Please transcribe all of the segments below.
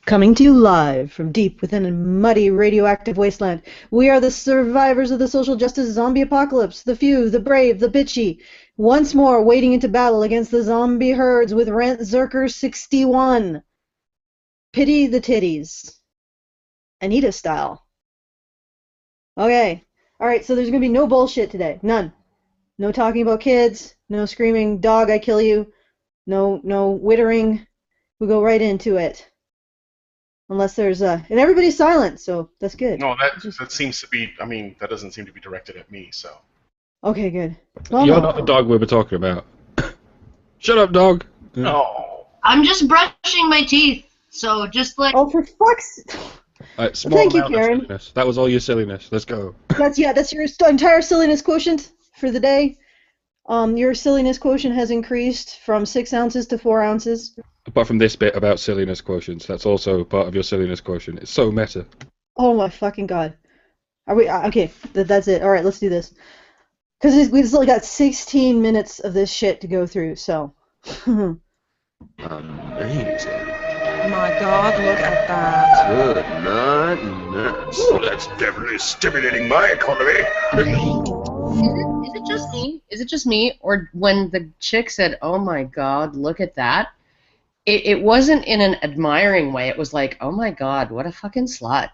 Coming to you live from deep within a muddy radioactive wasteland, we are the survivors of the social justice zombie apocalypse, the few, the brave, the bitchy, once more wading into battle against the zombie herds with Rantzerker 61. Pity the titties. Anita style. Okay. Alright, so there's going to be no bullshit today. None. No talking about kids, no screaming, dog, I kill you, no wittering. We go right into it. Unless there's and everybody's silent, so that's good. No, that seems to be. I mean, that doesn't seem to be directed at me. So. Okay, good. Well, You're not the dog we were talking about. Shut up, dog. No. I'm just brushing my teeth, so just like. Oh, for fuck's. Thank you, Karen. That was all your silliness. Let's go. That's your entire silliness quotient for the day. Your silliness quotient has increased from 6 ounces to 4 ounces. Apart from this bit about silliness quotients, that's also part of your silliness quotient. It's so meta. Oh my fucking god. Are we okay? That's it. All right, let's do this. Because we've still got 16 minutes of this shit to go through. So. Amazing. My god, look at that. Good night, nurse. Oh, that's definitely stimulating my economy. Is it just me? Is it just me? Or when the chick said, "Oh my god, look at that," it wasn't in an admiring way. It was like, "Oh my god, what a fucking slut."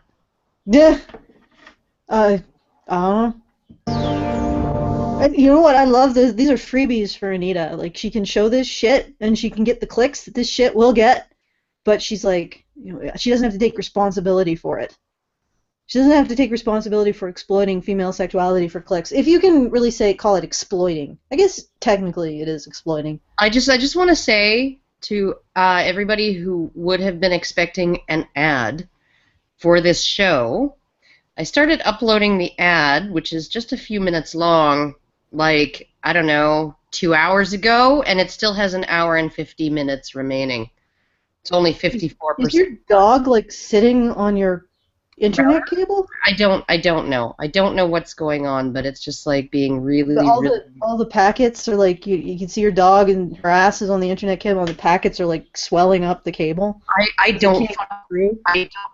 Yeah. I don't know. And you know what? I love this. These are freebies for Anita. Like, she can show this shit, and she can get the clicks that this shit will get. But she's like, you know, she doesn't have to take responsibility for it. She doesn't have to take responsibility for exploiting female sexuality for clicks. If you can really call it exploiting. I guess technically it is exploiting. I just want to say to everybody who would have been expecting an ad for this show, I started uploading the ad, which is just a few minutes long, like, I don't know, 2 hours ago, and it still has an hour and 50 minutes remaining. It's only 54%. Is your dog, like, sitting on your internet cable? I don't know. I don't know what's going on, but it's just like being really, all the packets are like you can see your dog and her ass is on the internet cable, and the packets are like swelling up the cable. I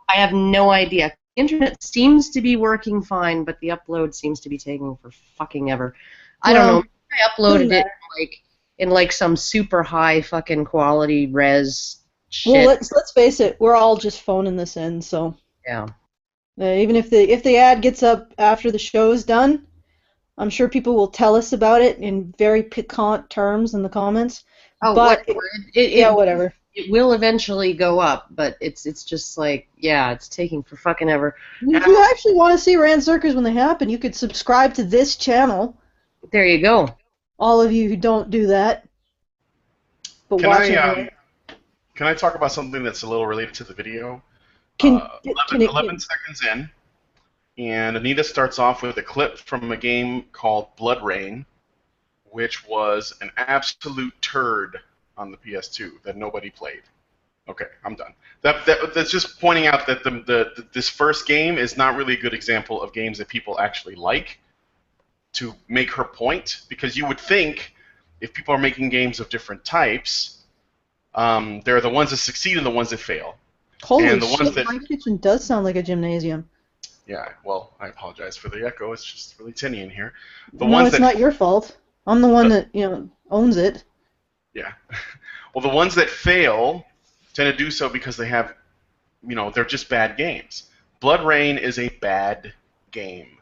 have no idea. The internet seems to be working fine, but the upload seems to be taking for fucking ever. I don't know. I uploaded it in some super high fucking quality res shit. Well, let's face it, we're all just phoning this in, so yeah. Even if the ad gets up after the show is done, I'm sure people will tell us about it in very piquant terms in the comments. Oh, but whatever. It will eventually go up, but it's just like, yeah, it's taking for fucking ever. If you actually want to see Rantzerkers when they happen, you could subscribe to this channel. There you go. All of you who don't do that, but can I talk about something that's a little related to the video? 11 seconds in, and Anita starts off with a clip from a game called Blood Rain, which was an absolute turd on the PS2 that nobody played. Okay, I'm done. That's just pointing out that this first game is not really a good example of games that people actually like to make her point, because you would think if people are making games of different types, there are the ones that succeed and the ones that fail. Holy shit, my kitchen does sound like a gymnasium. Yeah, well, I apologize for the echo. It's just really tinny in here. It's not your fault. I'm the one that, owns it. Yeah. Well, the ones that fail tend to do so because they have, they're just bad games. Blood Rain is a bad game.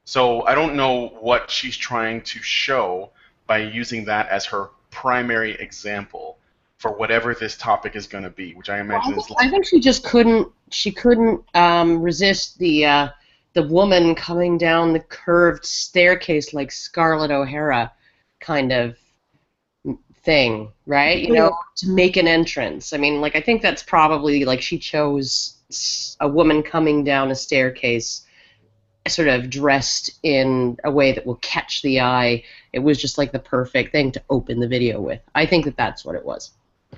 So I don't know what she's trying to show by using that as her primary example for whatever this topic is going to be, which I imagine is. I think she just couldn't. She couldn't resist the woman coming down the curved staircase like Scarlett O'Hara, kind of thing, right? To make an entrance. I mean, I think that's probably she chose a woman coming down a staircase, sort of dressed in a way that will catch the eye. It was just the perfect thing to open the video with. I think that's what it was.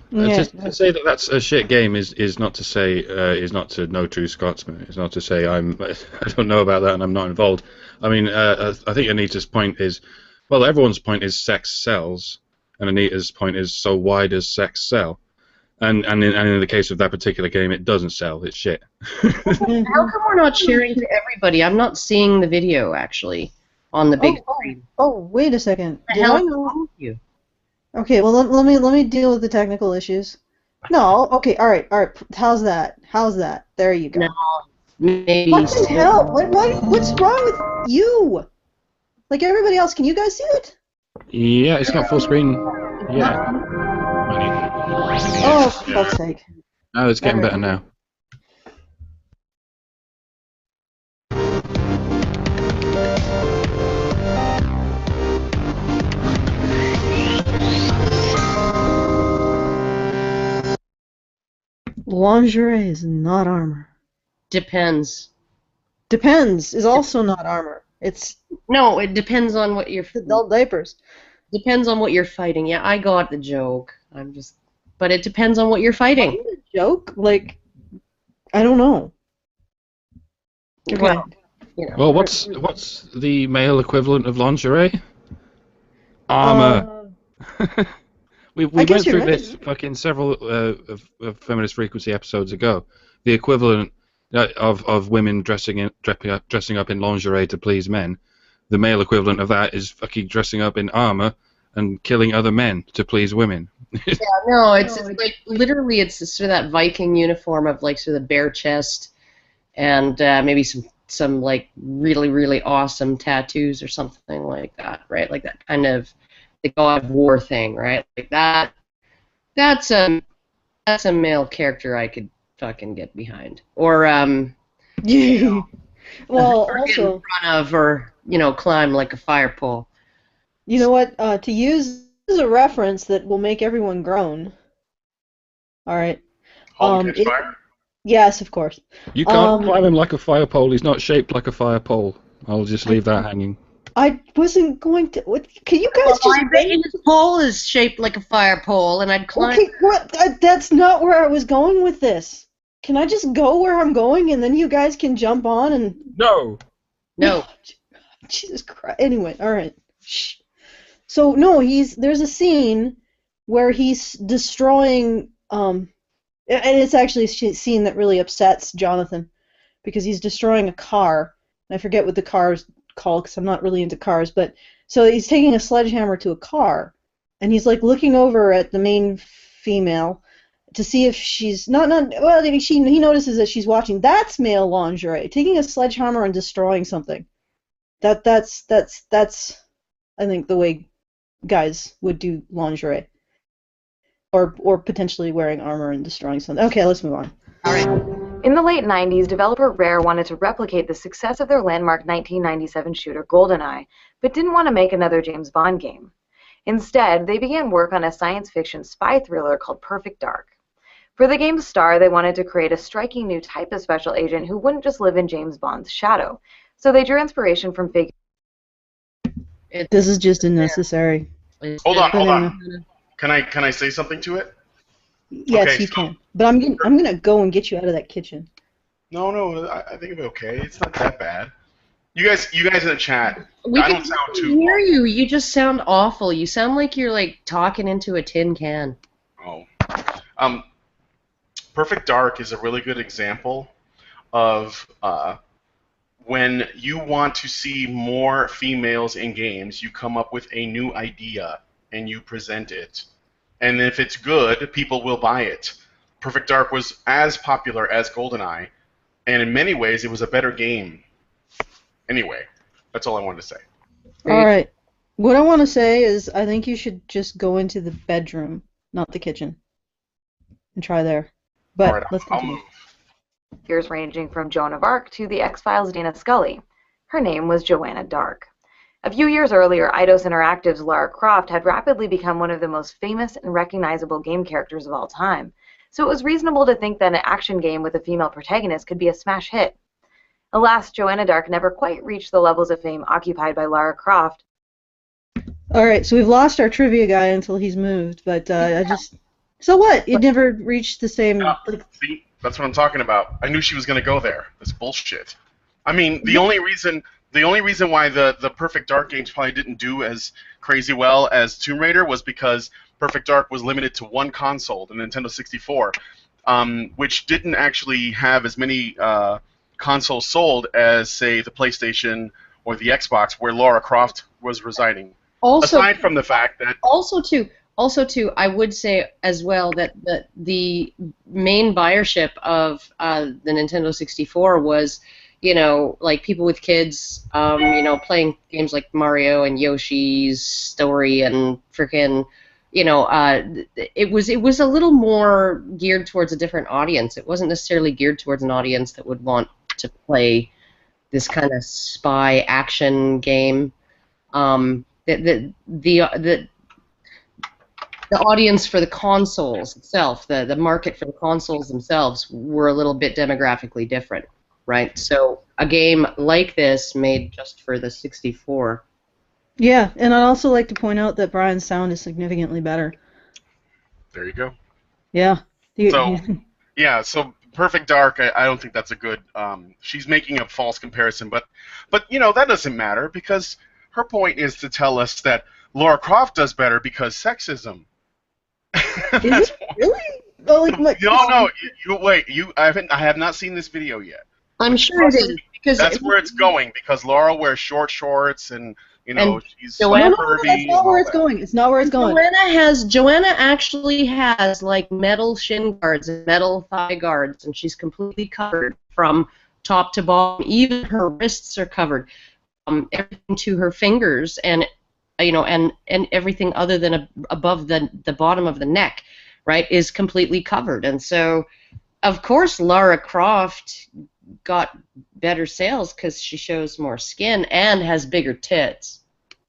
Yeah. Just to say that that's a shit game is not to say is not to know true Scotsman. It's not to say I don't know about that and I'm not involved. I mean, I think Anita's point is, well, everyone's point is sex sells, and Anita's point is, so why does sex sell? And in the case of that particular game, it doesn't sell. It's shit. How come we're not sharing to everybody? I'm not seeing the video actually on the big screen. Oh, wait a second. What the Did hell I is know? wrong with you? Okay, well let me deal with the technical issues. No, okay, all right. How's that? There you go. No, maybe. What the hell? What's wrong with you? Like everybody else, can you guys see it? Yeah, it's got full screen. Yeah. Oh, for fuck's sake. No, it's getting better now. Lingerie is not armor. Depends. Depends is also not armor. It's No, it depends on what you're. adult diapers. Depends on what you're fighting. Yeah, I got the joke. But it depends on what you're fighting. Wasn't it a joke? Like, I don't know. Okay. Well, you know. Well, what's the male equivalent of lingerie? Armor. We went guess you're through this fucking several of Feminist Frequency episodes ago. The equivalent of women dressing up in lingerie to please men. The male equivalent of that is fucking dressing up in armor and killing other men to please women. Yeah, no, it's like literally it's sort of that Viking uniform of like sort of the bare chest and maybe some like really really awesome tattoos or something like that, right? Like that kind of the God of War thing, right? Like that. That's a male character I could fucking get behind, or Yeah. Well, or get also, in front of, or climb like a fire pole. you know what? To use a reference that will make everyone groan. All right. Hold and catch fire? Yes, of course. You can't climb him like a fire pole. He's not shaped like a fire pole. I'll just leave that hanging. I wasn't going to. What, can you guys Well, just? I bet his pole is shaped like a fire pole, and I'd climb. Okay, what? That's not where I was going with this. Can I just go where I'm going, and then you guys can jump on and? No. No. Jesus Christ. Anyway, all right. Shh. So no, there's a scene where he's destroying. And it's actually a scene that really upsets Jonathan because he's destroying a car. And I forget what the car's called because I'm not really into cars, but so he's taking a sledgehammer to a car, and he's like looking over at the main female to see if she's not well. He notices that she's watching. That's male lingerie. Taking a sledgehammer and destroying something. That's I think the way guys would do lingerie. Or potentially wearing armor and destroying something. Okay, let's move on. All right. In the late 90s, developer Rare wanted to replicate the success of their landmark 1997 shooter GoldenEye, but didn't want to make another James Bond game. Instead, they began work on a science fiction spy thriller called Perfect Dark. For the game's star, they wanted to create a striking new type of special agent who wouldn't just live in James Bond's shadow. So they drew inspiration from figures. This is just unnecessary. Hold on. Can I say something to it? Yes, Okay, you so- can. But I'm gonna go and get you out of that kitchen. No, I think it'll be okay. It's not that bad. You guys in the chat, We I can don't sound too. hear you. You just sound awful. You sound like you're like talking into a tin can. Oh. Perfect Dark is a really good example of when you want to see more females in games, you come up with a new idea and you present it. And if it's good, people will buy it. Perfect Dark was as popular as GoldenEye, and in many ways, it was a better game. Anyway, that's all I wanted to say. All right. What I want to say is I think you should just go into the bedroom, not the kitchen, and try there. But All right, let's I'll continue. move. Figures ranging from Joan of Arc to the X-Files' Dana Scully. Her name was Joanna Dark. A few years earlier, Eidos Interactive's Lara Croft had rapidly become one of the most famous and recognizable game characters of all time, so it was reasonable to think that an action game with a female protagonist could be a smash hit. Alas, Joanna Dark never quite reached the levels of fame occupied by Lara Croft. All right, so we've lost our trivia guy until he's moved, but So what? It never reached the same... See, that's what I'm talking about. I knew she was going to go there. That's bullshit. I mean, the only reason why the Perfect Dark games probably didn't do as crazy well as Tomb Raider was because Perfect Dark was limited to one console, the Nintendo 64, which didn't actually have as many consoles sold as, say, the PlayStation or the Xbox, where Lara Croft was residing. Also, aside from the fact that also too, I would say as well that the main buyership of the Nintendo 64 was, you know, like people with kids, you know, playing games like Mario and Yoshi's Story and frickin', you know, it was a little more geared towards a different audience. It wasn't necessarily geared towards an audience that would want to play this kind of spy action game. The audience for the consoles itself, the market for the consoles themselves were a little bit demographically different, right? So a game like this made just for the 64. Yeah, and I'd also like to point out that Brian's sound is significantly better. There you go. Yeah. So Perfect Dark, I don't think that's a good. She's making a false comparison, but you know that doesn't matter because her point is to tell us that Lara Croft does better because sexism. Is it really? Well, like, No. Wait. I have not seen this video yet. I'm sure it is because that's where it's going. Because Laura wears short shorts and you know and she's Joanna, curvy. That's not where it's going. It's not where it's going. Joanna actually has like metal shin guards and metal thigh guards, and she's completely covered from top to bottom. Even her wrists are covered. Everything to her fingers and you know and everything other than above the bottom of the neck, right, is completely covered. And so of course Lara Croft got better sales because she shows more skin and has bigger tits.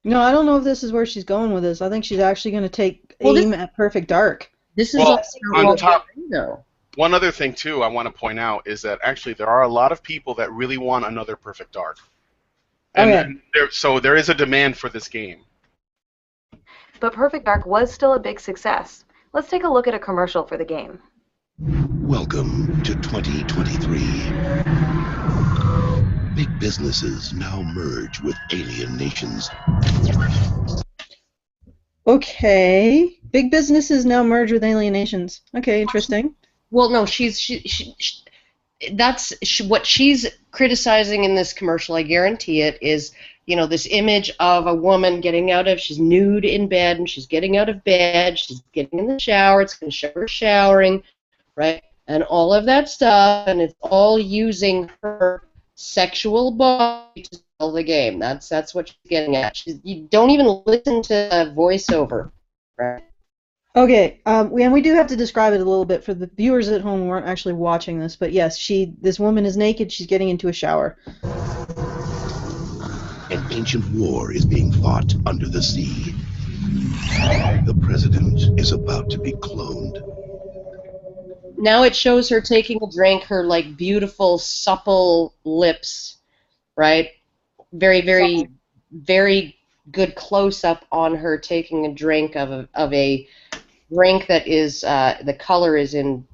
No, I don't know if this is where she's going with this. I think she's actually going to take aim at Perfect Dark. This is on top. though. One other thing too I want to point out is that actually there are a lot of people that really want another Perfect Dark. And there is a demand for this game. But Perfect Dark was still a big success. Let's take a look at a commercial for the game. Welcome to 2023. Big businesses now merge with alien nations. Okay. Big businesses now merge with alien nations. Okay, interesting. Well, no, that's what she's criticizing in this commercial, I guarantee it, is, you know, this image of a woman she's nude in bed, and she's getting out of bed, she's getting in the shower, it's going to show her showering, right, and all of that stuff, and it's all using her sexual body to sell the game. That's what she's getting at. You don't even listen to the voiceover, right? Okay, and we do have to describe it a little bit for the viewers at home who aren't actually watching this, but yes, this woman is naked, she's getting into a shower. An ancient war is being fought under the sea. The president is about to be cloned. Now it shows her taking a drink, her like beautiful, supple lips, right? Very, very, very good close-up on her taking a drink of a drink that is the color is in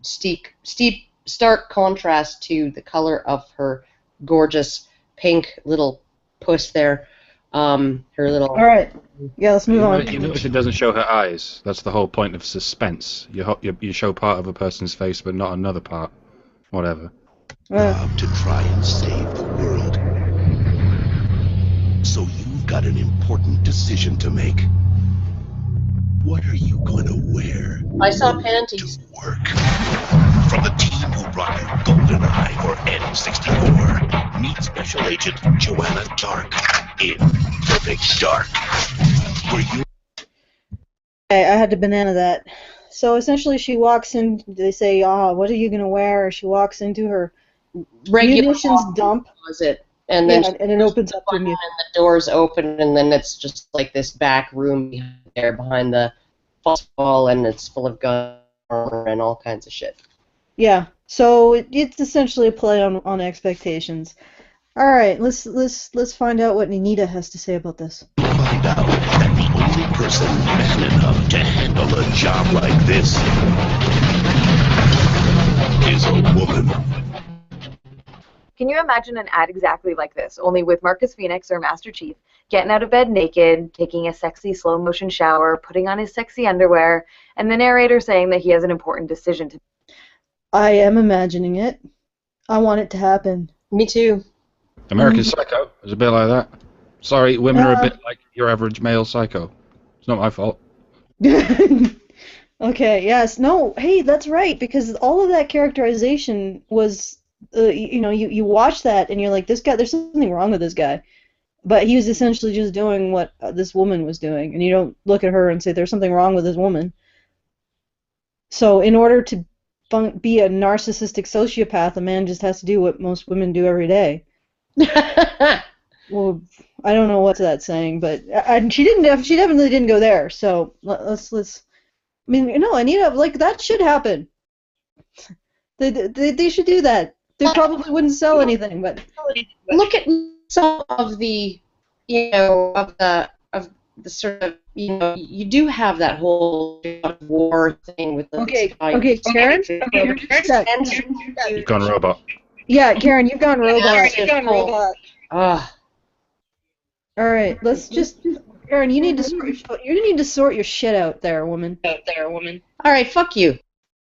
stark contrast to the color of her gorgeous pink little puss there. Her little. All right. Yeah, let's move on. You notice it doesn't show her eyes. That's the whole point of suspense. You show part of a person's face, but not another part. Whatever. To try and save the world. So you've got an important decision to make. What are you going to wear? I saw panties. To work. From the team who brought you GoldenEye or N64, meet Special Agent Joanna Dark in Perfect Dark. Okay, I had to banana that. So essentially she walks in, they say, what are you going to wear? She walks into her munitions dump. Closet, and then and it opens up and the doors open, and then it's just like this back room behind the false wall, and it's full of guns and all kinds of shit. Yeah, so it's essentially a play on expectations. All right, let's find out what Anita has to say about this. Find out that the only person man enough to handle a job like this is a woman. Can Can you imagine an ad exactly like this, only with Marcus Phoenix or Master Chief getting out of bed naked, taking a sexy slow motion shower, putting on his sexy underwear, and the narrator saying that he has an important decision to make? I am imagining it. I want it to happen. Me too. American Psycho is a bit like that. Sorry, women are a bit like your average male psycho. It's not my fault. Okay, yes. No, hey, that's right, because all of that characterization was, you watch that and you're like, this guy, there's something wrong with this guy. But he was essentially just doing what this woman was doing, and you don't look at her and say, there's something wrong with this woman. So in order to be a narcissistic sociopath, a man just has to do what most women do every day. Well, I don't know what that's saying, but she definitely didn't go there. So let's. I mean, Anita, like, that should happen. They should do that. They probably wouldn't sell anything, but look at some of the, of the sort of, you do have that whole war thing with the Karen. You've gone robot. Yeah, Karen, you've gone robot. All right, let's just. Karen, you need to sort your shit out there, woman. All right, fuck you.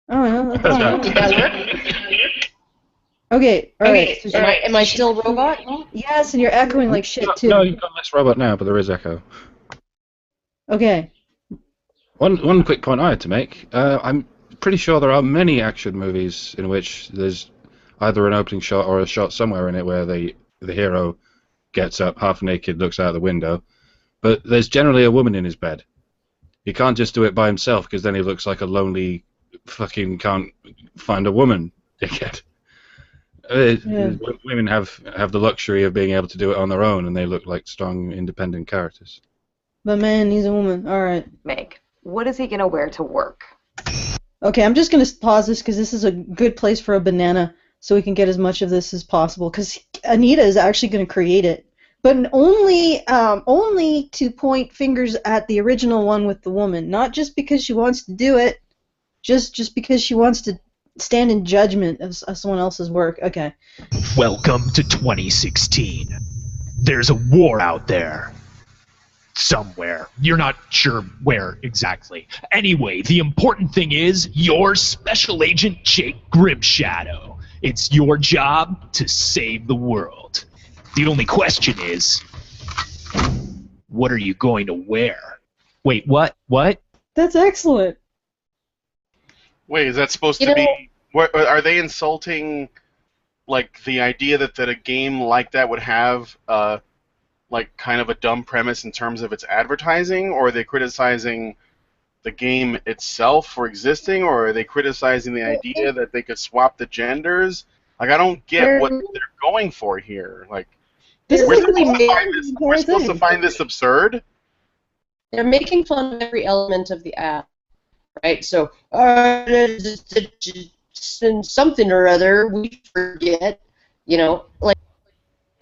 Oh, no, that's fine. Did that work? Okay, all right. Am I still robot? Yes, and you're echoing like shit too. No, you've got less robot now, but there is echo. Okay. One quick point I had to make. I'm pretty sure there are many action movies in which there's either an opening shot or a shot somewhere in it where the hero gets up half naked, looks out the window, but there's generally a woman in his bed. He can't just do it by himself, because then he looks like a lonely fucking can't find a woman dickhead. Women have the luxury of being able to do it on their own, and they look like strong, independent characters. But man, he's a woman. All right. Meg, what is he gonna wear to work? Okay, I'm just gonna pause this because this is a good place for a banana, so we can get as much of this as possible. Because Anita is actually gonna create it, but only to point fingers at the original one with the woman, not just because she wants to do it, just because she wants to stand in judgment of someone else's work. Okay. Welcome to 2016. There's a war out there. Somewhere. You're not sure where exactly. Anyway, the important thing is you're Special Agent Jake Grimshadow. It's your job to save the world. The only question is, what are you going to wear? Wait, what? What? That's excellent. Wait, is that supposed to be... Are they insulting, like, the idea that a game like that would have, like, kind of a dumb premise in terms of its advertising? Or are they criticizing the game itself for existing? Or are they criticizing the idea that they could swap the genders? Like, I don't get what they're going for here. Like, we're supposed to find this absurd? They're making fun of every element of the app. Right, so something or other we forget, like.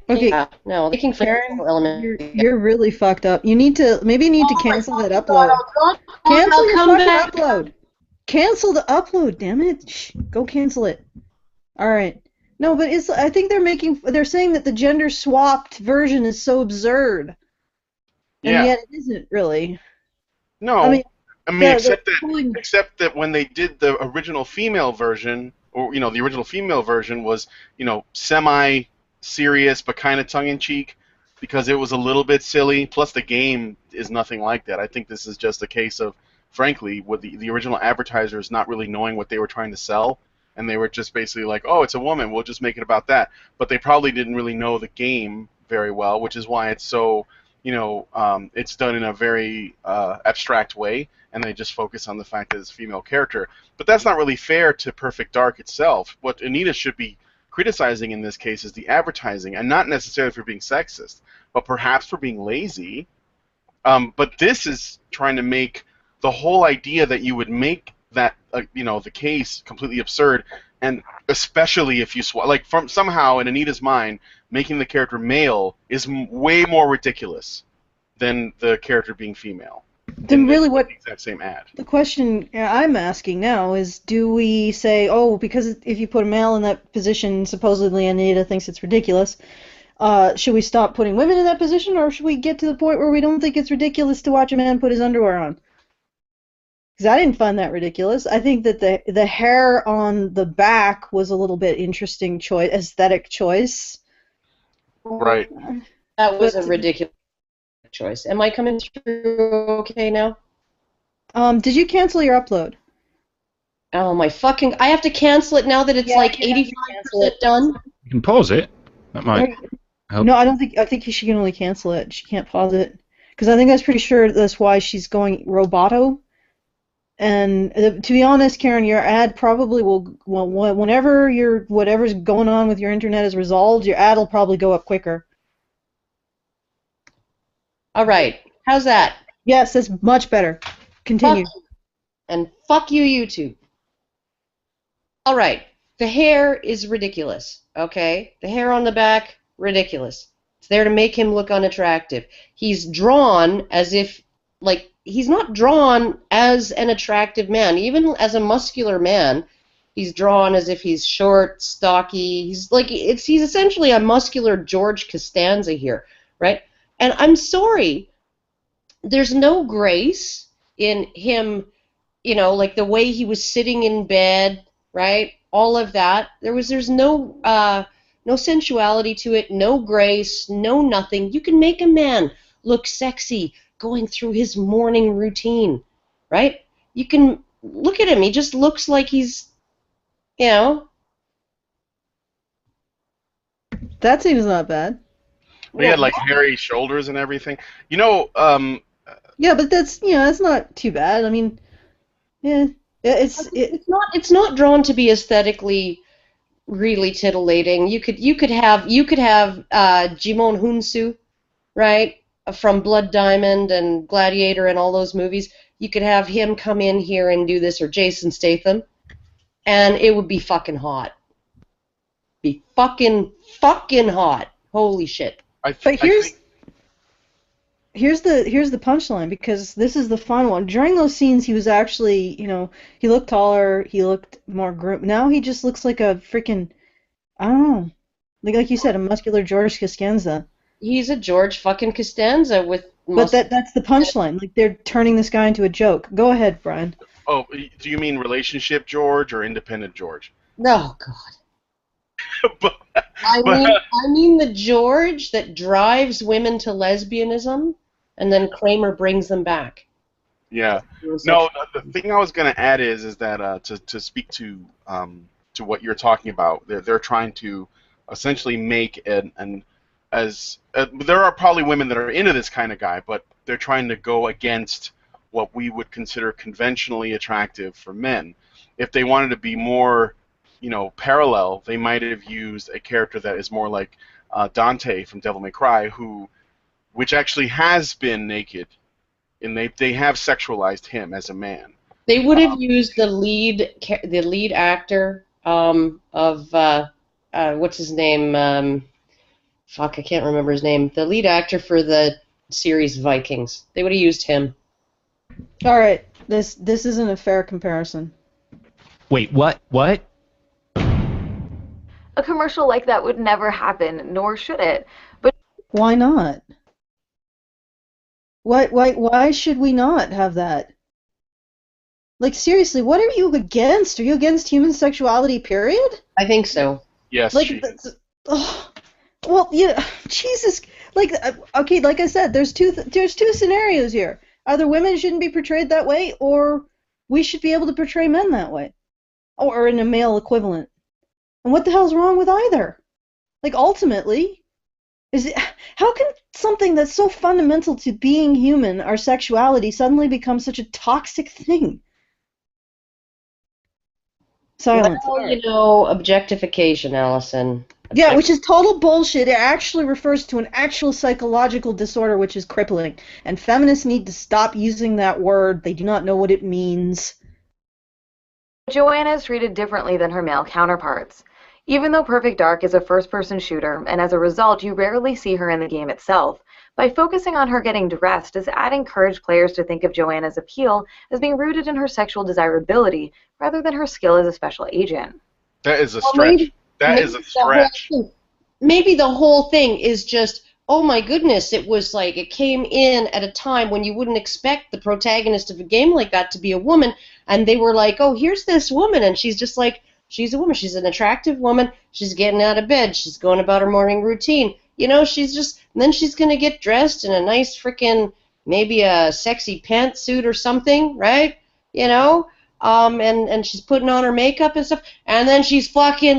Okay. Yeah, no, making fun of every element. You're really fucked up. You need to cancel that upload. Cancel your fucking upload. Cancel the upload. Damn it! Shh, go cancel it. All right. No, but I think they're saying that the gender swapped version is so absurd, and yet it isn't really. No. Except that when they did the original female version, or the original female version was semi-serious but kind of tongue-in-cheek because it was a little bit silly. Plus, the game is nothing like that. I think this is just a case of, frankly, with the original advertisers not really knowing what they were trying to sell, and they were just basically like, "Oh, it's a woman. We'll just make it about that." But they probably didn't really know the game very well, which is why it's so. It's done in a very abstract way, and they just focus on the fact that it's a female character. But that's not really fair to Perfect Dark itself. What Anita should be criticizing in this case is the advertising, and not necessarily for being sexist, but perhaps for being lazy. But this is trying to make the whole idea that you would make that, the case completely absurd, and especially if you from somehow in Anita's mind, making the character male is way more ridiculous than the character being female. Then really what the exact same ad. the question I'm asking now is, do we say, oh, because if you put a male in that position, supposedly Anita thinks it's ridiculous, should we stop putting women in that position, or should we get to the point where we don't think it's ridiculous to watch a man put his underwear on? Because I didn't find that ridiculous. I think that the hair on the back was a little bit interesting choice, aesthetic choice. Right. That was a ridiculous choice. Am I coming through okay now? Did you cancel your upload? Oh my fucking! I have to cancel it now that it's like 85% done. You can pause it. That might help. No, I don't think. I think she can only cancel it. She can't pause it because I think that's pretty sure that's why she's going roboto. And to be honest, Karen, your ad probably will. Well, whenever whatever's going on with your internet is resolved, your ad will probably go up quicker. All right, how's that? Yes, that's much better. Continue. And fuck you, YouTube. All right, the hair is ridiculous, okay? The hair on the back, ridiculous. It's there to make him look unattractive. He's drawn as if, like, he's not drawn as an attractive man. Even as a muscular man, he's drawn as if he's short, stocky. He's essentially a muscular George Costanza here, right? And I'm sorry, there's no grace in him, you know, like the way he was sitting in bed, right? All of that. There's no sensuality to it, no grace, no nothing. You can make a man look sexy going through his morning routine, right? You can look at him. He just looks like he's, you know. That seems not bad. He had like hairy shoulders and everything. You know. Yeah, but that's not too bad. I mean, yeah, it's not drawn to be aesthetically really titillating. You could have Jimon Hunsu, right, from Blood Diamond and Gladiator and all those movies. You could have him come in here and do this, or Jason Statham, and it would be fucking hot. Be fucking hot. Holy shit. Here's the punchline, because this is the fun one. During those scenes, he was actually, he looked taller, he looked more groomed. Now he just looks like a freaking, I don't know, like you said, a muscular George Costanza. He's a George fucking Costanza with. But that's the punchline. Like, they're turning this guy into a joke. Go ahead, Brian. Oh, do you mean relationship George or independent George? No, God. I mean the George that drives women to lesbianism, and then Kramer brings them back. Yeah. No, the thing I was going to add is that to speak to what you're talking about, they're trying to essentially make there are probably women that are into this kind of guy, but they're trying to go against what we would consider conventionally attractive for men. If they wanted to be more, parallel, they might have used a character that is more like Dante from Devil May Cry, which actually has been naked, and they have sexualized him as a man. They would have used the lead actor of what's his name? Fuck, I can't remember his name. The lead actor for the series Vikings. They would have used him. All right, this isn't a fair comparison. Wait, what? What? A commercial like that would never happen, nor should it. But why not? Why should we not have that? Like, seriously, what are you against? Are you against human sexuality, period? I think so. Yes. Well, yeah, Jesus. Like, okay, like I said, there's two scenarios here. Either women shouldn't be portrayed that way, or we should be able to portray men that way, or in a male equivalent. And what the hell's wrong with either? Like, ultimately, how can something that's so fundamental to being human, our sexuality, suddenly become such a toxic thing? Silence. Well, objectification, Alison. Yeah, which is total bullshit. It actually refers to an actual psychological disorder which is crippling. And feminists need to stop using that word. They do not know what it means. Joanna is treated differently than her male counterparts. Even though Perfect Dark is a first-person shooter, and as a result you rarely see her in the game itself, By focusing on her getting dressed, this ad encouraged players to think of Joanna's appeal as being rooted in her sexual desirability rather than her skill as a special agent. That is a stretch. That is a stretch. Maybe the whole thing is just, oh my goodness, it was like it came in at a time when you wouldn't expect the protagonist of a game like that to be a woman, and they were like, oh, here's this woman, and she's just like, she's a woman, she's an attractive woman, she's getting out of bed, she's going about her morning routine, you know, she's just, and then she's going to get dressed in a nice frickin', maybe a sexy pantsuit or something, right, you know, and she's putting on her makeup and stuff, and then she's fucking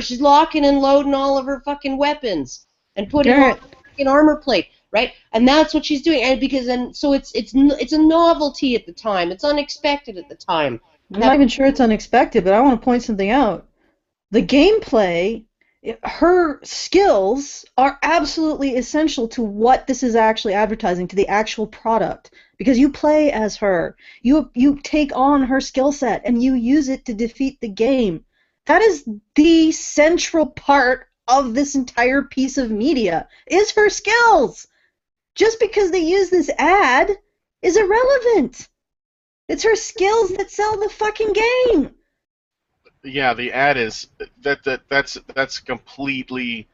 she's locking and loading all of her fucking weapons, and putting on an armor plate, right? And that's what she's doing, and so it's a novelty at the time. It's unexpected at the time. I'm not even sure it's unexpected, but I want to point something out. The gameplay, her skills are absolutely essential to what this is actually advertising, to the actual product, because you play as her. You take on her skill set and you use it to defeat the game. That is the central part of this entire piece of media, is her skills. Just because they use this ad is irrelevant. It's her skills that sell the fucking game. Yeah, the ad is that's completely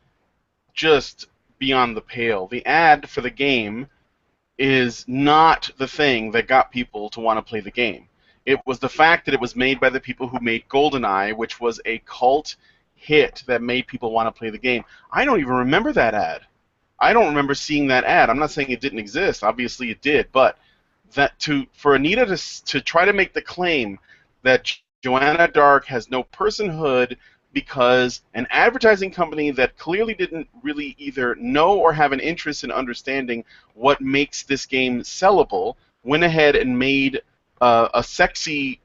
just beyond the pale. The ad for the game is not the thing that got people to want to play the game. It was the fact that it was made by the people who made GoldenEye, which was a cult hit that made people want to play the game. I don't even remember that ad. I don't remember seeing that ad. I'm not saying it didn't exist. Obviously it did, but for Anita to try to make the claim that Joanna Dark has no personhood because an advertising company that clearly didn't really either know or have an interest in understanding what makes this game sellable went ahead and made a sexy,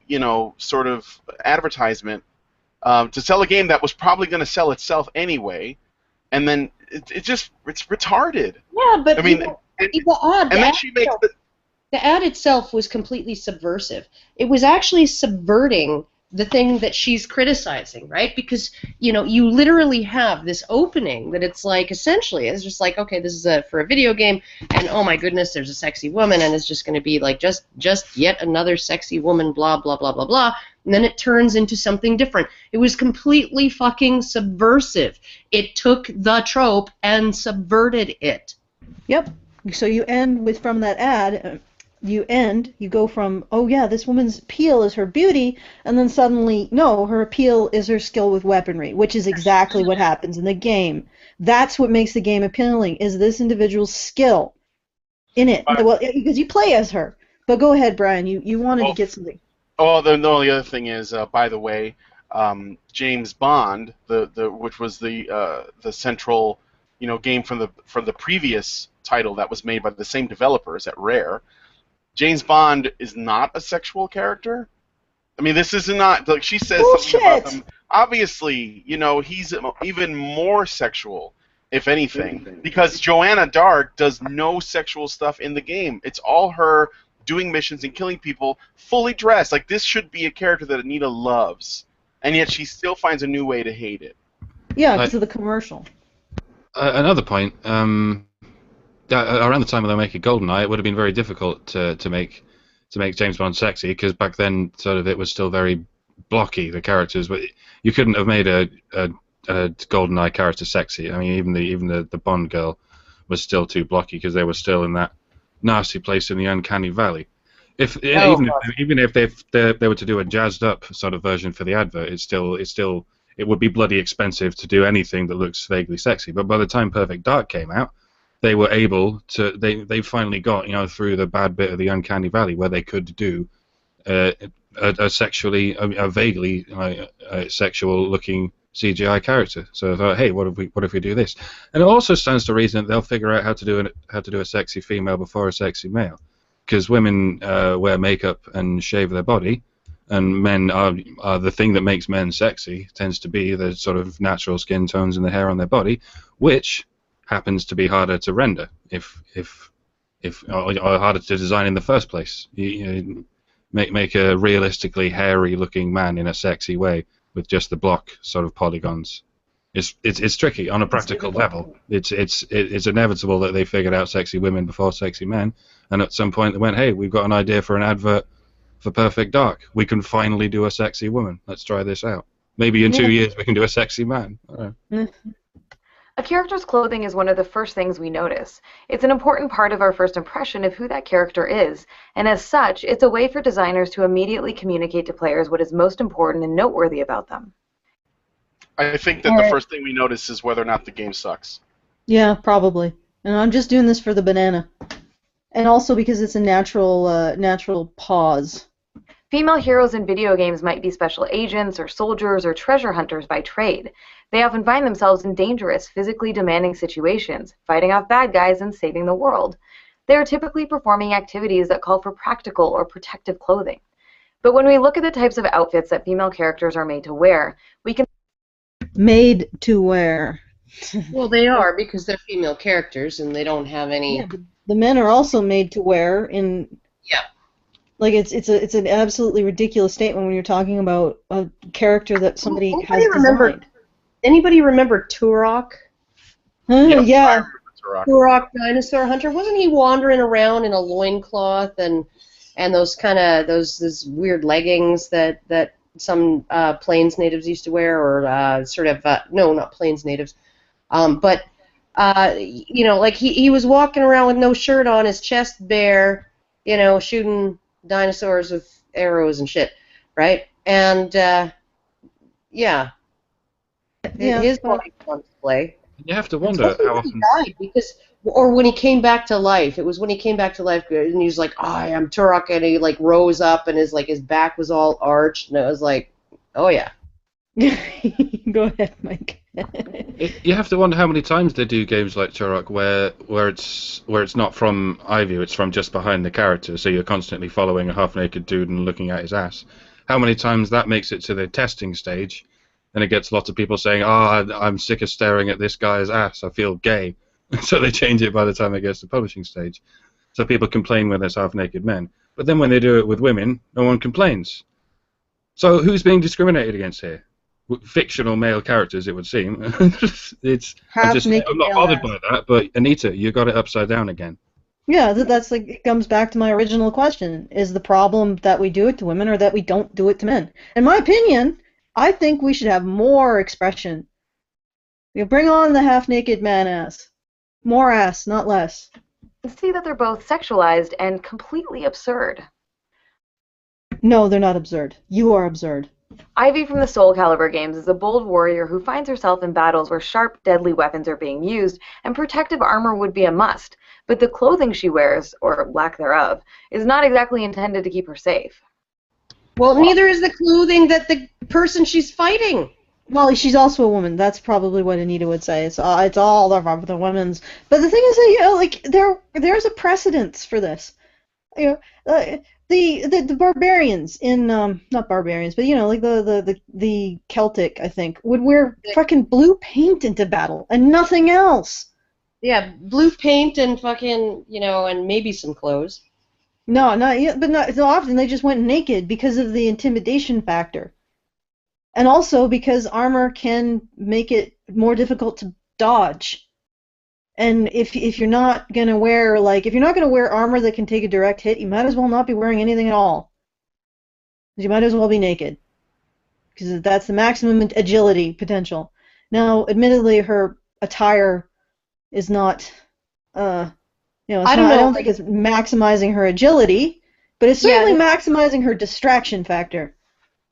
sort of advertisement to sell a game that was probably going to sell itself anyway, and then it's retarded. Yeah, but I mean, the ad itself was completely subversive. It was actually subverting the thing that she's criticizing, right? Because, you literally have this opening that it's like, essentially, it's just like, okay, this is for a video game, and oh my goodness, there's a sexy woman, and it's just going to be like just yet another sexy woman, blah, blah, blah, blah, blah, and then it turns into something different. It was completely fucking subversive. It took the trope and subverted it. Yep. So you end with, from that ad, you go from, oh yeah, this woman's appeal is her beauty, and then suddenly, no, her appeal is her skill with weaponry, which is exactly what happens in the game. That's what makes the game appealing, is this individual's skill in it. Well, because you play as her. But go ahead, Brian, you wanted to get something. Oh, the other thing is, by the way, James Bond, which was the central, game from the previous title that was made by the same developers at Rare. James Bond is not a sexual character. I mean, this is not, like, she says something about him. Obviously, he's even more sexual, if anything, because Joanna Dark does no sexual stuff in the game. It's all her doing missions and killing people fully dressed. Like, this should be a character that Anita loves, and yet she still finds a new way to hate it. Yeah, because of the commercial. Another point, around the time when they were making GoldenEye, it would have been very difficult to make James Bond sexy, because back then sort of it was still very blocky, the characters. But you couldn't have made a GoldenEye character sexy. I mean, even the Bond girl was still too blocky because they were still in that nasty place in the uncanny valley. Even if they were to do a jazzed up sort of version for the advert, it would be bloody expensive to do anything that looks vaguely sexy. But by the time Perfect Dark came out, they were able to. They finally got through the bad bit of the uncanny valley where they could do a vaguely sexual looking CGI character. So I thought, hey, what if we do this? And it also stands to reason that they'll figure out how to do a sexy female before a sexy male, because women wear makeup and shave their body, and men are the thing that makes men sexy tends to be the sort of natural skin tones and the hair on their body, which happens to be harder to render or harder to design in the first place. You make a realistically hairy looking man in a sexy way with just the block sort of polygons. It's tricky on a practical level. It's inevitable that they figured out sexy women before sexy men, and at some point they went, hey, we've got an idea for an advert for Perfect Dark. We can finally do a sexy woman. Let's try this out. Maybe in 2 years we can do a sexy man. A character's clothing is one of the first things we notice. It's an important part of our first impression of who that character is, and as such, it's a way for designers to immediately communicate to players what is most important and noteworthy about them. I think that the first thing we notice is whether or not the game sucks. Yeah, probably. And I'm just doing this for the banana. And also because it's a natural pause. Female heroes in video games might be special agents or soldiers or treasure hunters by trade. They often find themselves in dangerous, physically demanding situations, fighting off bad guys and saving the world. They are typically performing activities that call for practical or protective clothing. But when we look at the types of outfits that female characters are made to wear, we can... Made to wear. Well, they are, because they're female characters and they don't have any... Yeah, but the men are also made to wear in... Yeah. Like, it's an absolutely ridiculous statement when you're talking about a character that somebody has designed. Anybody remember Turok? Yeah. Turok Dinosaur Hunter. Wasn't he wandering around in a loincloth and those kind of those weird leggings that some Plains natives used to wear, or no, not Plains natives, but like he was walking around with no shirt on, his chest bare, shooting dinosaurs with arrows and shit, right? And his body was on display. You have to wonder how often he died, or when he came back to life. It was when he came back to life, and he was like, "Oh, I am Turok," and he like rose up, and his back was all arched, and it was like, "Oh yeah." Go ahead, Mike. You have to wonder how many times they do games like Turok where it's not from eye view, it's from just behind the character, so you're constantly following a half-naked dude and looking at his ass. How many times that makes it to the testing stage, and it gets lots of people saying, "Oh, I'm sick of staring at this guy's ass. I feel gay." So they change it by the time it gets to the publishing stage. So people complain when there's half-naked men. But then when they do it with women, no one complains. So who's being discriminated against here? Fictional male characters, it would seem. I'm not bothered by that, but Anita, you got it upside down again. Yeah, that's like, it comes back to my original question. Is the problem that we do it to women or that we don't do it to men? In my opinion, I think we should have more expression. Bring on the half-naked man ass. More ass, not less. See that they're both sexualized and completely absurd. No, they're not absurd. You are absurd. Ivy from the Soulcalibur games is a bold warrior who finds herself in battles where sharp, deadly weapons are being used, and protective armor would be a must. But the clothing she wears, or lack thereof, is not exactly intended to keep her safe. Well, neither is the clothing that the person she's fighting. Well, she's also a woman. That's probably what Anita would say. It's all the women's. But the thing is that there's a precedence for this. The barbarians in not barbarians, but like the Celtic, I think, would wear fucking blue paint into battle and nothing else. Yeah, blue paint and fucking and maybe some clothes. No, not yet, but not so often. They just went naked because of the intimidation factor. And also because armor can make it more difficult to dodge. And if you're not gonna wear armor that can take a direct hit, you might as well not be wearing anything at all. You might as well be naked, because that's the maximum agility potential. Now, admittedly, her attire is not, I don't think it's maximizing her agility, but it's certainly maximizing her distraction factor.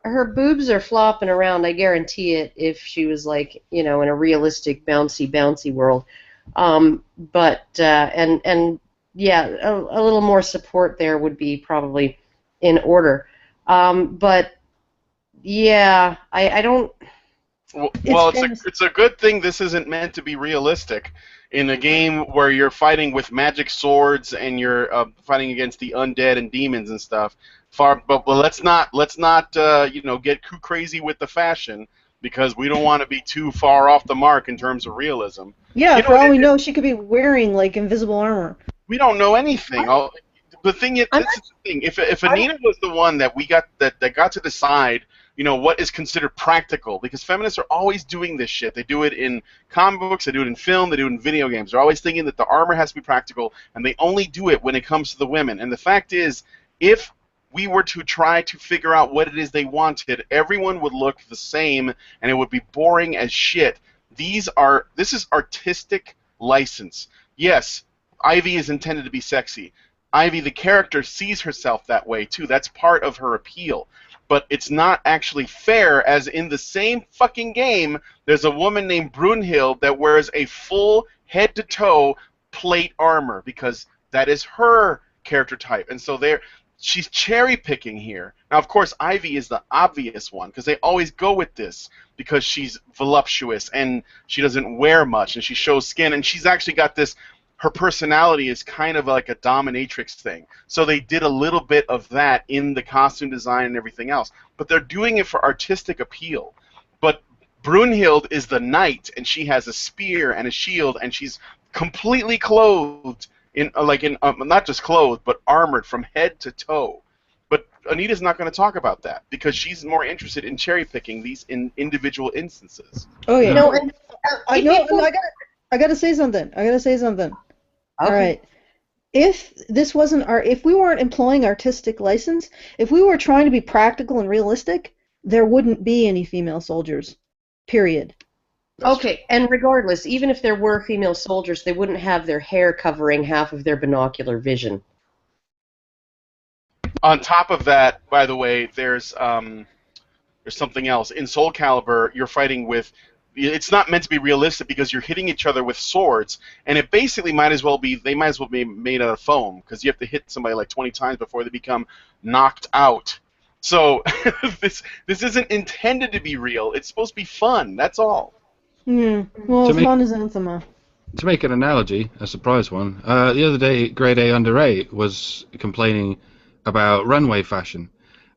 Her boobs are flopping around, I guarantee it, if she was in a realistic bouncy world. But a little more support there would be probably in order. But yeah, I don't. Well, it's a good thing this isn't meant to be realistic. In a game where you're fighting with magic swords and you're fighting against the undead and demons and stuff. But let's not get too crazy with the fashion, because we don't want to be too far off the mark in terms of realism. Yeah, for all we know, she could be wearing invisible armor. We don't know anything. The thing is, this is the thing. If Anita was the one that got to decide what is considered practical, because feminists are always doing this shit. They do it in comic books, they do it in film, they do it in video games. They're always thinking that the armor has to be practical, and they only do it when it comes to the women. And the fact is, if we were to try to figure out what it is they wanted, everyone would look the same, and it would be boring as shit. This is artistic license. Yes, Ivy is intended to be sexy. Ivy, the character, sees herself that way, too. That's part of her appeal. But it's not actually fair, as in the same fucking game, there's a woman named Brunhild that wears a full head-to-toe plate armor, because that is her character type. And so she's cherry-picking here. Now, of course, Ivy is the obvious one, because they always go with this, because she's voluptuous, and she doesn't wear much, and she shows skin, and she's actually got this... Her personality is kind of like a dominatrix thing. So they did a little bit of that in the costume design and everything else. But they're doing it for artistic appeal. But Brunhild is the knight, and she has a spear and a shield, and she's completely clothed, not just clothed, but armored from head to toe. But Anita's not going to talk about that, because she's more interested in cherry-picking these in individual instances. Oh, yeah. I gotta say something. Okay. All right. If we weren't employing artistic license, if we were trying to be practical and realistic, there wouldn't be any female soldiers. Period. Okay, and regardless, even if there were female soldiers, they wouldn't have their hair covering half of their binocular vision. On top of that, by the way, there's something else. In Soulcalibur, you're fighting with... It's not meant to be realistic, because you're hitting each other with swords, and it basically they might as well be made out of foam, because you have to hit somebody like 20 times before they become knocked out. So this isn't intended to be real. It's supposed to be fun. That's all. Yeah. Well, fun is anathema. To make an analogy, a surprise one, the other day, Grade A Under 8 was complaining about runway fashion,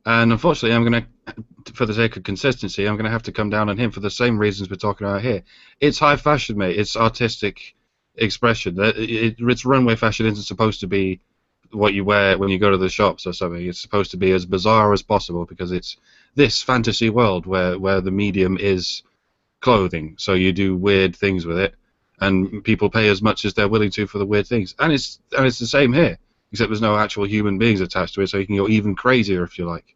and unfortunately, I'm going to, for the sake of consistency, I'm going to have to come down on him for the same reasons we're talking about here. It's high fashion, mate. It's artistic expression. It's runway fashion isn't supposed to be what you wear when you go to the shops or something. It's supposed to be as bizarre as possible, because it's this fantasy world where the medium is clothing. So you do weird things with it, and people pay as much as they're willing to for the weird things. And it's the same here, except there's no actual human beings attached to it, so you can go even crazier if you like.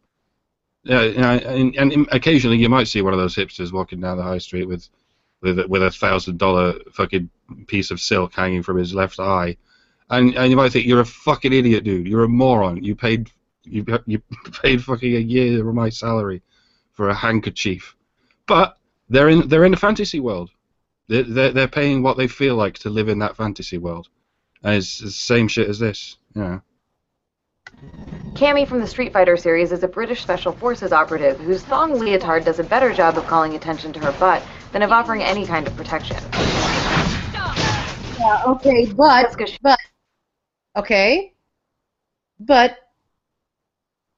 Yeah, and occasionally you might see one of those hipsters walking down the high street with $1,000 fucking piece of silk hanging from his left eye, and you might think, you're a fucking idiot, dude. You're a moron. You paid fucking a year of my salary for a handkerchief. But they're in a fantasy world. They're paying what they feel like to live in that fantasy world, and it's the same shit as this. Yeah. Cammy from the Street Fighter series is a British Special Forces operative whose thong leotard does a better job of calling attention to her butt than of offering any kind of protection. Yeah, okay, but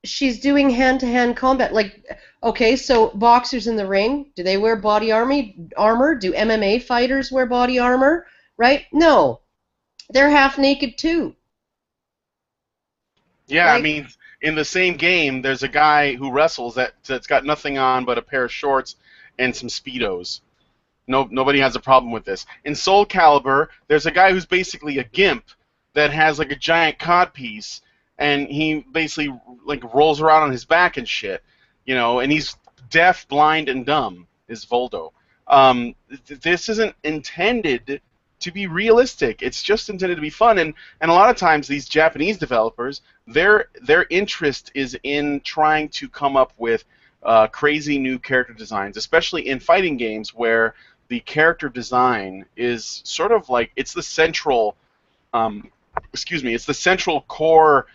she's doing hand-to-hand combat. Like, okay, so boxers in the ring, do they wear body armor? Do MMA fighters wear body armor? Right? No. They're half naked too. Yeah, Like, I mean, in the same game, there's a guy who wrestles that's got nothing on but a pair of shorts and some Speedos. Nobody has a problem with this. In Soulcalibur, there's a guy who's basically a gimp that has like a giant codpiece, and he basically like rolls around on his back and shit, and he's deaf, blind, and dumb, is Voldo. This isn't intended to be realistic. It's just intended to be fun, and a lot of times these Japanese developers, their interest is in trying to come up with crazy new character designs, especially in fighting games where the character design is sort of like it's the central it's the central core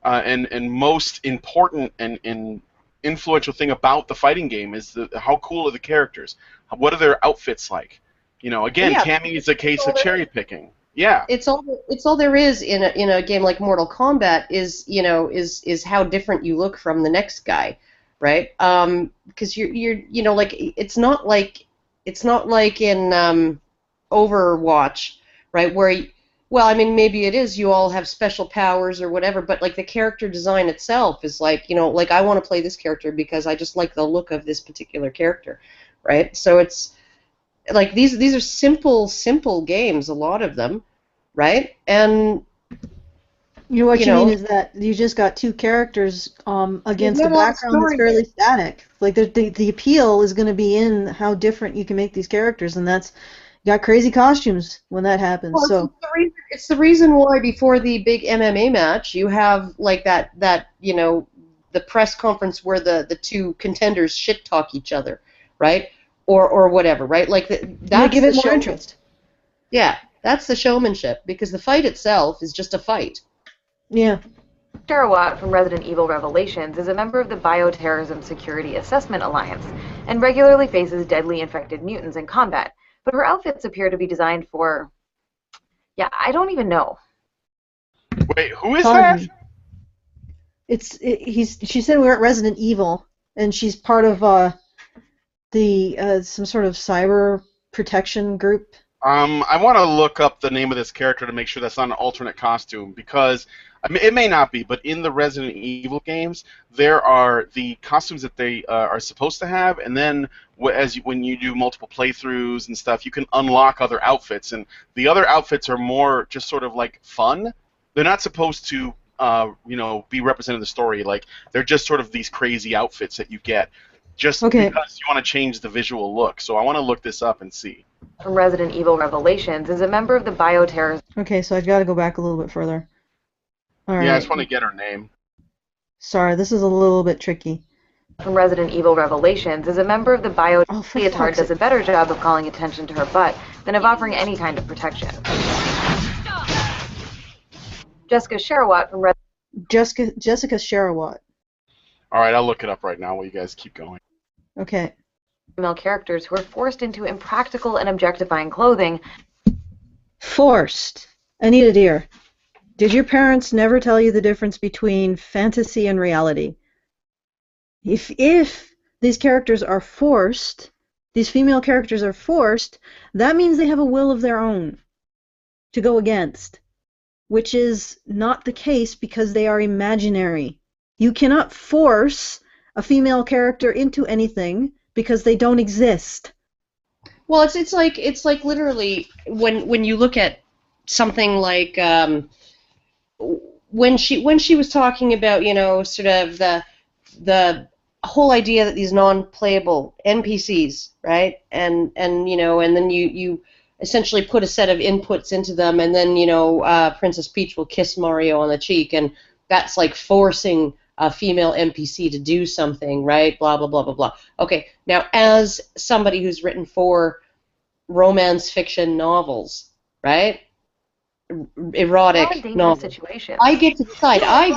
and most important and influential thing about the fighting game is how cool are the characters, what are their outfits like. Again, Yeah. Cammy is a case of cherry picking. Yeah. It's all there is in a game like Mortal Kombat is how different you look from the next guy, right? Because you're like it's not like in Overwatch, right? well, I mean, maybe it is you all have special powers or whatever, but like the character design itself is like, you know, like I want to play this character because I just like the look of this particular character, right? So it's like these are simple games, a lot of them, right? And what you mean is that you just got two characters against a background that's fairly static. Like the appeal is going to be in how different you can make these characters, and that's you got crazy costumes when that happens. Well, so it's the reason why before the big MMA match you have like that you know, the press conference where the two contenders shit talk each other, right? Or whatever, right? Like that give it more interest. Yeah, that's the showmanship, because the fight itself is just a fight. Yeah. Sherwood from Resident Evil Revelations is a member of the Bioterrorism Security Assessment Alliance and regularly faces deadly infected mutants in combat, but her outfits appear to be designed for... yeah, I don't even know. Wait, who is that? She said we're at Resident Evil, and she's part of some sort of cyber protection group. I want to look up the name of this character to make sure that's not an alternate costume, because I mean, it may not be, but in the Resident Evil games, there are the costumes that they are supposed to have, and then when you do multiple playthroughs and stuff, you can unlock other outfits, and the other outfits are more just sort of like fun. They're not supposed to, you know, be representing the story. Like they're just sort of these crazy outfits that you get, just because you want to change the visual look. So I want to look this up and see. From Resident Evil Revelations is a member of the Bioterrorism. Okay, so I've got to go back a little bit further. All right. Yeah, I just want to get her name. Sorry, this is a little bit tricky. From Resident Evil Revelations is a member of the Attire does a better job of calling attention to her butt than of offering any kind of protection. Jessica Sherwood from Jessica Sherwood. All right, I'll look it up right now while you guys keep going. Okay. Female characters who are forced into impractical and objectifying clothing. Forced. Anita, dear, did your parents never tell you the difference between fantasy and reality? If these characters are forced, these female characters are forced, that means they have a will of their own to go against, which is not the case because they are imaginary. You cannot force a female character into anything because they don't exist. Well, it's like literally when you look at something like when she was talking about, you know, sort of the whole idea that these non-playable NPCs, right, and you know, and then you essentially put a set of inputs into them, and then, you know, Princess Peach will kiss Mario on the cheek, and that's like forcing a female NPC to do something, right? Blah, blah, blah, blah, blah. Okay, now as somebody who's written 4 romance fiction novels, right? Erotic novels. I get to decide. I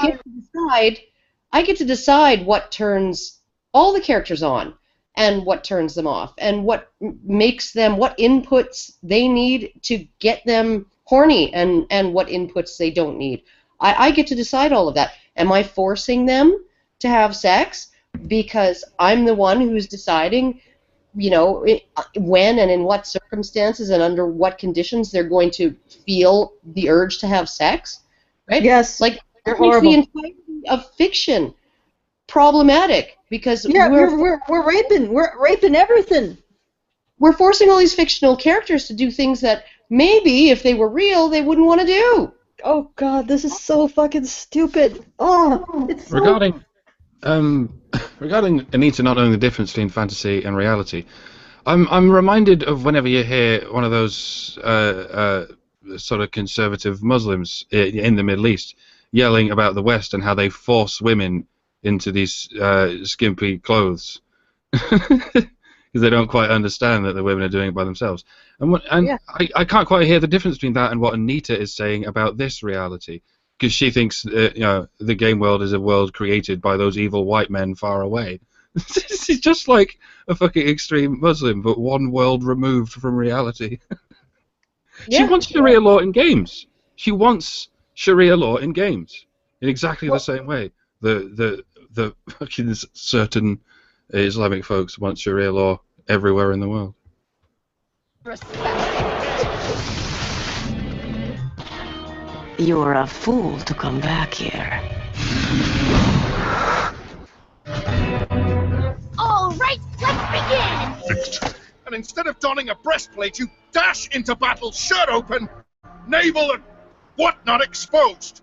get to decide what turns all the characters on and what turns them off, and what makes them, what inputs they need to get them horny, and what inputs they don't need. I get to decide all of that. Am I forcing them to have sex because I'm the one who's deciding, you know, when and in what circumstances and under what conditions they're going to feel the urge to have sex? Right? Yes. Like, that makes the entirety of fiction problematic, because we're raping everything. We're forcing all these fictional characters to do things that maybe if they were real they wouldn't want to do. Oh God, this is so fucking stupid. Oh, it's so... Regarding Anita not knowing the difference between fantasy and reality, I'm reminded of whenever you hear one of those sort of conservative Muslims in the Middle East yelling about the West and how they force women into these skimpy clothes because they don't quite understand that the women are doing it by themselves. I can't quite hear the difference between that and what Anita is saying about this reality, because she thinks you know, the game world is a world created by those evil white men far away. She's just like a fucking extreme Muslim, but one world removed from reality. She wants Sharia law in games. She wants Sharia law in games in exactly the same way. The fucking certain Islamic folks want Sharia law everywhere in the world. You're a fool to come back here. All right, let's begin! And instead of donning a breastplate, you dash into battle shirt open, navel and whatnot exposed.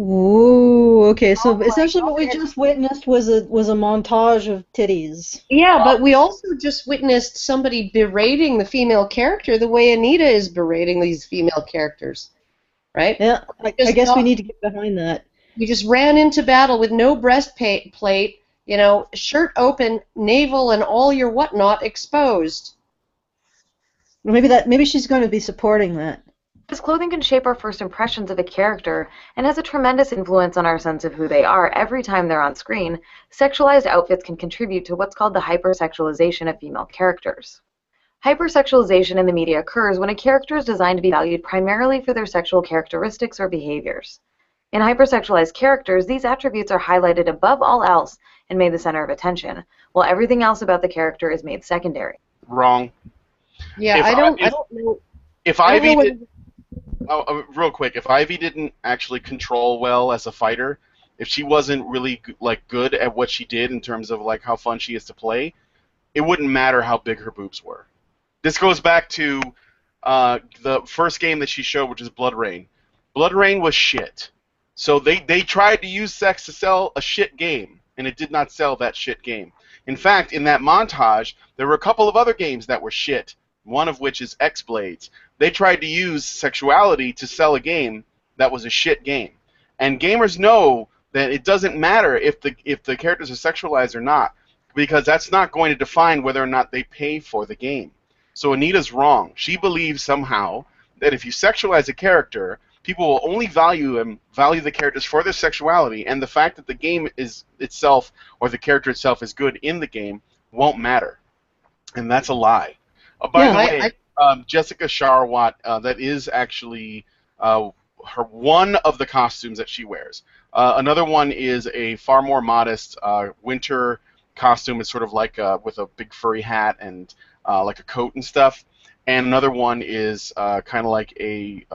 Ooh, okay, so essentially what we just witnessed was a montage of titties. Yeah, but we also just witnessed somebody berating the female character the way Anita is berating these female characters, right? Yeah, I guess we need to get behind that. We just ran into battle with no breastplate, you know, shirt open, navel and all your whatnot exposed. Well, maybe she's going to be supporting that. Because clothing can shape our first impressions of a character and has a tremendous influence on our sense of who they are every time they're on screen, sexualized outfits can contribute to what's called the hypersexualization of female characters. Hypersexualization in the media occurs when a character is designed to be valued primarily for their sexual characteristics or behaviors. In hypersexualized characters, these attributes are highlighted above all else and made the center of attention, while everything else about the character is made secondary. Wrong. Yeah, I don't know. If Ivy did... real quick, if Ivy didn't actually control well as a fighter, if she wasn't really good at what she did in terms of how fun she is to play, it wouldn't matter how big her boobs were. This goes back to the first game that she showed, which is Blood Rain. Blood Rain was shit. So they tried to use sex to sell a shit game, and it did not sell that shit game. In fact, in that montage, there were a couple of other games that were shit, one of which is X-Blades. They tried to use sexuality to sell a game that was a shit game. And gamers know that it doesn't matter if the characters are sexualized or not, because that's not going to define whether or not they pay for the game. So Anita's wrong. She believes somehow that if you sexualize a character, people will only value the characters for their sexuality, and the fact that the game is itself or the character itself is good in the game won't matter. And that's a lie. By the way, Jessica Sharwat, that is actually her one of the costumes that she wears. Another one is a far more modest winter costume. It's sort of like with a big furry hat and like a coat and stuff. And another one is kind of like a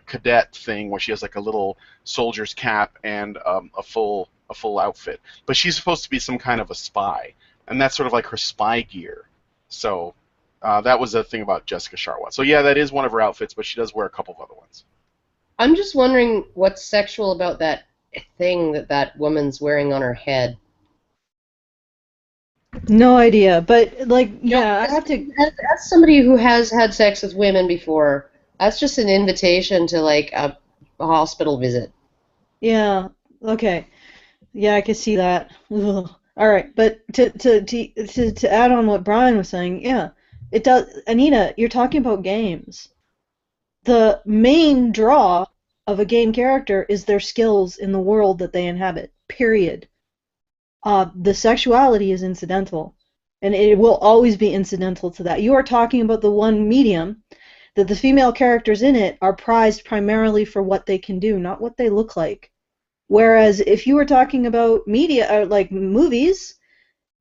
cadet thing where she has like a little soldier's cap and a full outfit. But she's supposed to be some kind of a spy, and that's sort of like her spy gear. So. That was the thing about Jessica Sharwat. So yeah, that is one of her outfits, but she does wear a couple of other ones. I'm just wondering what's sexual about that thing that woman's wearing on her head. No idea, but yeah, I have to. As somebody who has had sex with women before, that's just an invitation to a hospital visit. Yeah. Okay. Yeah, I can see that. Ugh. All right, but to add on what Brian was saying, yeah. It does, Anita, you're talking about games. The main draw of a game character is their skills in the world that they inhabit, period. The sexuality is incidental, and it will always be incidental to that. You are talking about the one medium that the female characters in it are prized primarily for what they can do, not what they look like. Whereas if you were talking about media, or like movies,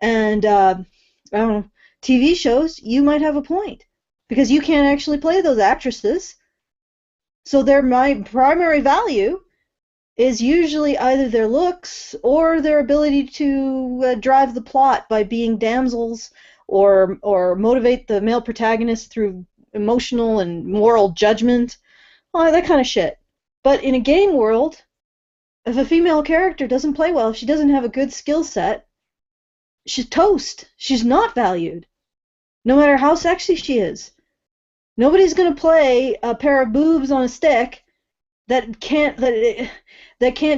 and, I don't know, TV shows, you might have a point, because you can't actually play those actresses. So my primary value is usually either their looks or their ability to drive the plot by being damsels or motivate the male protagonist through emotional and moral judgment, that kind of shit. But in a game world, if a female character doesn't play well, if she doesn't have a good skill set, she's toast. She's not valued. No matter how sexy she is. Nobody's going to play a pair of boobs on a stick that can't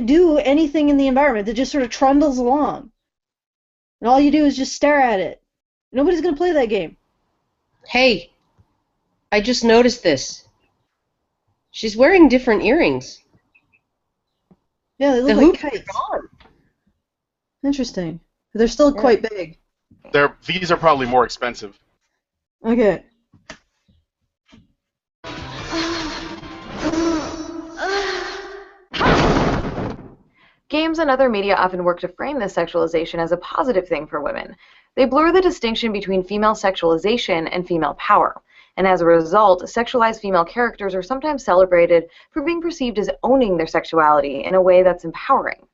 do anything in the environment, that just sort of trundles along. And all you do is just stare at it. Nobody's going to play that game. Hey, I just noticed this. She's wearing different earrings. Yeah, they look like kites. Interesting. They're still quite big. These are probably more expensive. Okay. Games and other media often work to frame this sexualization as a positive thing for women. They blur the distinction between female sexualization and female power, and as a result, sexualized female characters are sometimes celebrated for being perceived as owning their sexuality in a way that's empowering.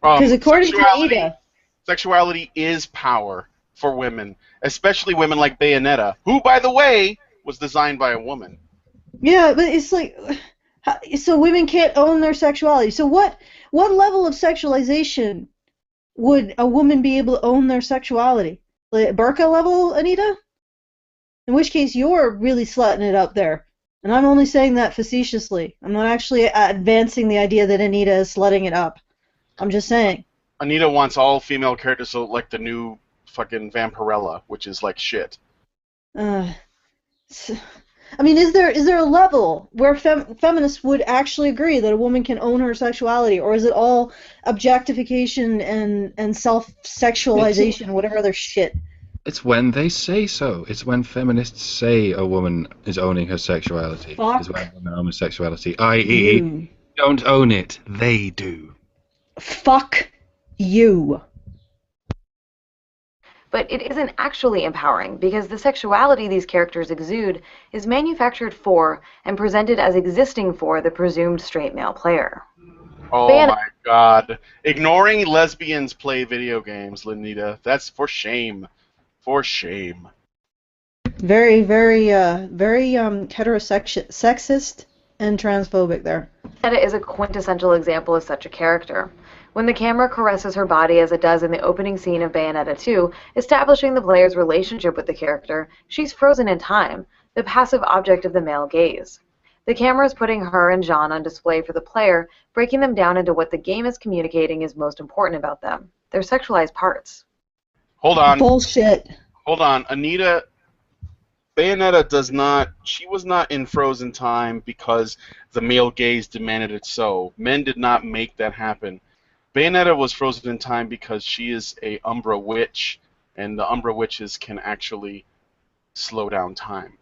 Because according to Anita, sexuality is power for women, especially women like Bayonetta, who, by the way, was designed by a woman. Yeah, but it's like, so women can't own their sexuality. So what level of sexualization would a woman be able to own their sexuality? Like burqa level, Anita? In which case, you're really slutting it up there. And I'm only saying that facetiously. I'm not actually advancing the idea that Anita is slutting it up. I'm just saying. Anita wants all female characters to look like the new fucking Vampirella, which is like shit. I mean, is there a level where feminists would actually agree that a woman can own her sexuality, or is it all objectification and self-sexualization, whatever other shit? It's when they say so. It's when feminists say a woman is owning her sexuality. Fuck. Is when women own her sexuality. I.e., don't own it. They do. Fuck you. But it isn't actually empowering, because the sexuality these characters exude is manufactured for and presented as existing for the presumed straight male player. Oh my god. Ignoring lesbians play video games, Anita. That's for shame. For shame. Very, very, very heterosexist and transphobic there. Bayonetta is a quintessential example of such a character. When the camera caresses her body as it does in the opening scene of Bayonetta 2, establishing the player's relationship with the character, she's frozen in time, the passive object of the male gaze. The camera is putting her and Jean on display for the player, breaking them down into what the game is communicating is most important about them, their sexualized parts. Hold on. Bullshit. Hold on. Anita, Bayonetta she was not in frozen time because the male gaze demanded it so. Men did not make that happen. Bayonetta was frozen in time because she is a Umbra witch, and the Umbra witches can actually slow down time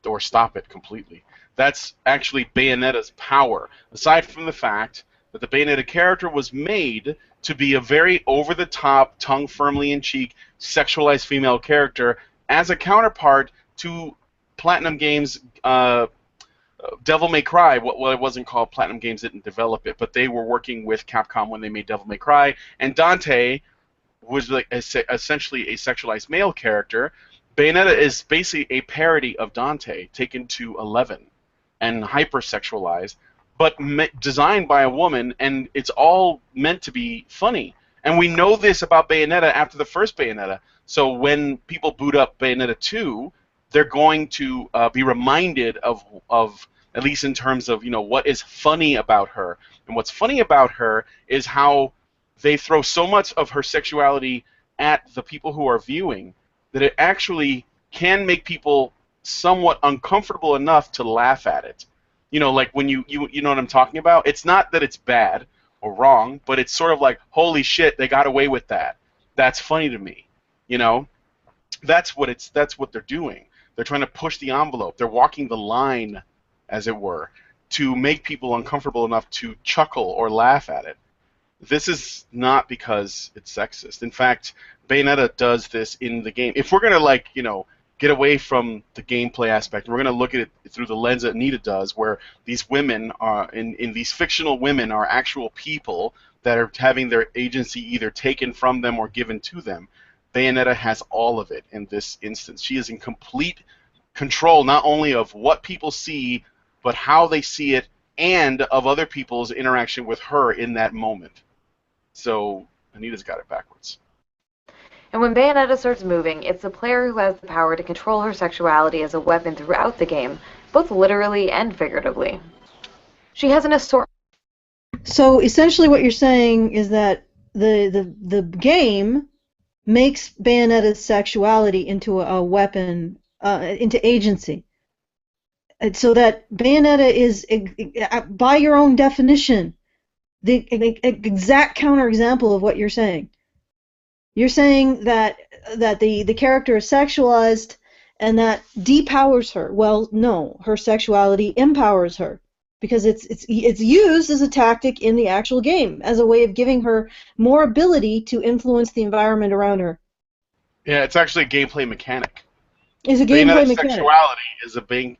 or stop it completely. That's actually Bayonetta's power, aside from the fact that the Bayonetta character was made to be a very over-the-top, tongue firmly in cheek, sexualized female character as a counterpart to Platinum Games' Devil May Cry. Well, it wasn't called Platinum Games, didn't develop it, but they were working with Capcom when they made Devil May Cry, and Dante was like essentially a sexualized male character. Bayonetta is basically a parody of Dante, taken to 11 and hypersexualized, but designed by a woman, and it's all meant to be funny. And we know this about Bayonetta after the first Bayonetta. So when people boot up Bayonetta 2, they're going to be reminded of at least in terms of, you know, what is funny about her. And what's funny about her is how they throw so much of her sexuality at the people who are viewing that it actually can make people somewhat uncomfortable enough to laugh at it. You know, like when you know what I'm talking about? It's not that it's bad or wrong, but it's sort of like, holy shit, they got away with that. That's funny to me. You know? That's what they're doing. They're trying to push the envelope. They're walking the line, as it were, to make people uncomfortable enough to chuckle or laugh at it. This is not because it's sexist. In fact, Bayonetta does this in the game. If we're going to, like, you know, get away from the gameplay aspect, we're going to look at it through the lens that Anita does, where these women are, in these fictional women are actual people that are having their agency either taken from them or given to them. Bayonetta has all of it in this instance. She is in complete control not only of what people see, but how they see it, and of other people's interaction with her in that moment. So Anita's got it backwards. And when Bayonetta starts moving, it's the player who has the power to control her sexuality as a weapon throughout the game, both literally and figuratively. She has an assortment. So essentially what you're saying is that the game makes Bayonetta's sexuality into a weapon, into agency. And so that Bayonetta is, by your own definition, the exact counterexample of what you're saying. You're saying that the character is sexualized and that depowers her. Well, no, her sexuality empowers her because it's used as a tactic in the actual game as a way of giving her more ability to influence the environment around her. Yeah, it's actually a gameplay mechanic. Is a gameplay Bayonetta's mechanic. sexuality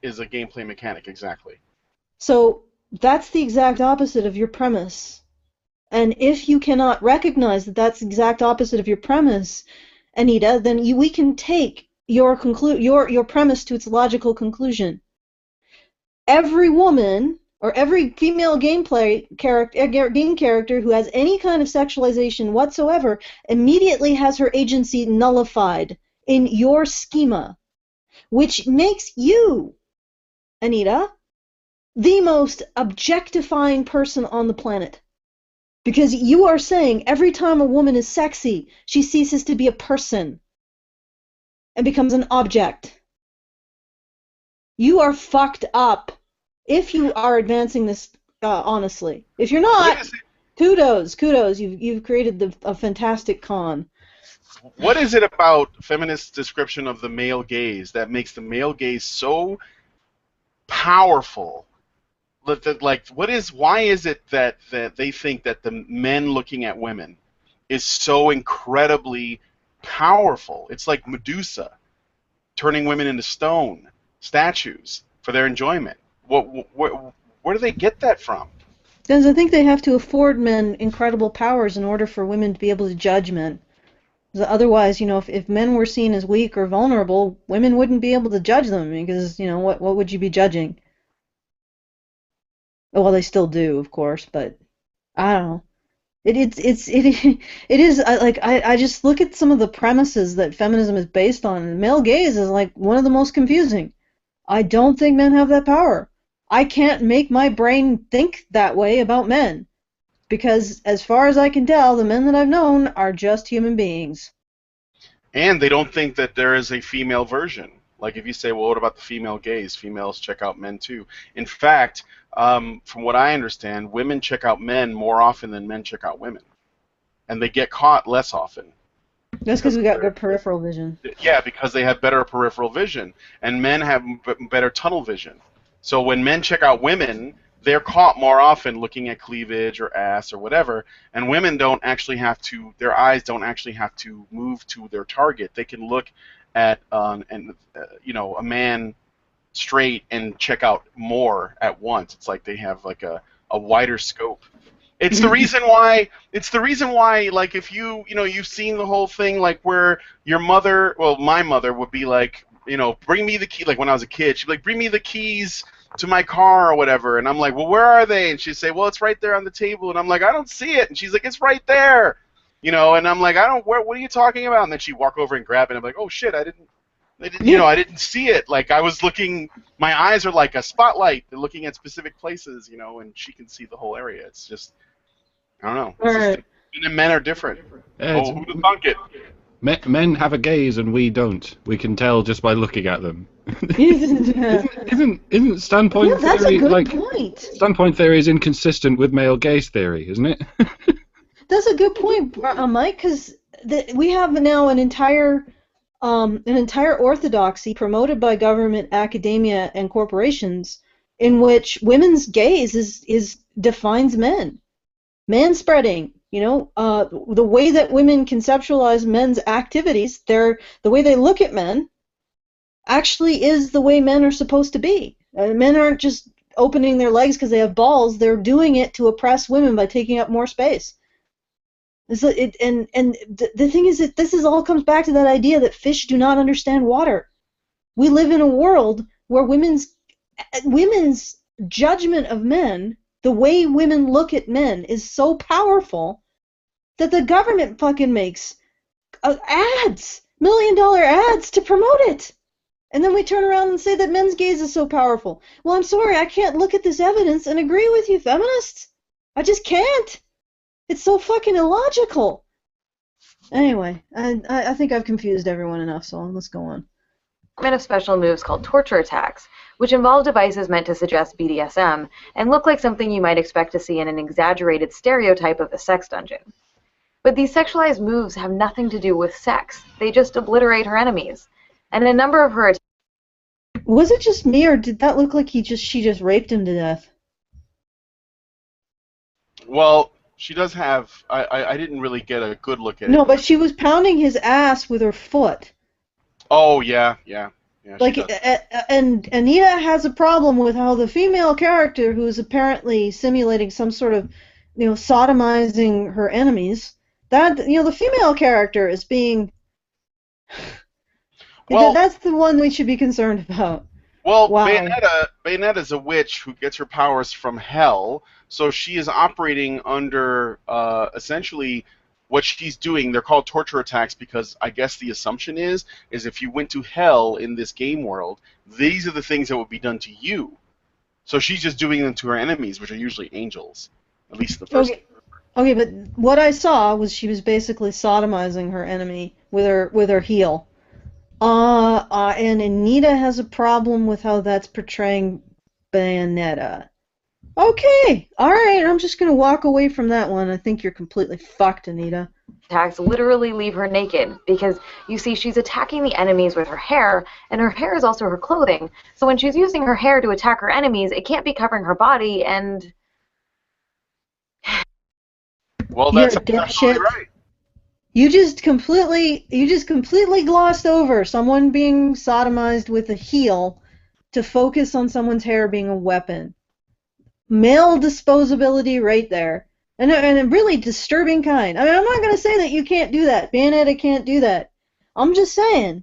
is a gameplay mechanic, exactly. So that's the exact opposite of your premise. And if you cannot recognize that that's the exact opposite of your premise, Anita, then we can take your premise to its logical conclusion. Every woman or every female game character who has any kind of sexualization whatsoever immediately has her agency nullified in your schema, which makes you, Anita, the most objectifying person on the planet. Because you are saying every time a woman is sexy, she ceases to be a person and becomes an object. You are fucked up if you are advancing this honestly. If you're not, kudos. You've created a fantastic con. What is it about feminist description of the male gaze that makes the male gaze so powerful? Why is it that they think that the men looking at women is so incredibly powerful? It's like Medusa turning women into stone statues for their enjoyment. Where do they get that from? Because I think they have to afford men incredible powers in order for women to be able to judge men. Otherwise, if men were seen as weak or vulnerable, women wouldn't be able to judge them because, what would you be judging? Well, they still do, of course, but I don't know. It is like I just look at some of the premises that feminism is based on, and male gaze is like one of the most confusing. I don't think men have that power. I can't make my brain think that way about men, because as far as I can tell, the men that I've known are just human beings. And they don't think that there is a female version. Like if you say, well, what about the female gaze? Females check out men too. In fact, from what I understand, women check out men more often than men check out women. And they get caught less often. That's because we got good peripheral vision. Yeah, because they have better peripheral vision. And men have better tunnel vision. So when men check out women, they're caught more often looking at cleavage or ass or whatever. And women don't actually have to, their eyes don't actually have to move to their target. They can look at a man straight and check out more at once. It's like they have like a wider scope. It's the reason why like if you've seen the whole thing like where your mother, well, my mother would be like, bring me the key, like when I was a kid, she'd be like, bring me the keys to my car or whatever, and I'm like, well, where are they? And she'd say, well, it's right there on the table, and I'm like, I don't see it, and she's like, it's right there. And I'm like, what are you talking about? And then she'd walk over and grab it, and I'm like, oh shit, I didn't see it. Like I was looking, my eyes are like a spotlight. They're looking at specific places, and she can see the whole area. It's just, I don't know. Right. Men are different. Who to thunk it? Men have a gaze and we don't. We can tell just by looking at them. Isn't standpoint that's theory a good like point. Standpoint theory is inconsistent with male gaze theory, isn't it? That's a good point, Mike, because we have now an entire orthodoxy promoted by government, academia, and corporations in which women's gaze defines men. Manspreading, the way that women conceptualize men's activities, the way they look at men, actually is the way men are supposed to be. Men aren't just opening their legs because they have balls. They're doing it to oppress women by taking up more space. The thing is that this all comes back to that idea that fish do not understand water. We live in a world where women's judgment of men, the way women look at men, is so powerful that the government fucking makes ads, $1 million ads to promote it. And then we turn around and say that men's gaze is so powerful. Well, I'm sorry, I can't look at this evidence and agree with you, feminists. I just can't. It's so fucking illogical. Anyway, I think I've confused everyone enough, so let's go on. Of special moves called torture attacks, which involve devices meant to suggest BDSM and look like something you might expect to see in an exaggerated stereotype of a sex dungeon. But these sexualized moves have nothing to do with sex. They just obliterate her enemies. And a number of her attacks... Was it just me, or did that look like she just raped him to death? Well, she does have... I didn't really get a good look at it. No, but she was pounding his ass with her foot. Oh, yeah. Yeah, like, and Anita has a problem with how the female character, who is apparently simulating some sort of, sodomizing her enemies, that, the female character is being. Well, that's the one we should be concerned about. Well, wow. Bayonetta is a witch who gets her powers from hell, so she is operating under essentially what she's doing. They're called torture attacks because I guess the assumption is if you went to hell in this game world, these are the things that would be done to you. So she's just doing them to her enemies, which are usually angels, at least the first. Okay, but what I saw was she was basically sodomizing her enemy with her heel. And Anita has a problem with how that's portraying Bayonetta. Okay, alright, I'm just gonna walk away from that one. I think you're completely fucked, Anita. Attacks literally leave her naked, because you see she's attacking the enemies with her hair, and her hair is also her clothing. So when she's using her hair to attack her enemies, it can't be covering her body, and... Well, that's absolutely right. You just completely glossed over someone being sodomized with a heel to focus on someone's hair being a weapon. Male disposability right there. And a really disturbing kind. I mean, I'm not going to say that you can't do that. Bayonetta can't do that. I'm just saying,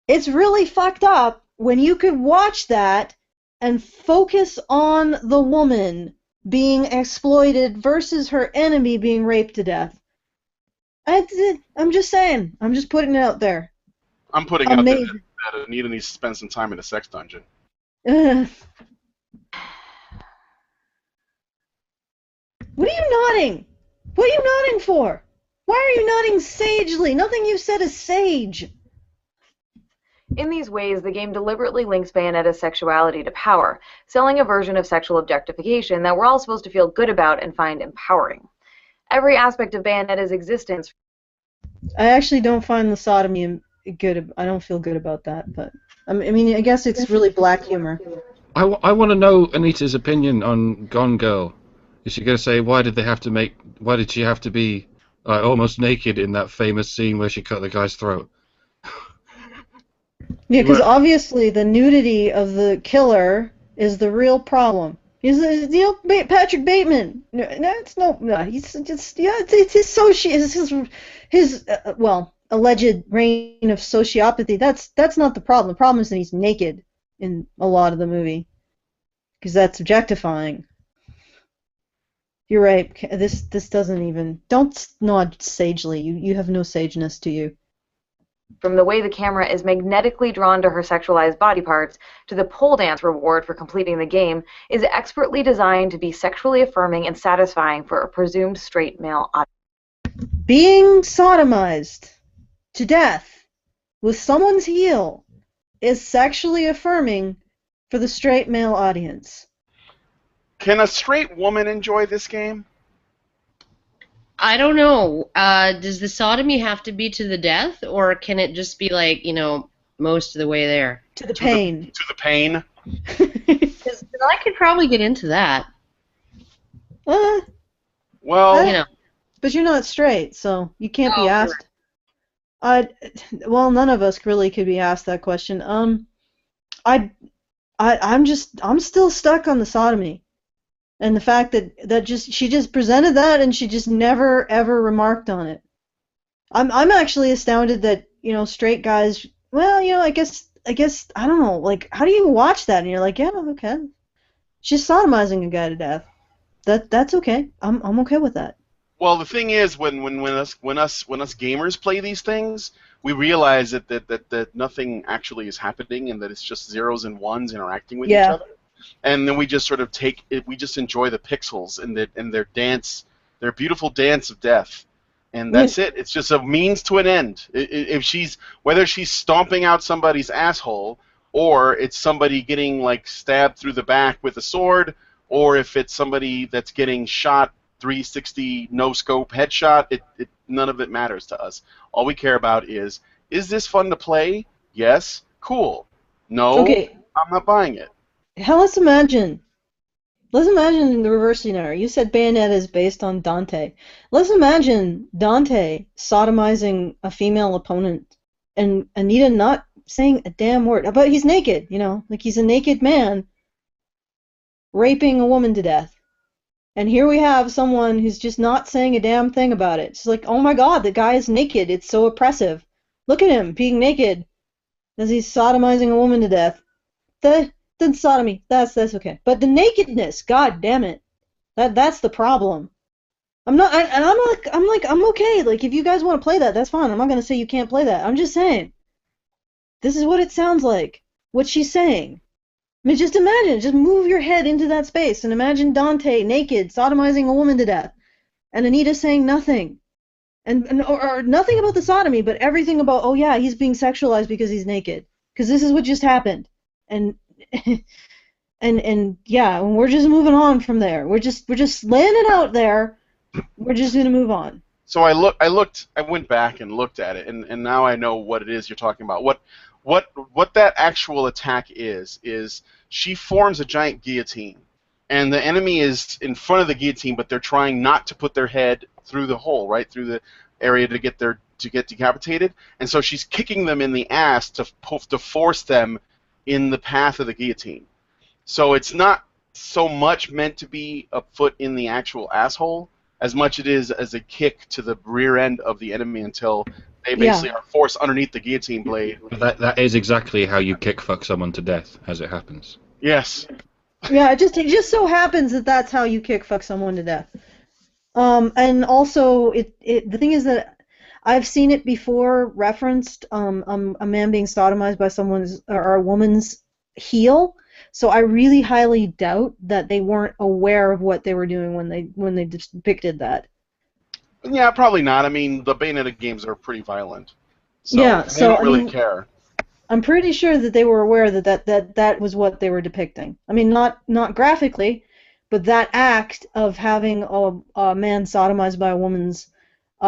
it's really fucked up when you could watch that and focus on the woman being exploited versus her enemy being raped to death. I'm just saying. I'm just putting it out there. I'm putting out there that Anita needs to spend some time in a sex dungeon. What are you nodding? What are you nodding for? Why are you nodding sagely? Nothing you've said is sage. In these ways, the game deliberately links Bayonetta's sexuality to power, selling a version of sexual objectification that we're all supposed to feel good about and find empowering. Every aspect of Bayonetta's existence... I actually don't find the sodomy good. I don't feel good about that, but... I mean, I guess it's really black humor. I want to know Anita's opinion on Gone Girl. Is she going to say, why did she have to be almost naked in that famous scene where she cut the guy's throat? Yeah, because obviously the nudity of the killer is the real problem. He's Patrick Bateman. It's his alleged reign of sociopathy. That's not the problem. The problem is that he's naked in a lot of the movie, because that's objectifying. You're right. This doesn't even. Don't nod sagely. You have no sageness to you. From the way the camera is magnetically drawn to her sexualized body parts, to the pole dance reward for completing the game, is expertly designed to be sexually affirming and satisfying for a presumed straight male audience. Being sodomized to death with someone's heel is sexually affirming for the straight male audience. Can a straight woman enjoy this game? I don't know. Does the sodomy have to be to the death, or can it just be like, most of the way there? To the pain. To the pain? Because I could probably get into that. Well, but you're not straight, so you can't be asked. Well, none of us really could be asked that question. I'm still stuck on the sodomy. And the fact that she just presented that and she just never ever remarked on it. I'm actually astounded that straight guys. Well, I guess I don't know. Like, how do you watch that and you're like, yeah, okay, she's sodomizing a guy to death. That's okay. I'm okay with that. Well, the thing is, when us gamers play these things, we realize that nothing actually is happening and that it's just zeros and ones interacting with each other. And then we just sort of we just enjoy the pixels and their dance, their beautiful dance of death, and that's it. It's just a means to an end. Whether she's stomping out somebody's asshole, or it's somebody getting stabbed through the back with a sword, or if it's somebody that's getting shot 360 no scope headshot, none of it matters to us. All we care about is this fun to play? Yes, cool. No, okay. I'm not buying it. Hell, let's imagine the reverse scenario. You said Bayonetta is based on Dante. Let's imagine Dante sodomizing a female opponent and Anita not saying a damn word. But he's naked, you know, like he's a naked man raping a woman to death. And here we have someone who's just not saying a damn thing about it. It's like, oh my god, the guy is naked. It's so oppressive. Look at him being naked as he's sodomizing a woman to death. The sodomy, that's okay. But the nakedness, god damn it, that's the problem. I'm okay. Like, if you guys want to play that, that's fine. I'm not gonna say you can't play that. I'm just saying, this is what it sounds like. What she's saying. I mean, just imagine, just move your head into that space and imagine Dante naked, sodomizing a woman to death, and Anita saying nothing, or nothing about the sodomy, but everything about, oh yeah, he's being sexualized because he's naked, because this is what just happened, and yeah, and we're just moving on from there. We're just laying it out there. We're just gonna move on. So I went back and looked at it, and now I know what it is you're talking about. What that actual attack is she forms a giant guillotine, and the enemy is in front of the guillotine, but they're trying not to put their head through the hole, right through the area to get decapitated, and so she's kicking them in the ass to force them in the path of the guillotine. So it's not so much meant to be a foot in the actual asshole as much it is as a kick to the rear end of the enemy until they basically are forced underneath the guillotine blade. That is exactly how you kick fuck someone to death, as it happens. Yes. Yeah, it just so happens that that's how you kick fuck someone to death. And also, the thing is that I've seen it before referenced, a man being sodomized by someone's or a woman's heel. So I really highly doubt that they weren't aware of what they were doing when they depicted that. Yeah, probably not. I mean, the Bayonetta games are pretty violent. So yeah, they don't really care. I'm pretty sure that they were aware that was what they were depicting. I mean, not graphically, but that act of having a man sodomized by a woman's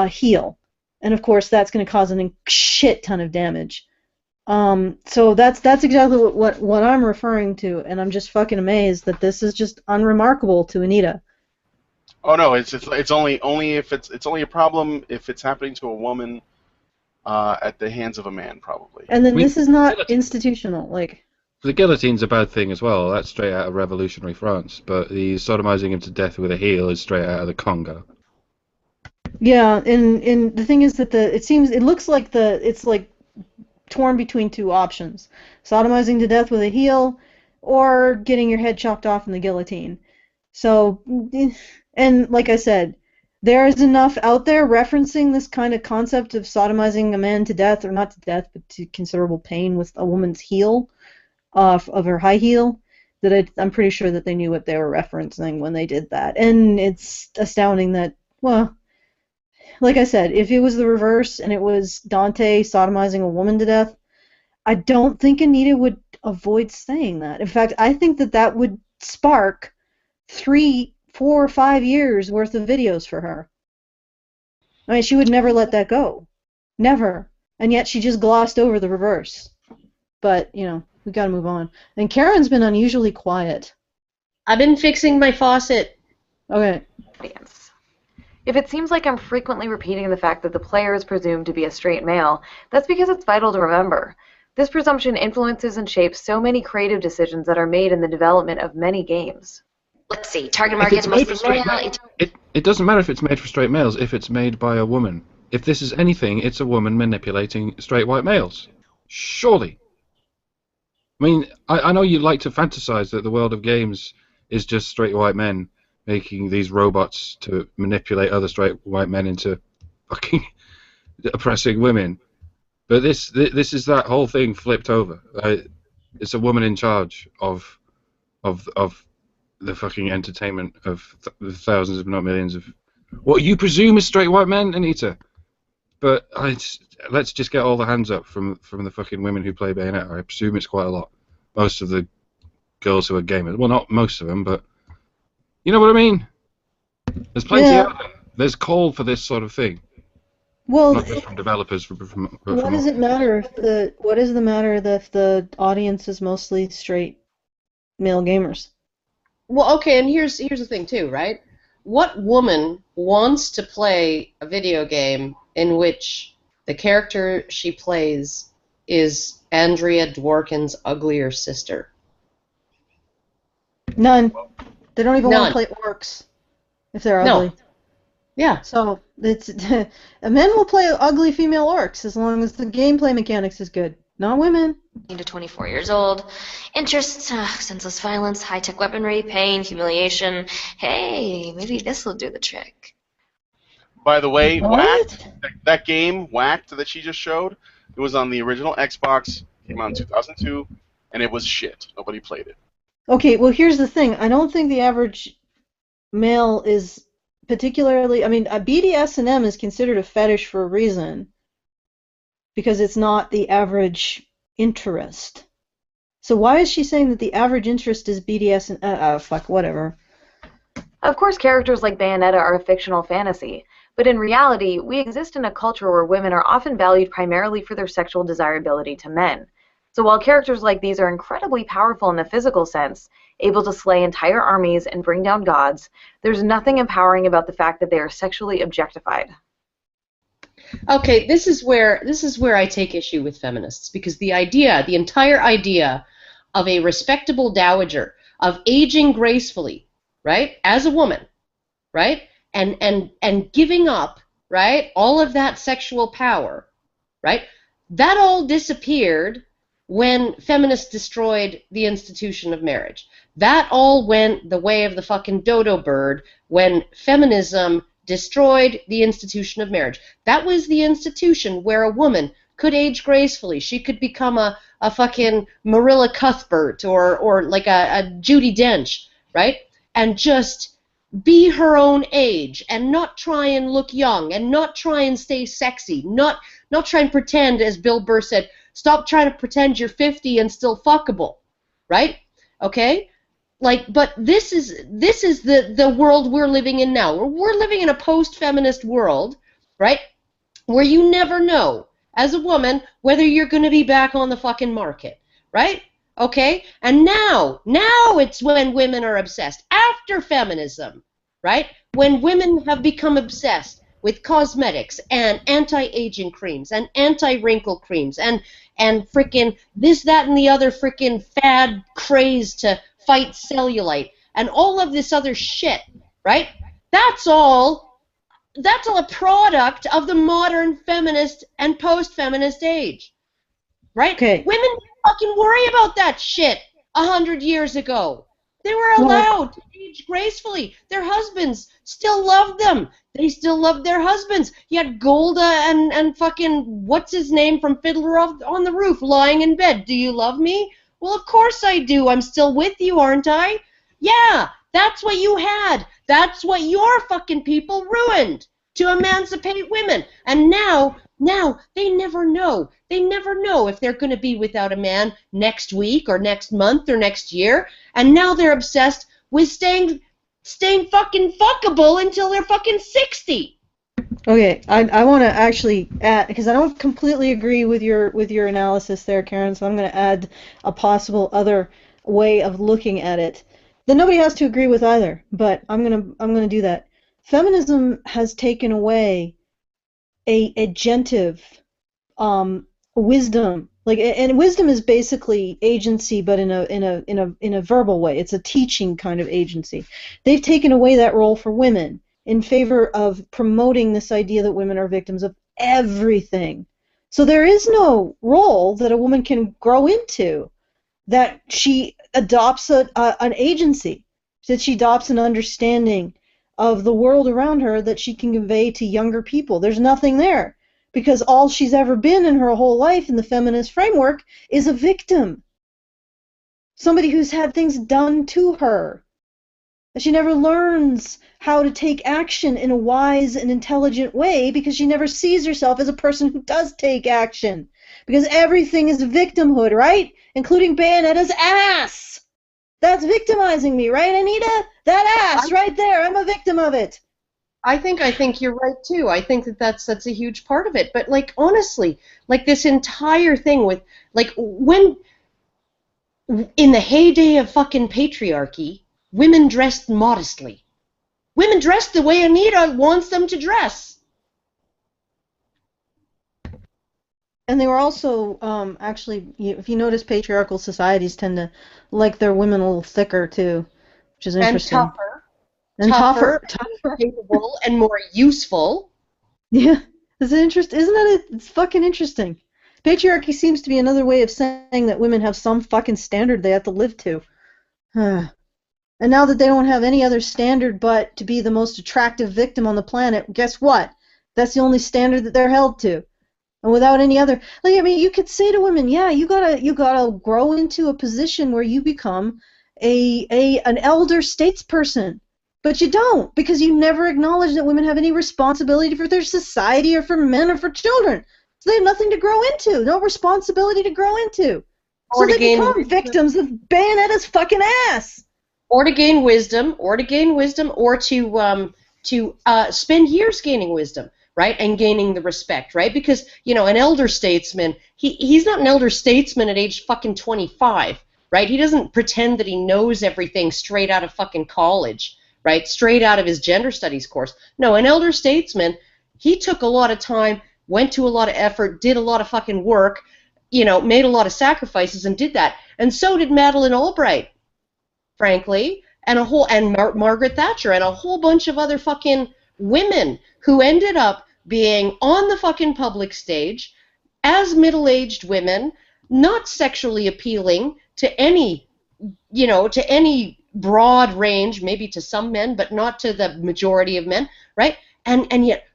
heel. And of course, that's going to cause a shit ton of damage. So that's exactly what I'm referring to, and I'm just fucking amazed that this is just unremarkable to Anita. Oh no, it's only if it's only a problem if it's happening to a woman at the hands of a man, probably. And then this is not institutional, like. The guillotine's a bad thing as well. That's straight out of revolutionary France. But the sodomizing him to death with a heel is straight out of the Congo. Yeah, and the thing is that it looks like it's like torn between two options: sodomizing to death with a heel, or getting your head chopped off in the guillotine. So, and like I said, there is enough out there referencing this kind of concept of sodomizing a man to death, or not to death, but to considerable pain with a woman's heel, of her high heel, that I'm pretty sure that they knew what they were referencing when they did that. And it's astounding that, well, like I said, if it was the reverse and it was Dante sodomizing a woman to death, I don't think Anita would avoid saying that. In fact, I think that would spark 3, 4, 5 years worth of videos for her. I mean, she would never let that go. Never. And yet she just glossed over the reverse. But, you know, we gotta move on. And Karen's been unusually quiet. I've been fixing my faucet. Okay. If it seems like I'm frequently repeating the fact that the player is presumed to be a straight male, that's because it's vital to remember. This presumption influences and shapes so many creative decisions that are made in the development of many games. Let's see, target market is mostly male. It doesn't matter if it's made for straight males, if it's made by a woman. If this is anything, it's a woman manipulating straight white males. Surely. I mean, I know you like to fantasize that the world of games is just straight white men making these robots to manipulate other straight white men into fucking oppressing women. But this is that whole thing flipped over. It's a woman in charge of the fucking entertainment of thousands, if not millions, of what you presume is straight white men, Anita. But let's just get all the hands up from the fucking women who play Bayonetta. I presume it's quite a lot. Most of the girls who are gamers. Well, not most of them, but you know what I mean? There's plenty out there. There's call for this sort of thing. Well, not just from developers. What does it matter if the audience is mostly straight male gamers? Well, okay, and here's the thing too, right? What woman wants to play a video game in which the character she plays is Andrea Dworkin's uglier sister? None. They don't even want None. to play orcs if they're No. ugly. Yeah. So it's men will play ugly female orcs as long as the gameplay mechanics is good. Not women. To 24 years old. Interests, senseless violence, high-tech weaponry, pain, humiliation. Hey, maybe this will do the trick. By the way, What? Whacked, that game, Whacked, that she just showed, it was on the original Xbox, came out in 2002, and it was shit. Nobody played it. Okay, well here's the thing. I don't think the average male is particularly. I mean, BDSM is considered a fetish for a reason, because it's not the average interest. So why is she saying that the average interest is BDSM? Fuck, whatever. Of course, characters like Bayonetta are a fictional fantasy, but in reality, we exist in a culture where women are often valued primarily for their sexual desirability to men. So while characters like these are incredibly powerful in a physical sense, able to slay entire armies and bring down gods, there's nothing empowering about the fact that they are sexually objectified. Okay, this is where I take issue with feminists, because the entire idea of a respectable dowager, of aging gracefully, right, as a woman, right, and giving up, right, all of that sexual power, right, that all disappeared when feminists destroyed the institution of marriage. That all went the way of the fucking dodo bird when feminism destroyed the institution of marriage. That was the institution where a woman could age gracefully. She could become a fucking Marilla Cuthbert or like a Judi Dench, right? And just be her own age and not try and look young and not try and stay sexy, not try and pretend, as Bill Burr said, stop trying to pretend you're 50 and still fuckable, right? Okay? Like, but this is the world we're living in now. We're living in a post-feminist world, right? Where you never know, as a woman, whether you're going to be back on the fucking market, right? Okay? And now it's when women are obsessed. After feminism, right? When women have become obsessed with cosmetics and anti-aging creams and anti-wrinkle creams and frickin' this, that, and the other frickin' fad craze to fight cellulite and all of this other shit, right? That's all a product of the modern feminist and post-feminist age, right? Okay. Women didn't fucking worry about that shit 100 years ago. They were allowed to age gracefully. Their husbands still loved them. They still loved their husbands. You had Golda and fucking what's his name from Fiddler on the Roof lying in bed. Do you love me? Well, of course I do. I'm still with you, aren't I? Yeah, that's what you had. That's what your fucking people ruined to emancipate women. And now they never know. They never know if they're going to be without a man next week or next month or next year. And now they're obsessed with staying fucking fuckable until they're fucking 60. Okay, I want to actually add, because I don't completely agree with your analysis there, Karen, so I'm going to add a possible other way of looking at it. Then nobody has to agree with either, but I'm going to do that. Feminism has taken away a agentive wisdom, and wisdom is basically agency, but in a verbal way. It's a teaching kind of agency. They've taken away that role for women in favor of promoting this idea that women are victims of everything. So there is no role that a woman can grow into, that she adopts an agency, that she adopts an understanding of the world around her that she can convey to younger people. There's nothing there, because all she's ever been in her whole life in the feminist framework is a victim. Somebody who's had things done to her. She never learns how to take action in a wise and intelligent way because she never sees herself as a person who does take action. Because everything is victimhood, right? Including Bayonetta's ass. That's victimizing me, right, Anita? That ass right there, I'm a victim of it. I think you're right too. I think that's a huge part of it. But like honestly, like this entire thing with like when in the heyday of fucking patriarchy, women dressed modestly. Women dressed the way Anita wants them to dress. And they were also, actually, if you notice, patriarchal societies tend to like their women a little thicker, too, which is interesting. And tougher, capable, and more useful. Yeah, isn't that it's fucking interesting. Patriarchy seems to be another way of saying that women have some fucking standard they have to live to. And now that they don't have any other standard but to be the most attractive victim on the planet, guess what? That's the only standard that they're held to. And without any other, like, I mean, you could say to women, yeah, you gotta grow into a position where you become an elder statesperson, but you don't, because you never acknowledge that women have any responsibility for their society or for men or for children. So they have nothing to grow into, no responsibility to grow into. So they become victims of Bayonetta's fucking ass. Or to gain wisdom, or to spend years gaining wisdom. Right, and gaining the respect, right? Because, you know, an elder statesman, he's not an elder statesman at age fucking 25, right? He doesn't pretend that he knows everything straight out of fucking college, right? Straight out of his gender studies course. No, an elder statesman, he took a lot of time, went to a lot of effort, did a lot of fucking work, you know, made a lot of sacrifices and did that. And so did Madeleine Albright, frankly, and Margaret Thatcher and a whole bunch of other fucking women who ended up being on the fucking public stage as middle-aged women, not sexually appealing to any, you know, to any broad range, maybe to some men, but not to the majority of men, right? And yet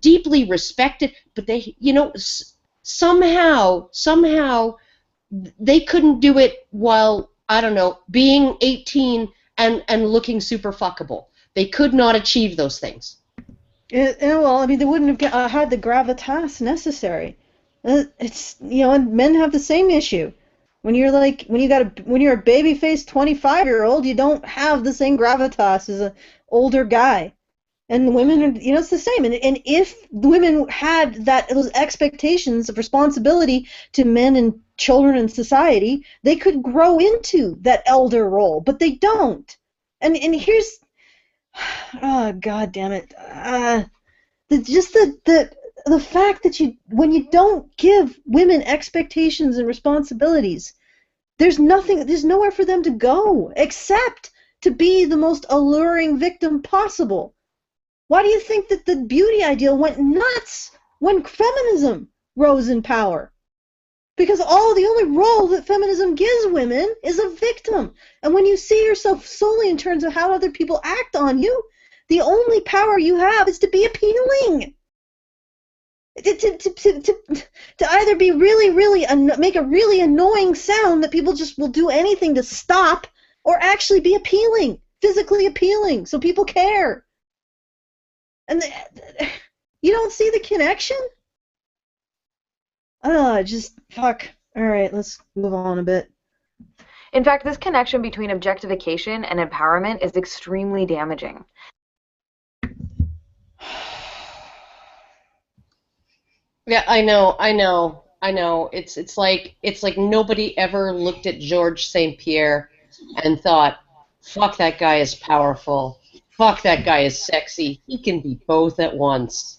deeply respected, but they, you know, somehow they couldn't do it while, I don't know, being 18 and looking super fuckable. They could not achieve those things. Well, I mean, they wouldn't have had the gravitas necessary. It's, you know, and men have the same issue. When you're a baby-faced 25-year-old, you don't have the same gravitas as an older guy. And women are, you know, it's the same. And if women had those expectations of responsibility to men and children in society, they could grow into that elder role, but they don't. And here's, oh, God damn it. The fact that when you don't give women expectations and responsibilities, there's nowhere for them to go except to be the most alluring victim possible. Why do you think that the beauty ideal went nuts when feminism rose in power? Because the only role that feminism gives women is a victim. And when you see yourself solely in terms of how other people act on you, the only power you have is to be appealing. To either be make a really annoying sound that people just will do anything to stop, or actually be appealing, physically appealing, so people care. And you don't see the connection? Just fuck. All right, let's move on a bit. In fact, this connection between objectification and empowerment is extremely damaging. Yeah, I know. It's like nobody ever looked at Georges St. Pierre and thought, fuck, that guy is powerful. Fuck, that guy is sexy. He can be both at once.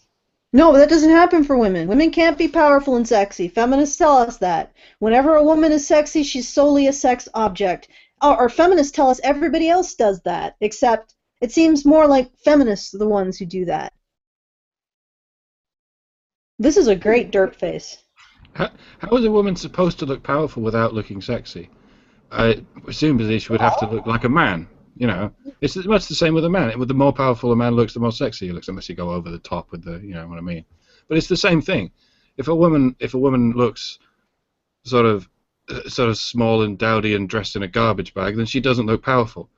No, but that doesn't happen for women. Women can't be powerful and sexy. Feminists tell us that. Whenever a woman is sexy, she's solely a sex object. Or feminists tell us everybody else does that, except it seems more like feminists are the ones who do that. This is a great dirt face. How is a woman supposed to look powerful without looking sexy? Presumably she would have to look like a man. You know, it's much the same with a man. The more powerful a man looks, the more sexy he looks, unless you go over the top with the, you know what I mean. But it's the same thing. If a woman looks sort of small and dowdy and dressed in a garbage bag, then she doesn't look powerful.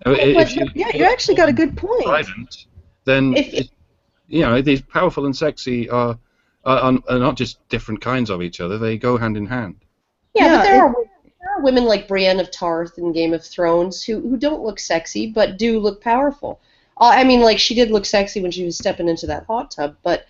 You actually got a good point. Then you know, these powerful and sexy are not just different kinds of each other. They go hand in hand. Yeah, but there are women like Brienne of Tarth in Game of Thrones who don't look sexy but do look powerful. I mean, like, she did look sexy when she was stepping into that hot tub, but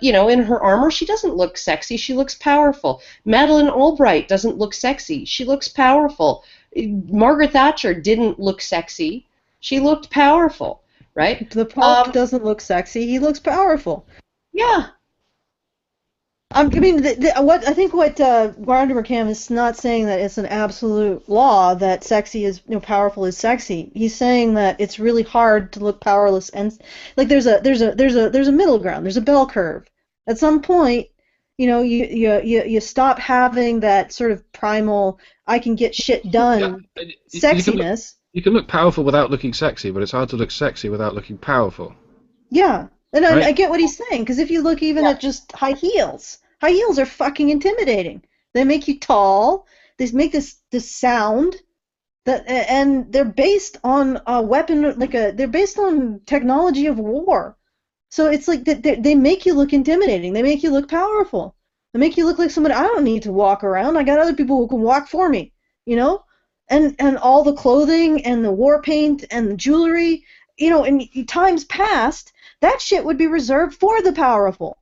you know, in her armor, she doesn't look sexy. She looks powerful. Madeleine Albright doesn't look sexy. She looks powerful. Margaret Thatcher didn't look sexy. She looked powerful, right? The Pope doesn't look sexy. He looks powerful. Yeah. I mean, what I think what Rantzerker is not saying that it's an absolute law that sexy is, powerful is sexy. He's saying that it's really hard to look powerless, and like there's a middle ground. There's a bell curve. At some point, you stop having that sort of primal I can get shit done sexiness. You can look powerful without looking sexy, but it's hard to look sexy without looking powerful. Yeah. And right? I get what he's saying, because if you look even at just high heels are fucking intimidating. They make you tall. They make this sound and they're based on a weapon, they're based on technology of war. So it's like they make you look intimidating. They make you look powerful. They make you look like somebody. I don't need to walk around. I got other people who can walk for me. And all the clothing and the war paint and the jewelry. In times past, that shit would be reserved for the powerful.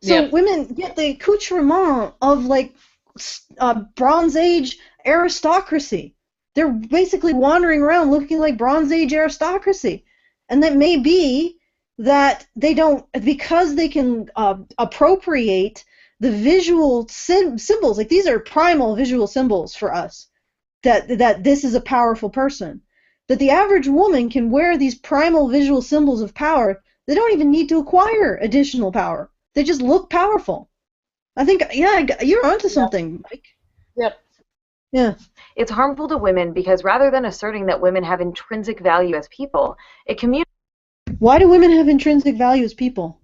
So women get the accoutrement of Bronze Age aristocracy. They're basically wandering around looking like Bronze Age aristocracy. And that may be that they don't, because they can appropriate the visual symbols, like these are primal visual symbols for us, that this is a powerful person. That the average woman can wear these primal visual symbols of power. They don't even need to acquire additional power. They just look powerful. I think, you're onto something, Mike. Yep. Yeah. It's harmful to women because rather than asserting that women have intrinsic value as people, it communicates. Why do women have intrinsic value as people?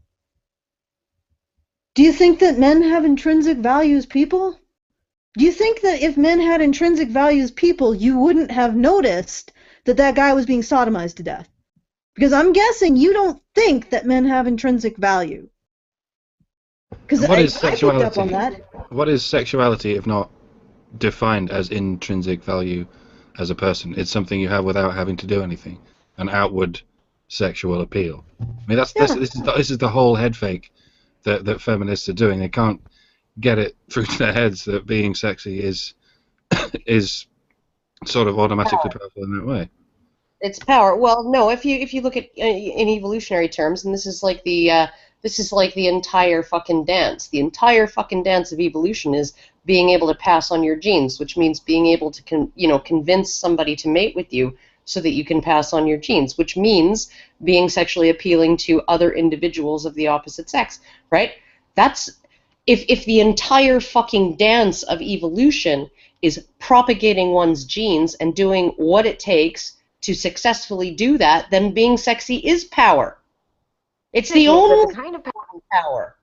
Do you think that men have intrinsic value as people? Do you think that if men had intrinsic value as people, you wouldn't have noticed that guy was being sodomized to death? Because I'm guessing you don't think that men have intrinsic value. Because I picked up on that. What is sexuality if not defined as intrinsic value as a person? It's something you have without having to do anything. An outward sexual appeal. I mean, this is the whole head fake that feminists are doing. They can't get it through to their heads that being sexy is sort of automatically powerful in that way. It's power. Well, no. If you look at in evolutionary terms, and this is like the entire fucking dance. The entire fucking dance of evolution is being able to pass on your genes, which means being able to convince somebody to mate with you so that you can pass on your genes, which means being sexually appealing to other individuals of the opposite sex, right? That's if the entire fucking dance of evolution is propagating one's genes and doing what it takes to successfully do that, then being sexy is power. It's the only kind of power.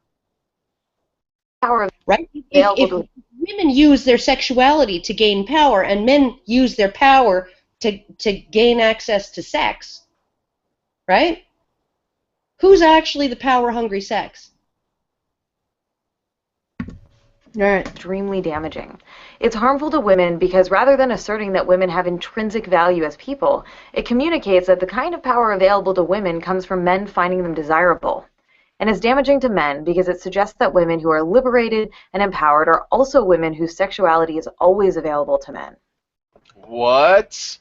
Right? If women use their sexuality to gain power and men use their power to gain access to sex, right? Who's actually the power-hungry sex? Extremely damaging. It's harmful to women because rather than asserting that women have intrinsic value as people, it communicates that the kind of power available to women comes from men finding them desirable. And is damaging to men because it suggests that women who are liberated and empowered are also women whose sexuality is always available to men. What?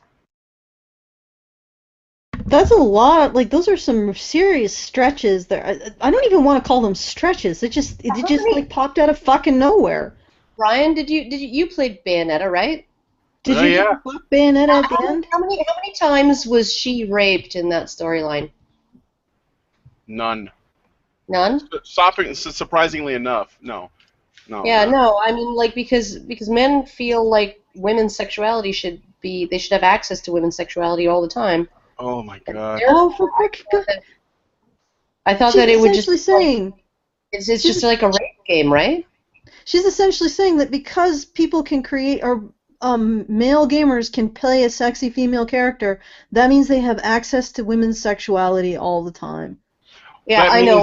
That's a lot. Those are some serious stretches there. I don't even want to call them stretches. It just popped out of fucking nowhere. Brian, did you played Bayonetta, right? Did you get Bayonetta at the end? How many times was she raped in that storyline? None. None? Surprisingly enough, no. Yeah, no. I mean, because men feel like women's sexuality should have access to women's sexuality all the time. Oh my god. I thought that it would just saying it's just like a rape game, right? She's essentially saying that because people can create or male gamers can play a sexy female character, that means they have access to women's sexuality all the time. Yeah, I know.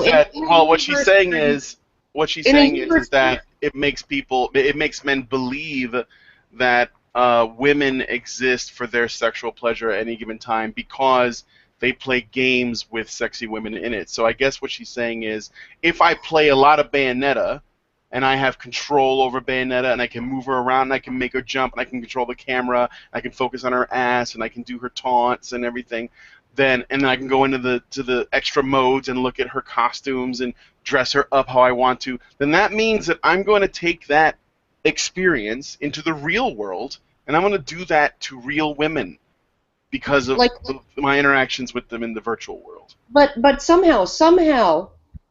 What she's saying is that it makes men believe that women exist for their sexual pleasure at any given time because they play games with sexy women in it. So I guess what she's saying is, if I play a lot of Bayonetta, and I have control over Bayonetta, and I can move her around, and I can make her jump, and I can control the camera, I can focus on her ass, and I can do her taunts and everything, then I can go into the extra modes and look at her costumes and dress her up how I want to, then that means that I'm going to take that experience into the real world, and I'm going to do that to real women because of my interactions with them in the virtual world. But somehow,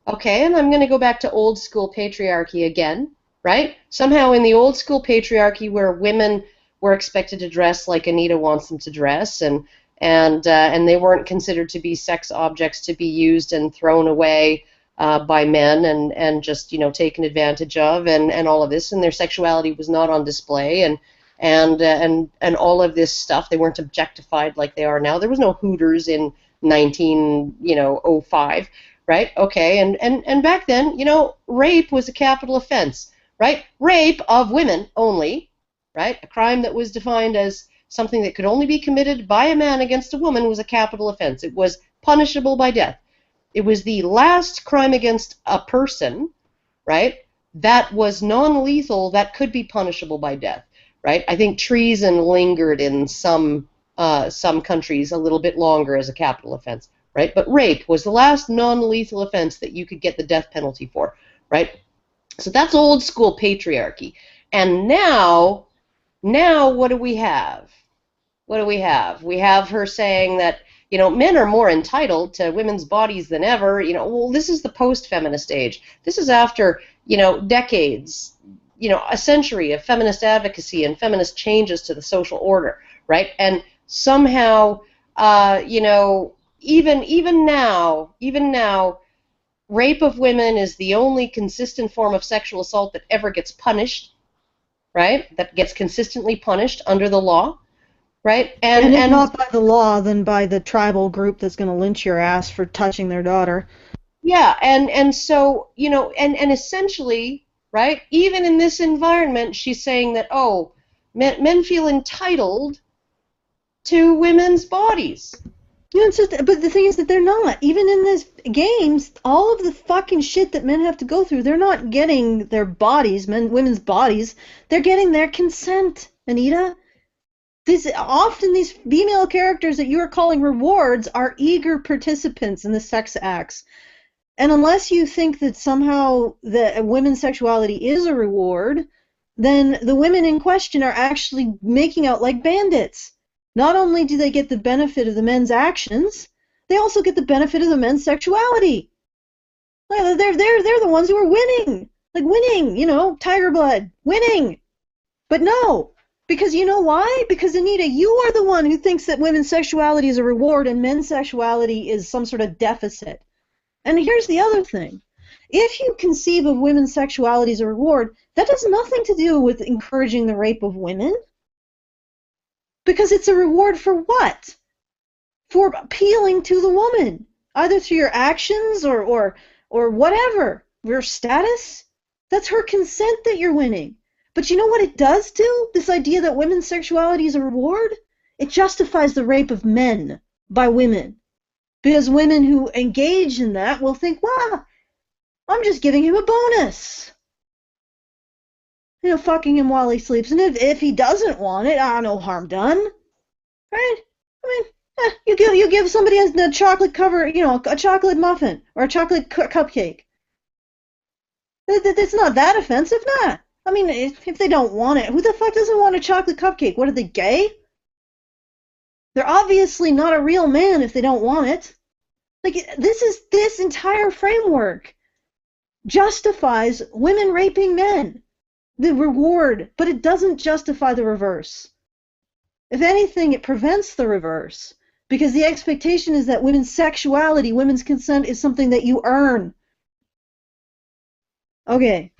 okay, and I'm going to go back to old school patriarchy again, right? Somehow in the old school patriarchy where women were expected to dress like Anita wants them to dress, and they weren't considered to be sex objects to be used and thrown away by men and just taken advantage of and all of this, and their sexuality was not on display and all of this stuff. They weren't objectified like they are now. There was no Hooters in 1905, right? Okay, and back then, rape was a capital offense, right? Rape of women only, right? A crime that was defined as something that could only be committed by a man against a woman was a capital offense. It was punishable by death. It was the last crime against a person, right, that was non-lethal that could be punishable by death, right? I think treason lingered in some countries a little bit longer as a capital offense, right? But rape was the last non-lethal offense that you could get the death penalty for, right? So that's old school patriarchy. And now what do we have? What do we have? We have her saying that men are more entitled to women's bodies than ever. Well, this is the post-feminist age. This is after, decades, a century of feminist advocacy and feminist changes to the social order, right? And somehow, even now, rape of women is the only consistent form of sexual assault that ever gets punished, right? That gets consistently punished under the law. Right, and if not by the law, then by the tribal group that's going to lynch your ass for touching their daughter. Yeah, and so and essentially, right, even in this environment, she's saying that men feel entitled to women's bodies. It's just, but the thing is that they're not. Even in these games, all of the fucking shit that men have to go through, they're not getting their bodies, women's bodies. They're getting their consent, Anita. Often these female characters that you are calling rewards are eager participants in the sex acts. And unless you think that somehow the women's sexuality is a reward, then the women in question are actually making out like bandits. Not only do they get the benefit of the men's actions, they also get the benefit of the men's sexuality. They're the ones who are winning. Like winning, tiger blood, winning. But no. Because you know why? Because, Anita, you are the one who thinks that women's sexuality is a reward and men's sexuality is some sort of deficit. And here's the other thing. If you conceive of women's sexuality as a reward, that has nothing to do with encouraging the rape of women. Because it's a reward for what? For appealing to the woman, either through your actions or whatever, your status. That's her consent that you're winning. But you know what it does do? This idea that women's sexuality is a reward? It justifies the rape of men by women. Because women who engage in that will think, well, I'm just giving him a bonus. Fucking him while he sleeps. And if he doesn't want it, no harm done. Right? I mean, you give somebody a chocolate cover, a chocolate muffin or a chocolate cupcake. It's not that offensive, not. I mean, if they don't want it, who the fuck doesn't want a chocolate cupcake? What, are they gay? They're obviously not a real man if they don't want it. Like, this entire framework justifies women raping men, the reward, but it doesn't justify the reverse. If anything, it prevents the reverse, because the expectation is that women's sexuality, women's consent is something that you earn. Okay.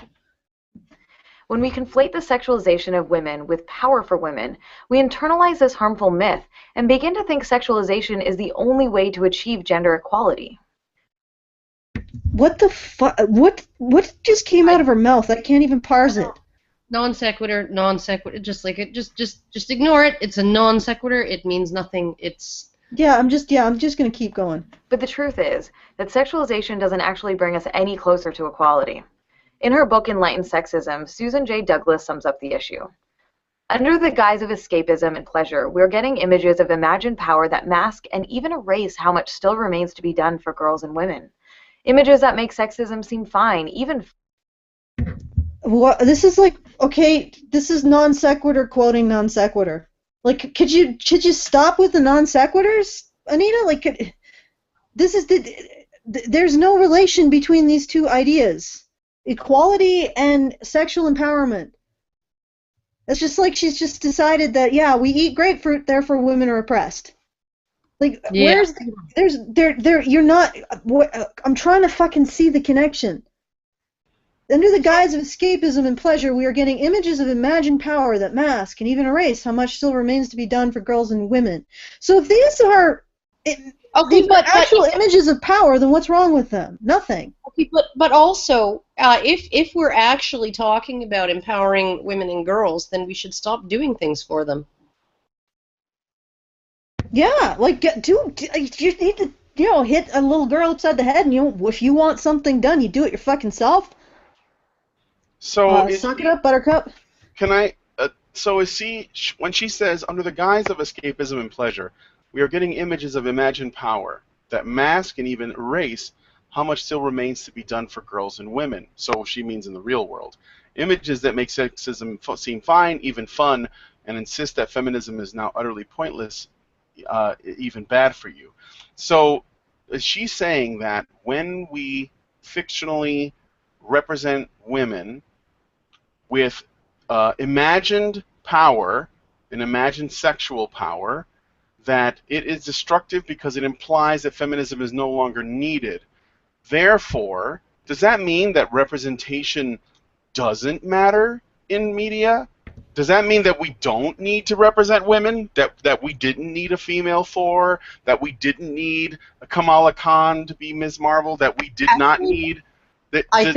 When we conflate the sexualization of women with power for women, we internalize this harmful myth and begin to think sexualization is the only way to achieve gender equality. What the fuck? What just came out of her mouth? I can't even parse it. Non sequitur. Just ignore it. It's a non sequitur. It means nothing. I'm just gonna keep going. But the truth is that sexualization doesn't actually bring us any closer to equality. In her book Enlightened Sexism, Susan J. Douglas sums up the issue. Under the guise of escapism and pleasure, we're getting images of imagined power that mask and even erase how much still remains to be done for girls and women. Images that make sexism seem fine, even. What, this is like, okay, this is non sequitur quoting non sequitur. Like, could you stop with the non sequiturs, Anita? Like, this is there's no relation between these two ideas, equality and sexual empowerment. It's just like she's just decided that, yeah, we eat grapefruit, therefore women are oppressed. Like, Yeah. you're not. I'm trying to fucking see the connection. Under the guise of escapism and pleasure, we are getting images of imagined power that mask and even erase how much still remains to be done for girls and women. So if these are actual images of power, then what's wrong with them? Nothing. Okay, but also, if we're actually talking about empowering women and girls, then we should stop doing things for them. Yeah, like, you need to, hit a little girl upside the head, and if you want something done, you do it your fucking self. So suck it up, Buttercup. Can I? So is when she says, under the guise of escapism and pleasure, we are getting images of imagined power that mask and even erase how much still remains to be done for girls and women. So she means in the real world. Images that make sexism seem fine, even fun, and insist that feminism is now utterly pointless, even bad for you. So is she saying that when we fictionally represent women with imagined power and imagined sexual power, that it is destructive because it implies that feminism is no longer needed? Therefore, does that mean that representation doesn't matter in media? Does that mean that we don't need to represent women? That we didn't need a female Thor? That we didn't need a Kamala Khan to be Ms. Marvel? That we did not need? I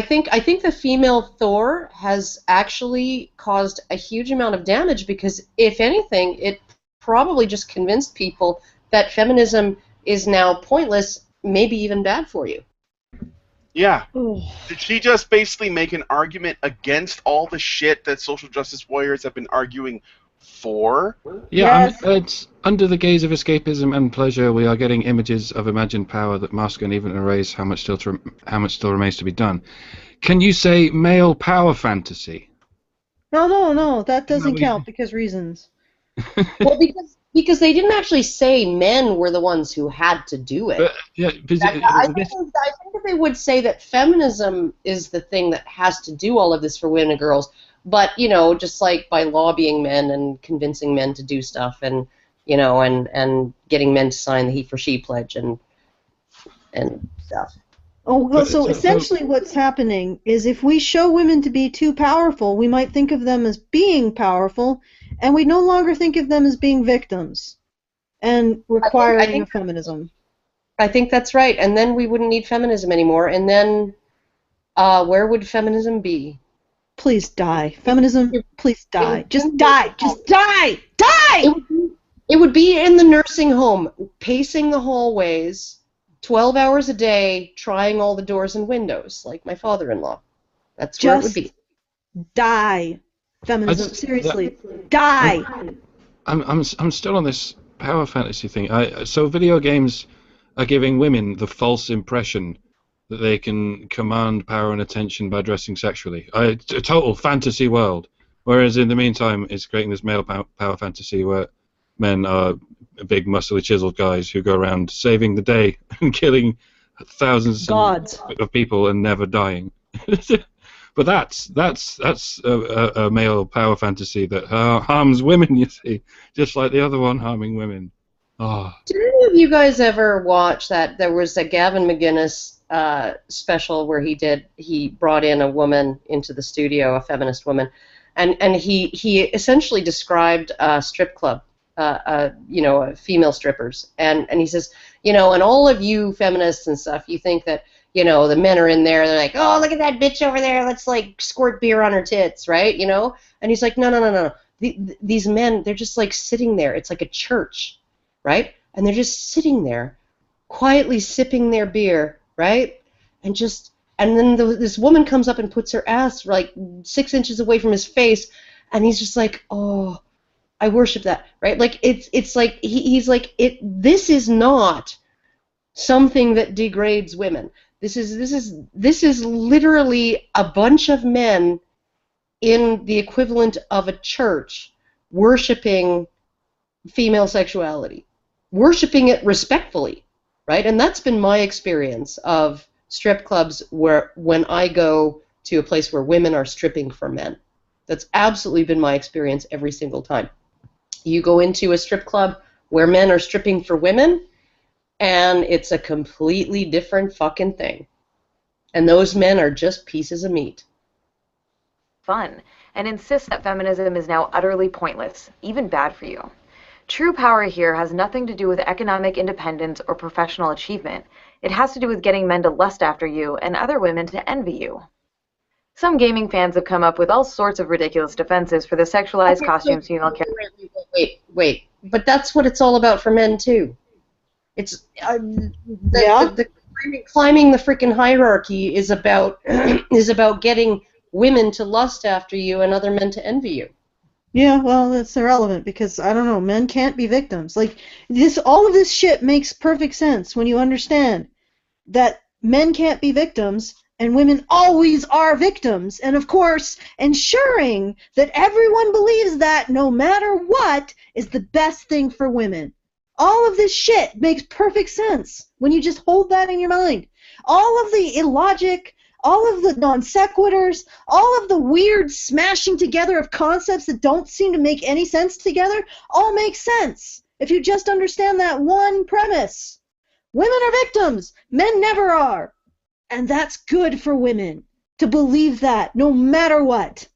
think the female Thor has actually caused a huge amount of damage because, if anything, it probably just convinced people that feminism is now pointless, maybe even bad for you. Yeah. Did she just basically make an argument against all the shit that social justice warriors have been arguing for? Yeah, Yes. it's under the gaze of escapism and pleasure, we are getting images of imagined power that mask and even erase how much still remains to be done. Can you say male power fantasy? No, that doesn't count because reasons. Well, because they didn't actually say men were the ones who had to do it. I think that they would say that feminism is the thing that has to do all of this for women and girls, but, just like by lobbying men and convincing men to do stuff and, and getting men to sign the He for She pledge and stuff. Oh, well, so essentially what's happening is if we show women to be too powerful, we might think of them as being powerful, and we no longer think of them as being victims and requiring a feminism. I think that's right, and then we wouldn't need feminism anymore, and then where would feminism be? Please die. Feminism, please die. Just die. Just die! Die! It would be in the nursing home, pacing the hallways, 12 hours a day, trying all the doors and windows, like my father-in-law. That's where it would be. Die. Feminism, seriously. Die! I'm still on this power fantasy thing. So video games are giving women the false impression that they can command power and attention by dressing sexually. A total fantasy world. Whereas in the meantime, it's creating this male power fantasy where men are big, muscly, chiseled guys who go around saving the day and killing thousands of people and never dying. But that's a male power fantasy that harms women, you see, just like the other one harming women. Oh. Did any of you guys ever watch that? There was a Gavin McGinnis special where he brought in a woman into the studio, a feminist woman, and he essentially described a strip club. Female strippers, and he says, and all of you feminists and stuff, you think that, the men are in there, they're like, oh, look at that bitch over there, let's like squirt beer on her tits, right, and he's like, no. These men, they're just like sitting there, it's like a church, right, and they're just sitting there, quietly sipping their beer, right, and then this woman comes up and puts her ass like 6 inches away from his face, and he's just like, oh, I worship that, right? Like it's like he's like this is not something that degrades women. This is literally a bunch of men in the equivalent of a church worshiping female sexuality, worshiping it respectfully, right? And that's been my experience of strip clubs when I go to a place where women are stripping for men. That's absolutely been my experience every single time. You go into a strip club where men are stripping for women, and it's a completely different fucking thing. And those men are just pieces of meat. Fun, and insists that feminism is now utterly pointless, even bad for you. True power here has nothing to do with economic independence or professional achievement. It has to do with getting men to lust after you and other women to envy you. Some gaming fans have come up with all sorts of ridiculous defenses for the sexualized costumes female characters. Wait. But that's what it's all about for men, too. It's the climbing the freaking hierarchy is about getting women to lust after you and other men to envy you. Yeah, well, that's irrelevant because, I don't know, men can't be victims. Like, all of this shit makes perfect sense when you understand that men can't be victims and women always are victims. And, of course, ensuring that everyone believes that no matter what is the best thing for women. All of this shit makes perfect sense when you just hold that in your mind. All of the illogic, all of the non sequiturs, all of the weird smashing together of concepts that don't seem to make any sense together, all make sense if you just understand that one premise. Women are victims. Men never are. And that's good for women to believe that no matter what.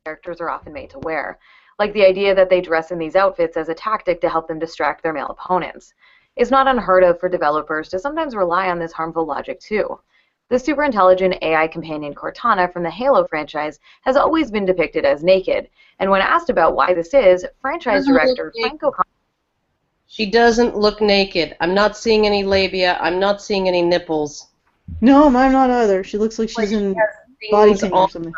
Characters are often made to wear, like the idea that they dress in these outfits as a tactic to help them distract their male opponents. It's not unheard of for developers to sometimes rely on this harmful logic too. The superintelligent AI companion Cortana from the Halo franchise has always been depicted as naked, and when asked about why this is, franchise director Franco... She doesn't look naked. I'm not seeing any labia. I'm not seeing any nipples. No, I'm not either. She looks like she's in body paint or something.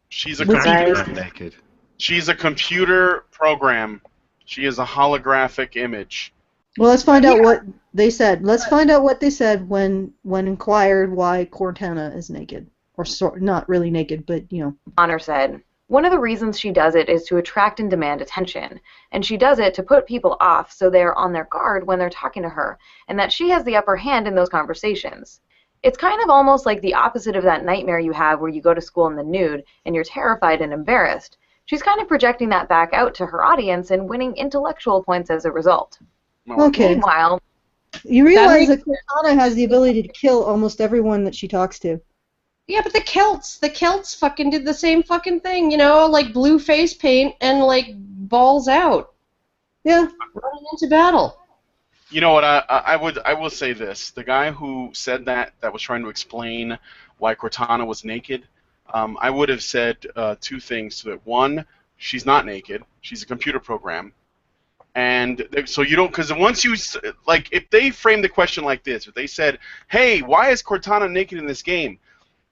She's a computer. Naked. She's a computer program. She is a holographic image. Well, let's find out what they said. Let's find out what they said when inquired why Cortana is naked. Or not really naked, but, you know. Honor said, one of the reasons she does it is to attract and demand attention. And she does it to put people off so they're on their guard when they're talking to her, and that she has the upper hand in those conversations. It's kind of almost like the opposite of that nightmare you have where you go to school in the nude and you're terrified and embarrassed. She's kind of projecting that back out to her audience and winning intellectual points as a result. Okay. Meanwhile, you realize that Cortana has the ability to kill almost everyone that she talks to. Yeah, but the Celts fucking did the same fucking thing, you know, like blue face paint and like balls out. Yeah. Running into battle. You know what? I will say this: the guy who said that was trying to explain why Cortana was naked. I would have said two things to it. One, she's not naked; she's a computer program, and so you don't. Because once you like, if they framed the question like this, if they said, "Hey, why is Cortana naked in this game?"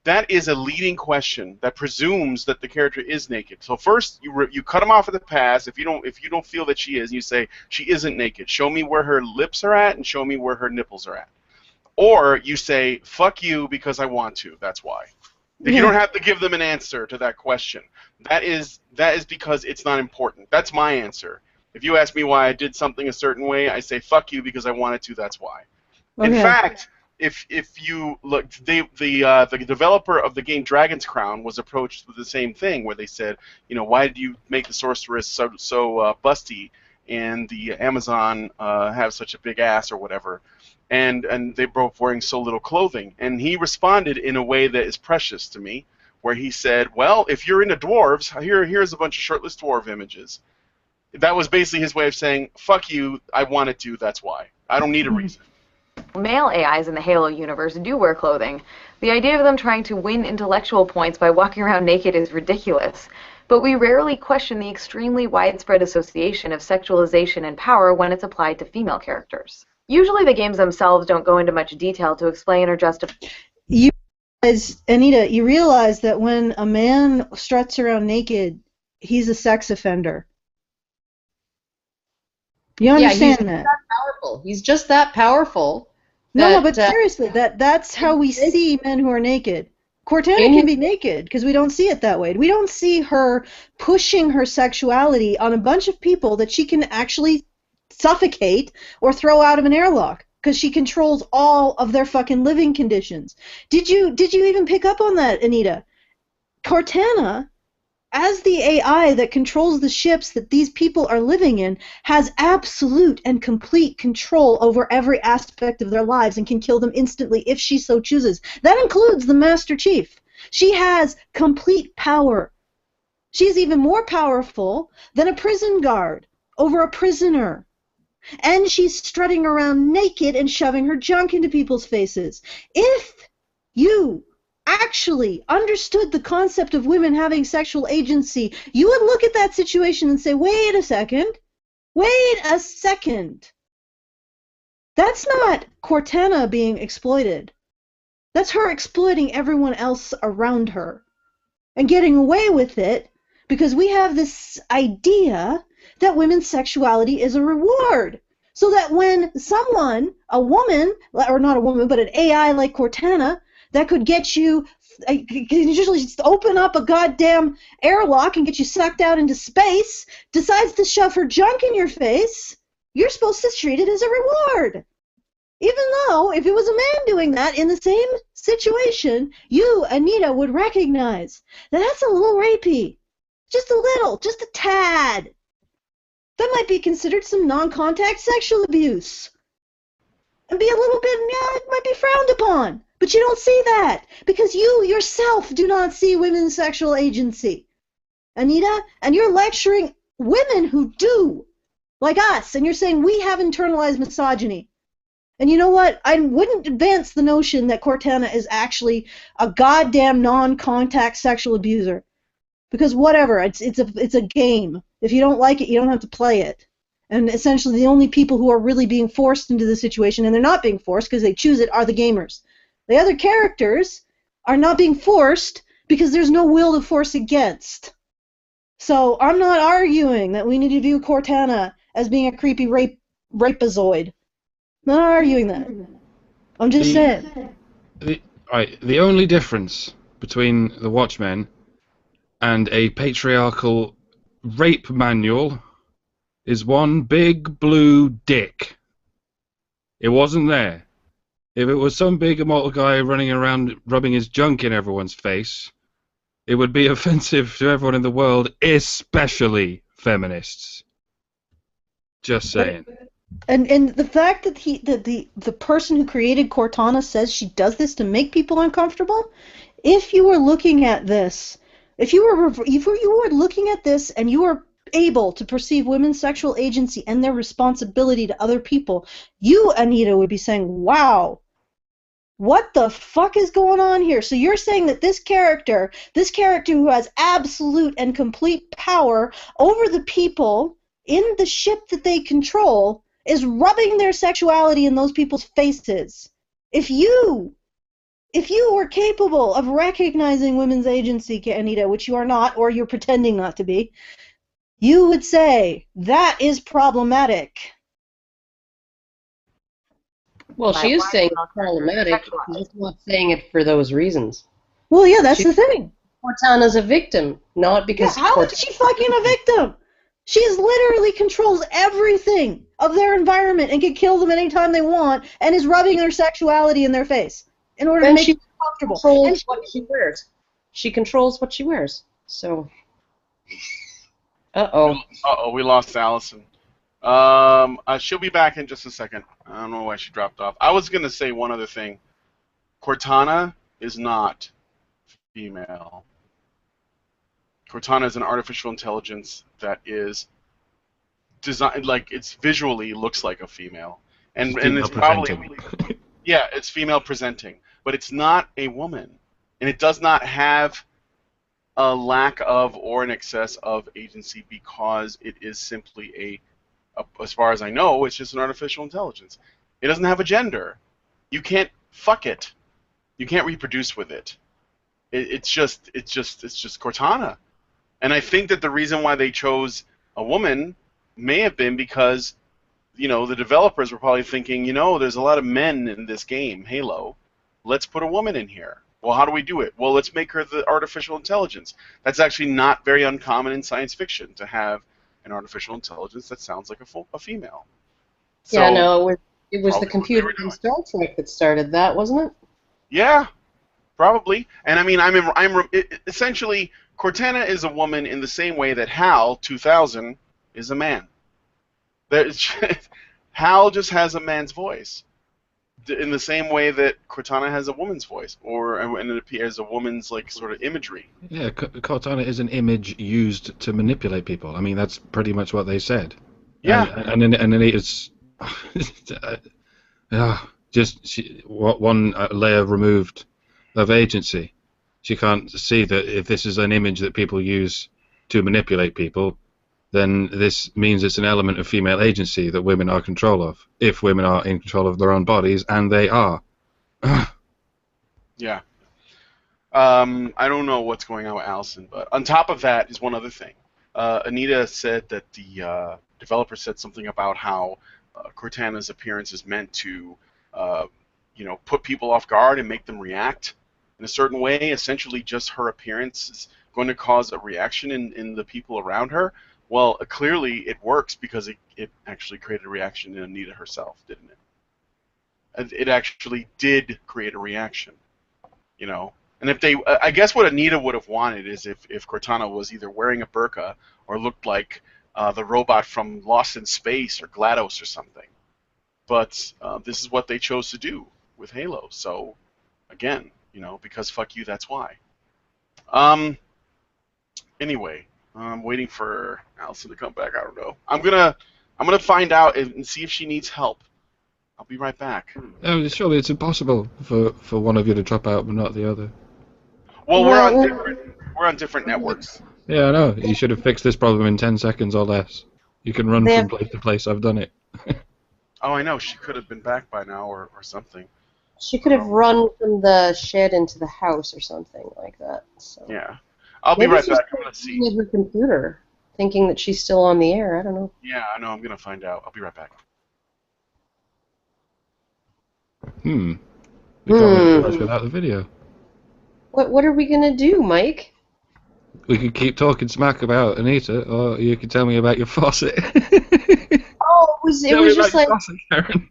That is a leading question that presumes that the character is naked. So first, you cut them off at the pass. If you don't feel that she is, you say she isn't naked. Show me where her lips are at, and show me where her nipples are at. Or you say fuck you because I want to. That's why. You don't have to give them an answer to that question. That is because it's not important. That's my answer. If you ask me why I did something a certain way, I say fuck you because I wanted to. That's why. Okay. In fact. If you look, the developer of the game Dragon's Crown was approached with the same thing, where they said, you know, why did you make the sorceress so busty, and the Amazon have such a big ass or whatever, and they both wearing so little clothing, and he responded in a way that is precious to me, where he said, well, if you're into dwarves, here's a bunch of shirtless dwarf images. That was basically his way of saying, fuck you, I wanted to, that's why. I don't need a reason. Male AIs in the Halo universe do wear clothing. The idea of them trying to win intellectual points by walking around naked is ridiculous. But we rarely question the extremely widespread association of sexualization and power when it's applied to female characters. Usually the games themselves don't go into much detail to explain or justify. Anita, you realize that when a man struts around naked, he's a sex offender. You understand that? That powerful. He's just that powerful No, but seriously, that's how we see men who are naked. Cortana can be naked because we don't see it that way. We don't see her pushing her sexuality on a bunch of people that she can actually suffocate or throw out of an airlock because she controls all of their fucking living conditions. Did you even pick up on that, Anita? Cortana, as the AI that controls the ships that these people are living in, has absolute and complete control over every aspect of their lives and can kill them instantly if she so chooses. That includes the Master Chief. She has complete power. She's even more powerful than a prison guard over a prisoner. And she's strutting around naked and shoving her junk into people's faces. If you actually understood the concept of women having sexual agency, you would look at that situation and say, wait a second. That's not Cortana being exploited. That's her exploiting everyone else around her and getting away with it because we have this idea that women's sexuality is a reward. So that when someone, a woman, or not a woman, but an AI like Cortana, that could get you, can usually just open up a goddamn airlock and get you sucked out into space, decides to shove her junk in your face, you're supposed to treat it as a reward. Even though, if it was a man doing that in the same situation, you, Anita, would recognize that that's a little rapey. Just a little, just a tad. That might be considered some non-contact sexual abuse. And be a little bit, yeah, it might be frowned upon. But you don't see that because you yourself do not see women's sexual agency, Anita, and you're lecturing women who do, like us, and you're saying we have internalized misogyny. And you know what? I wouldn't advance the notion that Cortana is actually a goddamn non-contact sexual abuser, because whatever, it's a game. If you don't like it, you don't have to play it. And essentially, the only people who are really being forced into the situation, and they're not being forced because they choose it, are the gamers. The other characters are not being forced because there's no will to force against. So I'm not arguing that we need to view Cortana as being a creepy rapazoid. I'm not arguing that. I'm just saying. The only difference between the Watchmen and a patriarchal rape manual is one big blue dick. It wasn't there. If it was some big immortal guy running around rubbing his junk in everyone's face, it would be offensive to everyone in the world, especially feminists. Just saying. And the fact that the person who created Cortana says she does this to make people uncomfortable, if you were looking at this, if you were looking at this and you were able to perceive women's sexual agency and their responsibility to other people, you, Anita, would be saying, wow, what the fuck is going on here? So you're saying that this character who has absolute and complete power over the people in the ship that they control is rubbing their sexuality in those people's faces. If you were capable of recognizing women's agency, Anita, which you are not, or you're pretending not to be, you would say that is problematic. Well, she is saying it's problematic. She's not saying it for those reasons. Well, yeah, that's the thing. Cortana's a victim, not because... Yeah, how is she fucking a victim? She literally controls everything of their environment and can kill them anytime they want and is rubbing their sexuality in their face in order to make them comfortable. Controls what she wears. She controls what she wears. So... Uh-oh, we lost Alison. She'll be back in just a second. I don't know why she dropped off. I was going to say one other thing. Cortana is not female. Cortana is an artificial intelligence that is designed, like, it's visually looks like a female. And it's probably... Yeah, it's female presenting. But it's not a woman. And it does not have a lack of or an excess of agency because it is simply as far as I know, it's just an artificial intelligence. It doesn't have a gender. You can't fuck it. You can't reproduce with it. It's just Cortana. And I think that the reason why they chose a woman may have been because the developers were probably thinking, there's a lot of men in this game, Halo. Let's put a woman in here. Well, how do we do it? Well, let's make her the artificial intelligence. That's actually not very uncommon in science fiction, to have an artificial intelligence that sounds like a female. Yeah, no, it was the computer in Star Trek that started that, wasn't it? Yeah, probably. And I mean, essentially, Cortana is a woman in the same way that HAL 2000 is a man. HAL just has a man's voice, in the same way that Cortana has a woman's voice, and it appears a woman's sort of imagery. Yeah, Cortana is an image used to manipulate people. I mean, that's pretty much what they said. Yeah, and then it's one layer removed of agency. She can't see that if this is an image that people use to manipulate people, then this means it's an element of female agency that women are in control of, if women are in control of their own bodies, and they are. Yeah. I don't know what's going on with Alison, but on top of that is one other thing. Anita said that the developer said something about how Cortana's appearance is meant to, put people off guard and make them react in a certain way. Essentially, just her appearance is going to cause a reaction in the people around her. Well, clearly it works, because it actually created a reaction in Anita herself, didn't it? It actually did create a reaction, And if I guess what Anita would have wanted is if Cortana was either wearing a burqa or looked like the robot from Lost in Space or GLaDOS or something. But this is what they chose to do with Halo. So, again, because fuck you, that's why. Anyway. I'm waiting for Alison to come back. I don't know. I'm gonna find out and see if she needs help. I'll be right back. Oh, surely it's impossible for one of you to drop out but not the other. Well, we're on different networks. Yeah, I know. You should have fixed this problem in 10 seconds or less. You can run from place to place. I've done it. Oh, I know. She could have been back by now or something. She could have run from the shed into the house or something like that. So. Yeah. I'll be right back. I'm going to see. Her computer, thinking that she's still on the air. I don't know. Yeah, I know. I'm going to find out. I'll be right back. We can't really do much without the video. What are we going to do, Mike? We could keep talking smack about Anita, or you could tell me about your faucet. Oh, it was just like faucet, Karen.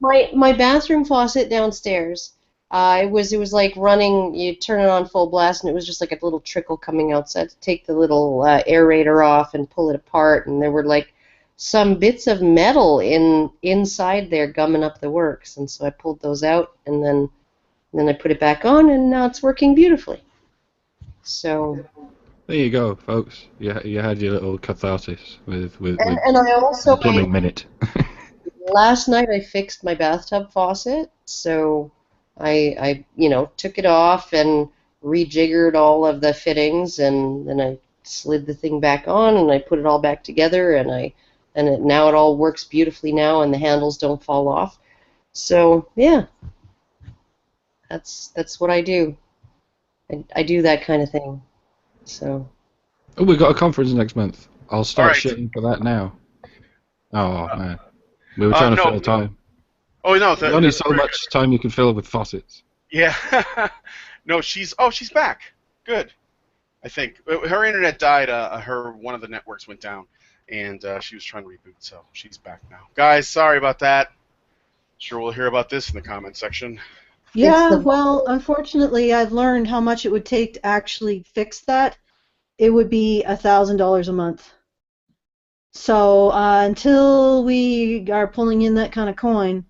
my bathroom faucet downstairs. It was like running. You turn it on full blast, and it was just like a little trickle coming out. So I had to take the little aerator off and pull it apart, and there were like some bits of metal inside there gumming up the works, and so I pulled those out, and then I put it back on, and now it's working beautifully. So. There you go, folks. You had your little catharsis with and I also plumbing minute. Last night I fixed my bathtub faucet, so. I took it off and rejiggered all of the fittings, and then I slid the thing back on, and I put it all back together, and now it all works beautifully now, and the handles don't fall off. So yeah, that's what I do. I do that kind of thing. So. Oh, we got a conference next month. I'll start right. shitting for that now. Oh man, we were trying to fill time. Oh no! There's only so much time you can fill with faucets. Yeah. No, she's back. Good. I think her internet died. One of the networks went down, and she was trying to reboot, so she's back now. Guys, sorry about that. Sure, we'll hear about this in the comment section. Yeah, well, unfortunately, I've learned how much it would take to actually fix that. It would be $1,000 a month. So until we are pulling in that kind of coin,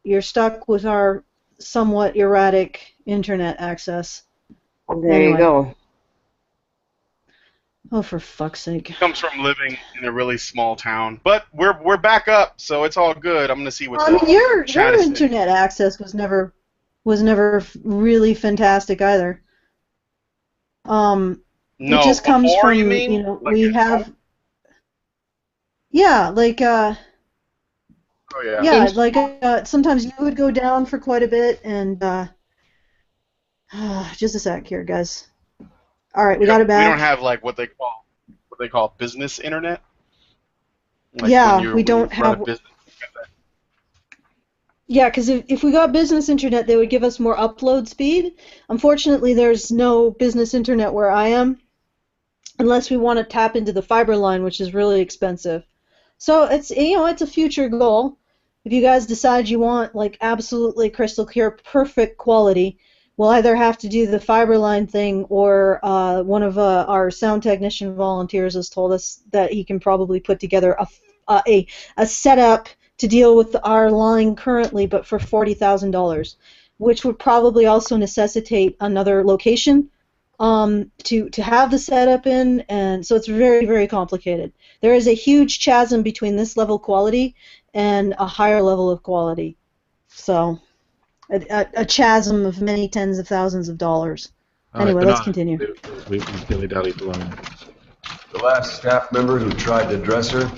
you're stuck with our somewhat erratic internet access. There you go. Oh, for fuck's sake! It comes from living in a really small town, but we're back up, so it's all good. I'm gonna see what. Your internet access was never really fantastic either. No, it just comes before, from you mean? Like we have. Home? Yeah, like Oh yeah. Yeah, like sometimes you would go down for quite a bit, and just a sec here, guys. All right, we got it back. We don't have like what they call business internet. Like yeah, we don't have. Yeah, because if we got business internet, they would give us more upload speed. Unfortunately, there's no business internet where I am, unless we want to tap into the fiber line, which is really expensive. So it's it's a future goal. If you guys decide you want like absolutely crystal clear, perfect quality, we'll either have to do the fiber line thing, or one of our sound technician volunteers has told us that he can probably put together a setup to deal with our line currently, but for $40,000, which would probably also necessitate another location to have the setup in, and so it's very, very complicated. There is a huge chasm between this level quality and a higher level of quality. So a chasm of many tens of thousands of dollars. Anyway, let's continue. We've dilly-dallied long. The last staff member who tried to dress her,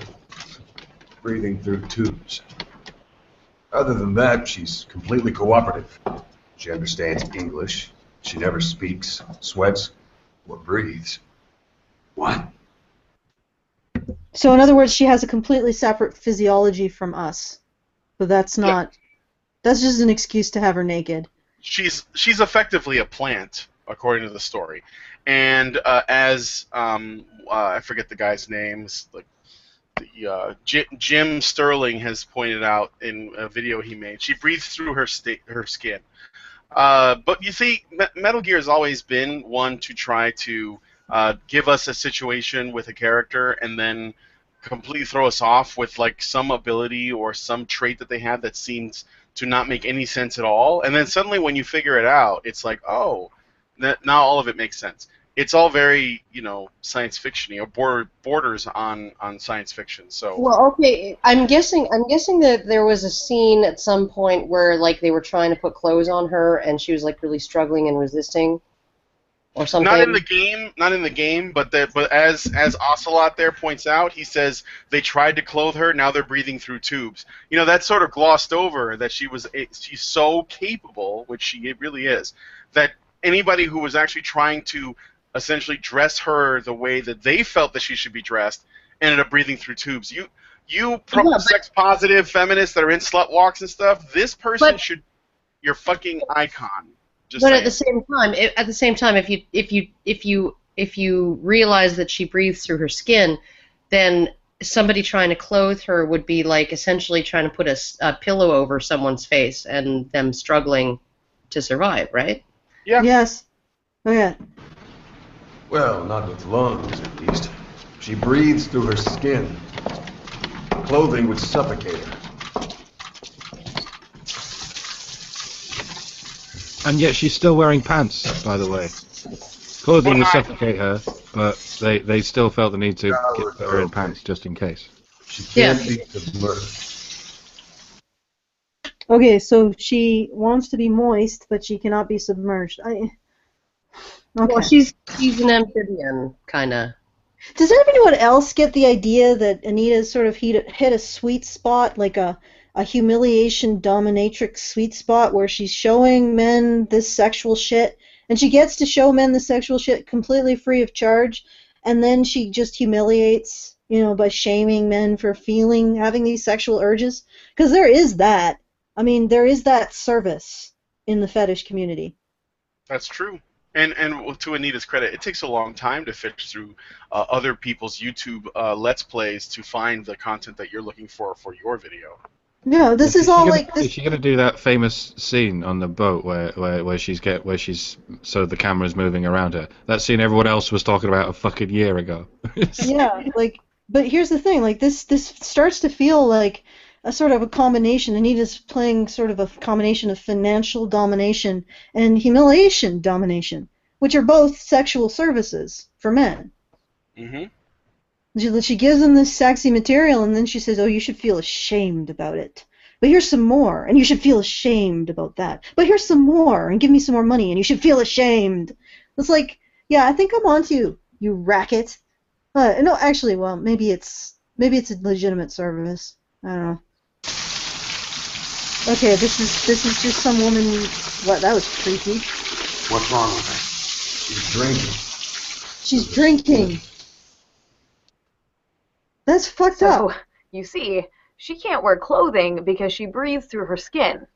breathing through tubes. Other than that, she's completely cooperative. She understands English. She never speaks, sweats, or breathes. What? So in other words, she has a completely separate physiology from us. But that's not... Yeah. That's just an excuse to have her naked. She's effectively a plant, according to the story. And as... I forget the guy's names, like... Jim Sterling has pointed out in a video he made, she breathes through her skin. But you see, Metal Gear has always been one to try to give us a situation with a character and then completely throw us off with like some ability or some trait that they have that seems to not make any sense at all. And then suddenly when you figure it out, it's like, oh, now all of it makes sense. It's all very, science fiction-y, or borders on science fiction. So. Well, okay, I'm guessing that there was a scene at some point where like they were trying to put clothes on her and she was like really struggling and resisting, or something. Not in the game, but as Ocelot there points out, he says they tried to clothe her. Now they're breathing through tubes. That's sort of glossed over that she's so capable, which she really is, that anybody who was actually trying to essentially dress her the way that they felt that she should be dressed ended up breathing through tubes. Sex positive feminists that are in slut walks and stuff, this person should your fucking icon. Just but saying. at the same time, if you realize that she breathes through her skin, then somebody trying to clothe her would be like essentially trying to put a pillow over someone's face and them struggling to survive, right? Yeah. Yes. Okay. Well, not with lungs, at least. She breathes through her skin. Clothing would suffocate her. And yet she's still wearing pants, by the way. Clothing would suffocate her, but they still felt the need to get her in pants just in case. She can't be submerged. Okay, so she wants to be moist, but she cannot be submerged. Okay. Well, she's an amphibian, kind of. Does anyone else get the idea that Anita sort of hit a sweet spot, like a humiliation dominatrix sweet spot, where she's showing men this sexual shit, and she gets to show men the sexual shit completely free of charge, and then she just humiliates, by shaming men for having these sexual urges? Because there is that. I mean, there is that service in the fetish community. That's true. And to Anita's credit, it takes a long time to fish through other people's YouTube Let's Plays to find the content that you're looking for your video. No, this is all like this. Is she gonna do that famous scene on the boat where she's so the camera's moving around her? That scene everyone else was talking about a fucking year ago. Yeah, but here's the thing, this starts to feel like a sort of a combination. Anita's playing sort of a combination of financial domination and humiliation domination, which are both sexual services for men. Mm-hmm. She gives them this sexy material, and then she says, oh, you should feel ashamed about it. But here's some more, and you should feel ashamed about that. But here's some more, and give me some more money, and you should feel ashamed. It's like, yeah, I think I'm onto you, you racket. No, actually, well, maybe it's a legitimate service. I don't know. Okay, this is just some woman. What? That was creepy. What's wrong with her? She's drinking. She's drinking. That's fucked up. You see, She can't wear clothing because she breathes through her skin.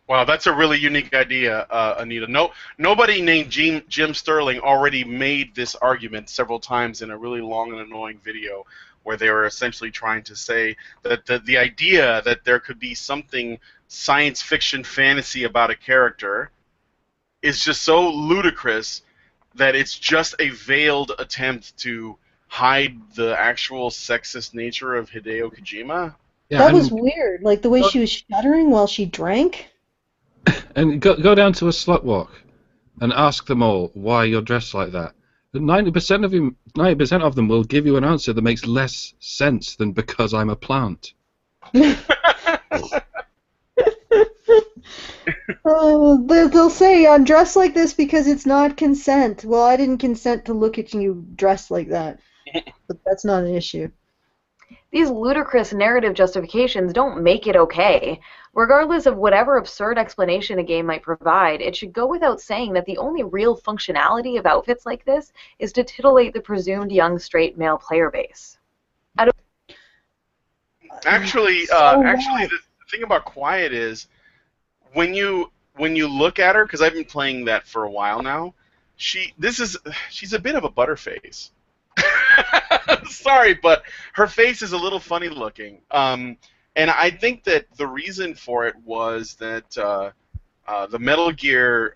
Wow, that's a really unique idea, Anita. Nobody named Jim Sterling already made this argument several times in a really long and annoying video where they were essentially trying to say that the idea that there could be something science fiction fantasy about a character is just so ludicrous that it's just a veiled attempt to hide the actual sexist nature of Hideo Kojima. Yeah, that was weird, like the way she was shuddering while she drank. And go down to a slut walk and ask them all why you're dressed like that. 90% of them will give you an answer that makes less sense than because I'm a plant. They'll say, I'm dressed like this because it's not consent. Well, I didn't consent to look at you dressed like that. But that's not an issue. These ludicrous narrative justifications don't make it okay. Regardless of whatever absurd explanation a game might provide, it should go without saying that the only real functionality of outfits like this is to titillate the presumed young straight male player base. Actually, the thing about Quiet is when you look at her, because I've been playing that for a while now, she's a bit of a butterface. Sorry, but her face is a little funny looking. And I think that the reason for it was that the Metal Gear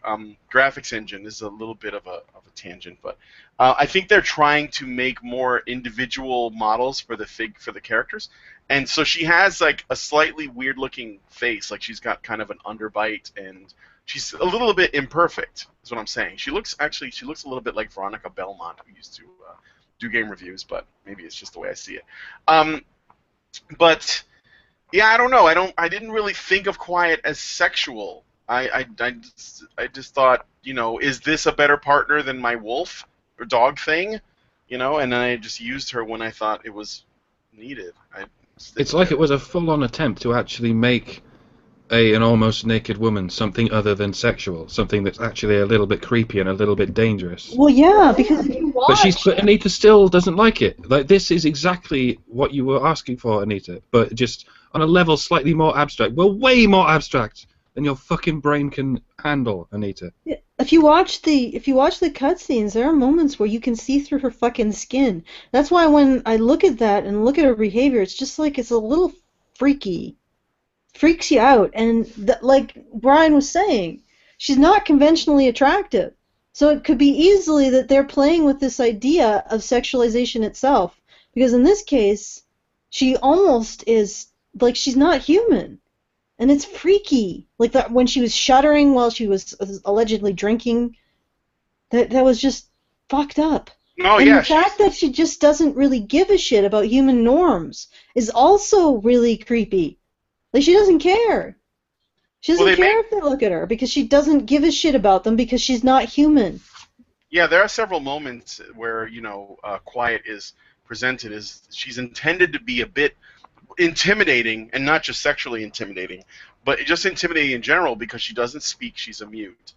graphics engine is a little bit of a tangent, but I think they're trying to make more individual models for the characters, and so she has like a slightly weird looking face, like she's got kind of an underbite, and she's a little bit imperfect. Is what I'm saying. She looks a little bit like Veronica Belmont, who used to do game reviews, but maybe it's just the way I see it. But yeah, I don't know. I didn't really think of Quiet as sexual. I just thought, is this a better partner than my wolf or dog thing? And then I just used her when I thought it was needed. It's like it was a full-on attempt to actually make an almost naked woman something other than sexual, something that's actually a little bit creepy and a little bit dangerous. Well, yeah, because if you watch... But Anita still doesn't like it. Like, this is exactly what you were asking for, Anita, but just on a level slightly more abstract. Well, way more abstract than your fucking brain can handle, Anita. Yeah, if you watch the cutscenes, there are moments where you can see through her fucking skin. That's why when I look at that and look at her behavior, it's just like it's a little freaky. Freaks you out, and like Brian was saying, she's not conventionally attractive. So it could be easily that they're playing with this idea of sexualization itself, because in this case, she almost is like she's not human, and it's freaky. Like that when she was shuddering while she was allegedly drinking, that was just fucked up. Oh, and yeah, the fact that she just doesn't really give a shit about human norms is also really creepy. Like, she doesn't care. She doesn't care if they look at her because she doesn't give a shit about them because she's not human. Yeah, there are several moments where, Quiet is presented as she's intended to be a bit intimidating, and not just sexually intimidating, but just intimidating in general because she doesn't speak, she's a mute.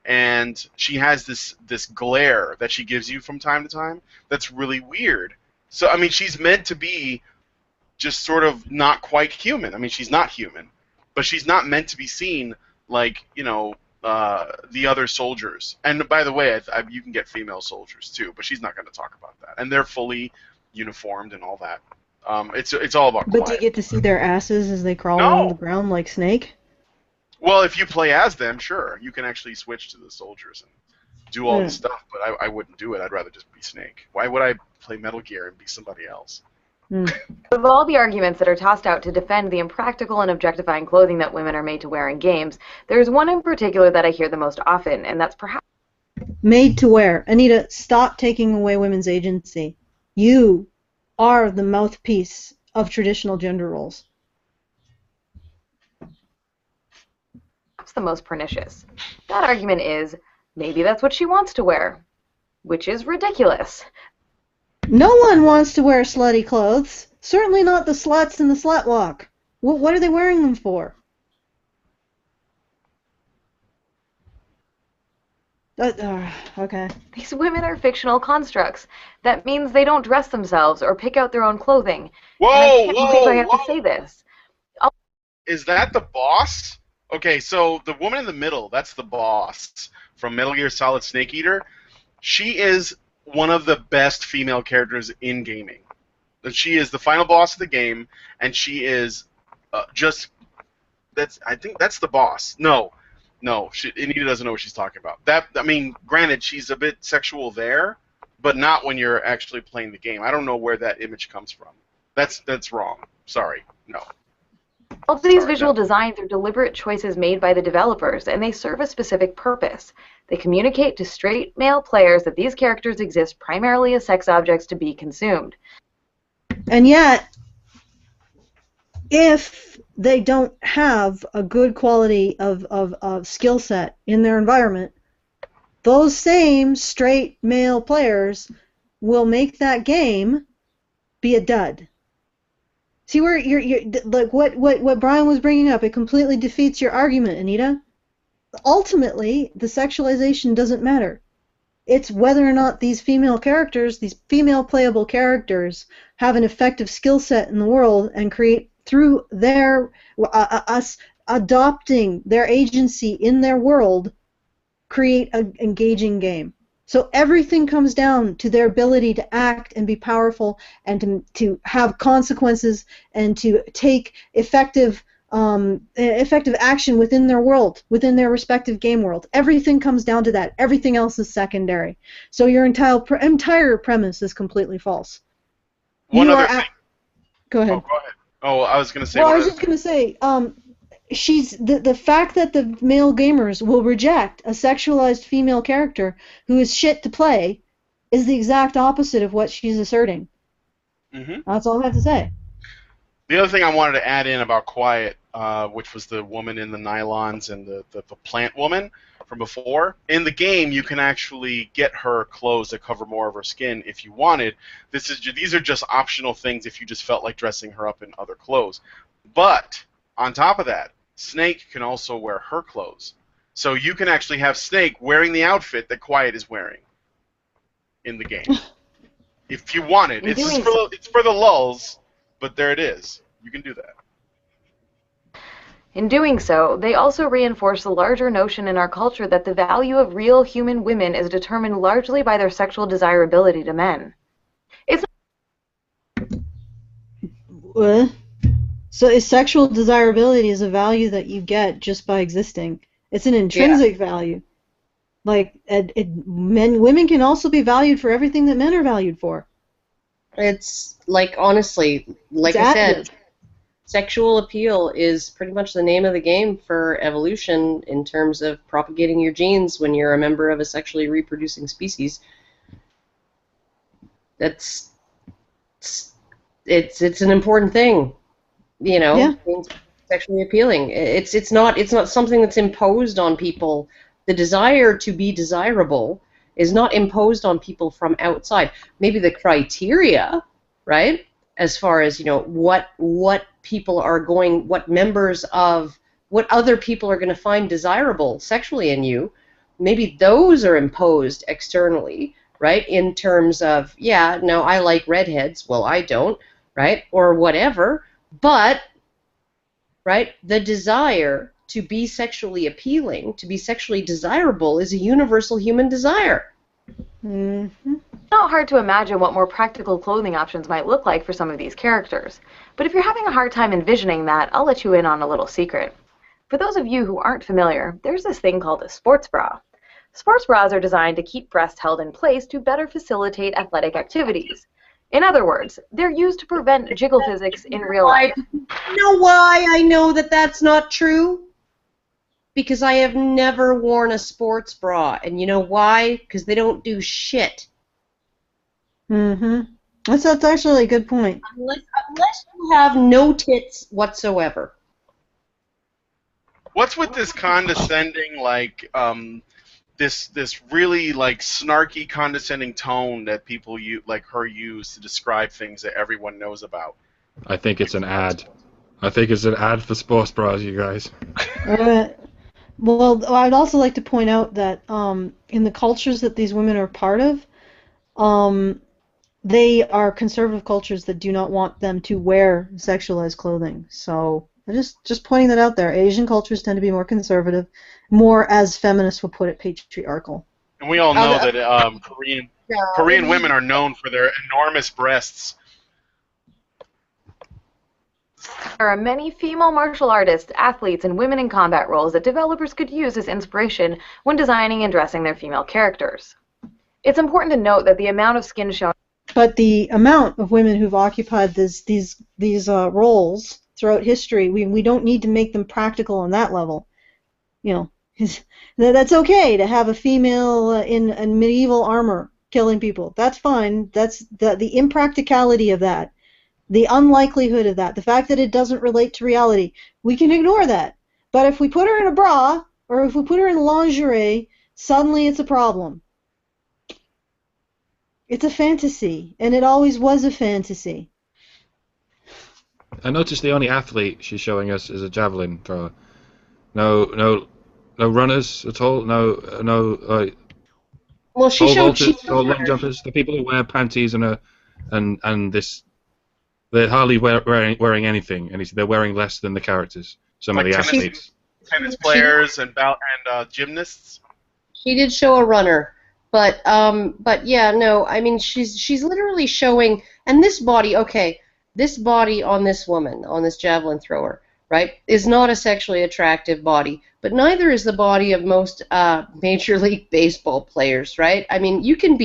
And she has this glare that she gives you from time to time that's really weird. So, I mean, she's meant to be just sort of not quite human. I mean, she's not human, but she's not meant to be seen like, the other soldiers. And by the way, you can get female soldiers too, but she's not going to talk about that. And they're fully uniformed and all that. It's all about Quiet. But do you get to see their asses as they crawl along the ground like Snake? Well, if you play as them, sure, you can actually switch to the soldiers and do all this stuff. But I wouldn't do it. I'd rather just be Snake. Why would I play Metal Gear and be somebody else? Of all the arguments that are tossed out to defend the impractical and objectifying clothing that women are made to wear in games, there's one in particular that I hear the most often, and that's perhaps... Made to wear. Anita, stop taking away women's agency. You are the mouthpiece of traditional gender roles. Perhaps the most pernicious. That argument is, maybe that's what she wants to wear, which is ridiculous. No one wants to wear slutty clothes. Certainly not the sluts in the slut walk. What are they wearing them for? Okay. These women are fictional constructs. That means they don't dress themselves or pick out their own clothing. Whoa, and I can't believe I have whoa! to say this. Is that the boss? Okay, so the woman in the middle, that's the boss from Metal Gear Solid Snake Eater. She is one of the best female characters in gaming. She is the final boss of the game, and she is I think that's the boss. No, Anita doesn't know what she's talking about. Granted, she's a bit sexual there, but not when you're actually playing the game. I don't know where that image comes from. That's wrong. Sorry, no. All of these visual designs are deliberate choices made by the developers, and they serve a specific purpose. They communicate to straight male players that these characters exist primarily as sex objects to be consumed. And yet, if they don't have a good quality of skill set in their environment, those same straight male players will make that game be a dud. See where you're like what Brian was bringing up, it completely defeats your argument, Anita. Ultimately, the sexualization doesn't matter. It's whether or not these female characters, these female playable characters, have an effective skill set in the world and create through their us adopting their agency in their world, create an engaging game. So everything comes down to their ability to act and be powerful and to have consequences and to take effective action within their world, within their respective game world. Everything comes down to that. Everything else is secondary. So your entire premise is completely false. One other thing. Go ahead. Oh, go ahead. Oh, I was going to say. Well, I was just going to say, she's the fact that the male gamers will reject a sexualized female character who is shit to play is the exact opposite of what she's asserting. Mm-hmm. That's all I have to say. The other thing I wanted to add in about Quiet, which was the woman in the nylons and the plant woman from before. In the game, you can actually get her clothes that cover more of her skin if you wanted. These are just optional things if you just felt like dressing her up in other clothes. But on top of that, Snake can also wear her clothes. So you can actually have Snake wearing the outfit that Quiet is wearing in the game. If you wanted. It's for the lulz, but there it is. You can do that. In doing so, they also reinforce the larger notion in our culture that the value of real human women is determined largely by their sexual desirability to men. What? So sexual desirability is a value that you get just by existing. It's an intrinsic value. Like women can also be valued for everything that men are valued for. It's like, honestly, like I said, sexual appeal is pretty much the name of the game for evolution in terms of propagating your genes when you're a member of a sexually reproducing species. It's an important thing, you know. Yeah. Sexually appealing. It's not something that's imposed on people. The desire to be desirable is not imposed on people from outside. Maybe the criteria, right? As far as, you know, what people are going, what other people are going to find desirable sexually in you, maybe those are imposed externally, right? In terms of, yeah, no, I like redheads, well, I don't, right? Or whatever, but, right, the desire to be sexually appealing, to be sexually desirable is a universal human desire. Mm-hmm. It's not hard to imagine what more practical clothing options might look like for some of these characters. But if you're having a hard time envisioning that, I'll let you in on a little secret. For those of you who aren't familiar, there's this thing called a sports bra. Sports bras are designed to keep breasts held in place to better facilitate athletic activities. In other words, they're used to prevent jiggle physics in real life. You know why I know that that's not true? Because I have never worn a sports bra. And you know why? Because they don't do shit. Mm-hmm. That's actually a good point. Unless you have no tits whatsoever. What's with this condescending, like, this really, like, snarky, condescending tone that people like her use to describe things that everyone knows about? I think it's an ad. I think it's an ad for sports bras, you guys. Well, I'd also like to point out that in the cultures that these women are part of, they are conservative cultures that do not want them to wear sexualized clothing. So I'm just pointing that out there. Asian cultures tend to be more conservative, more, as feminists would put it, patriarchal. And we all know that Korean women are known for their enormous breasts. There are many female martial artists, athletes, and women in combat roles that developers could use as inspiration when designing and dressing their female characters. It's important to note that the amount of skin shown. But the amount of women who've occupied these roles throughout history, we don't need to make them practical on that level. You know, that's okay to have a female in medieval armor killing people. That's fine. That's the impracticality of that. The unlikelihood of that, the fact that it doesn't relate to reality, we can ignore that. But if we put her in a bra, or if we put her in lingerie, suddenly it's a problem. It's a fantasy, and it always was a fantasy. I noticed the only athlete she's showing us is a javelin thrower. No runners at all. No. Well, she showed long jumpers. The people who wear panties and this. They're hardly wearing anything, and they're wearing less than the characters. Some like of the athletes. Tennis players and gymnasts. She did show a runner, but yeah, no. I mean, she's literally showing, and this body, okay, this body on this woman, on this javelin thrower, right, is not a sexually attractive body, but neither is the body of most Major League Baseball players, right? I mean, you can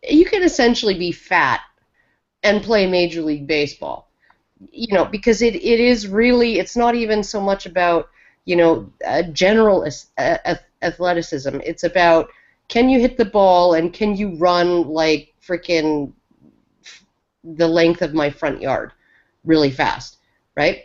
essentially be fat and play Major League Baseball, you know, because it is really, it's not even so much about, you know, general athleticism. It's about, can you hit the ball and can you run like freaking the length of my front yard really fast, right?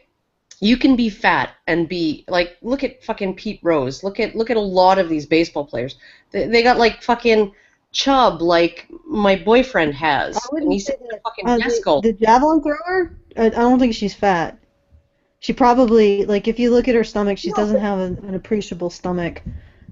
You can be fat and be like, look at fucking Pete Rose. Look at a lot of these baseball players. They got like fucking chub like my boyfriend has. And he's a fucking the javelin thrower? I don't think she's fat. She probably, like, if you look at her stomach, she doesn't have an appreciable stomach.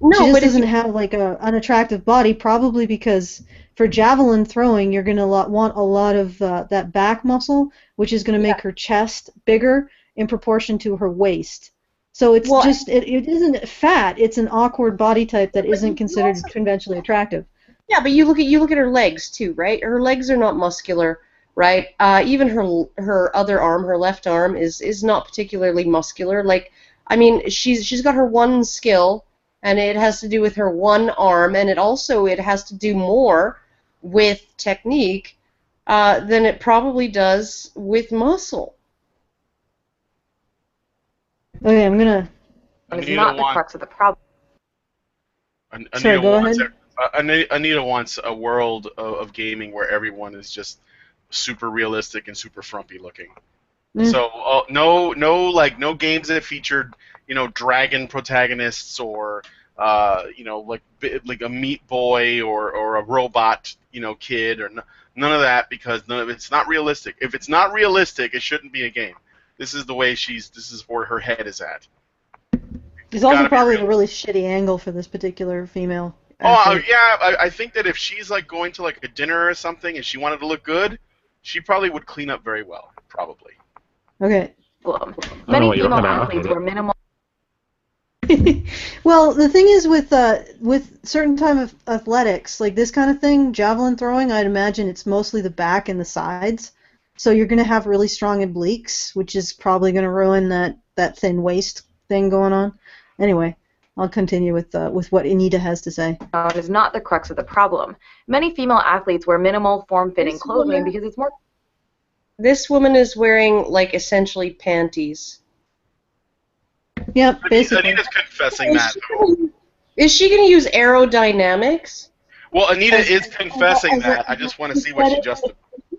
No, she just doesn't have like an unattractive body, probably because for javelin throwing, you're going to want a lot of that back muscle, which is going to make her chest bigger in proportion to her waist. So it's it isn't fat. It's an awkward body type that isn't considered conventionally attractive. Yeah, but you look at her legs too, right? Her legs are not muscular, right? Even her other arm, her left arm, is not particularly muscular. Like, I mean, she's got her one skill, and it has to do with her one arm, and it has to do more with technique than it probably does with muscle. Okay, I'm gonna. It's not the crux of the problem. Sorry, go ahead. Anita wants a world of gaming where everyone is just super realistic and super frumpy looking. So no games that featured dragon protagonists or like a meat boy or a robot kid or none of that, because it's not realistic. If it's not realistic, it shouldn't be a game. This is the way this is where her head is at. It's also probably a really shitty angle for this particular female. Oh, yeah, I think that if she's like going to like a dinner or something and she wanted to look good, she probably would clean up very well, probably. Okay. Well, many female athletes were minimal. Well, the thing is with certain type of athletics, like this kind of thing, javelin throwing, I'd imagine it's mostly the back and the sides. So you're going to have really strong obliques, which is probably going to ruin that thin waist thing going on. Anyway. I'll continue with what Anita has to say. It is not the crux of the problem. Many female athletes wear minimal, form-fitting clothing because it's more. This woman is wearing like essentially panties. Yep, basically. Anita's confessing that. Is she going to use aerodynamics? Well, Anita is confessing that. I just want to see what she justifies.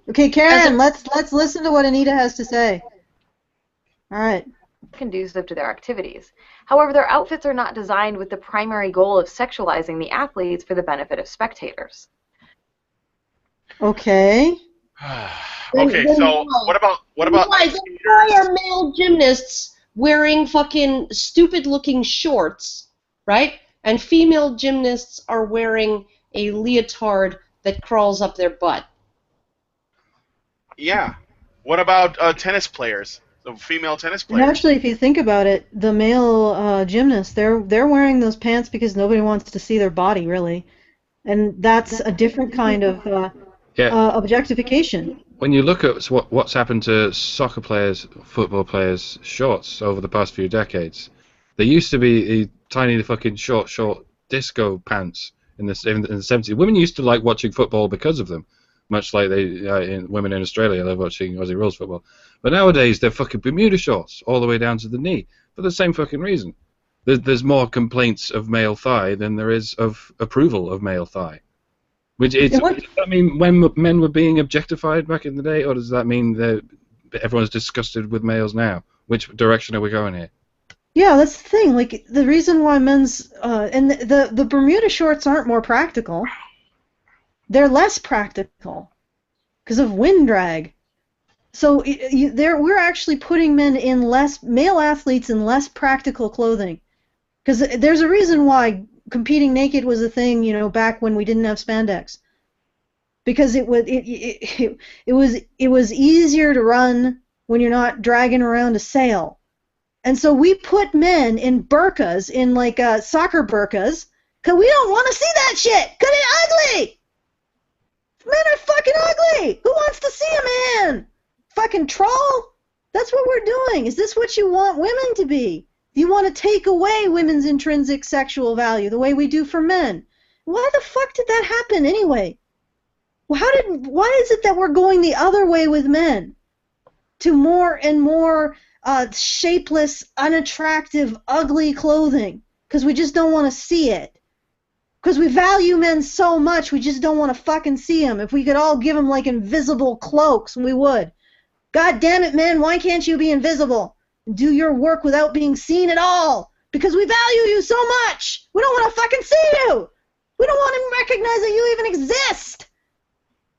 Okay, Karen, let's listen to what Anita has to say. All right. Conducive to their activities. However, their outfits are not designed with the primary goal of sexualizing the athletes for the benefit of spectators. Okay. Okay, so what about why are male gymnasts wearing fucking stupid-looking shorts right? And female gymnasts are wearing a leotard that crawls up their butt. Yeah. What about tennis players? The female tennis And players. actually, if you think about it, the male gymnasts, they're wearing those pants because nobody wants to see their body, really. And that's a different kind of objectification. When you look at what's happened to soccer players, football players' shorts over the past few decades, there used to be tiny fucking short disco pants in the 70s. Women used to like watching football because of them, much like women in Australia love watching Aussie rules football. But nowadays they're fucking Bermuda shorts all the way down to the knee for the same fucking reason. There's more complaints of male thigh than there is of approval of male thigh. Does that mean when men were being objectified back in the day, or does that mean that everyone's disgusted with males now? Which direction are we going here? Yeah, that's the thing. Like, the reason why men's and the Bermuda shorts aren't more practical. They're less practical because of wind drag. So we're actually putting male athletes in less practical clothing. Because there's a reason why competing naked was a thing, back when we didn't have spandex. Because it was easier to run when you're not dragging around a sail. And so we put men in burqas, in like soccer burqas, because we don't want to see that shit, because it's ugly! Men are fucking ugly! Who wants to see a man? Fucking troll? That's what we're doing. Is this what you want women to be? You want to take away women's intrinsic sexual value the way we do for men. Why the fuck did that happen anyway? Why is it that we're going the other way with men? To more and more shapeless, unattractive, ugly clothing. Because we just don't want to see it. Because we value men so much, we just don't want to fucking see them. If we could all give them like invisible cloaks, we would. God damn it, men, why can't you be invisible? Do your work without being seen at all, because we value you so much. We don't want to fucking see you. We don't want to recognize that you even exist.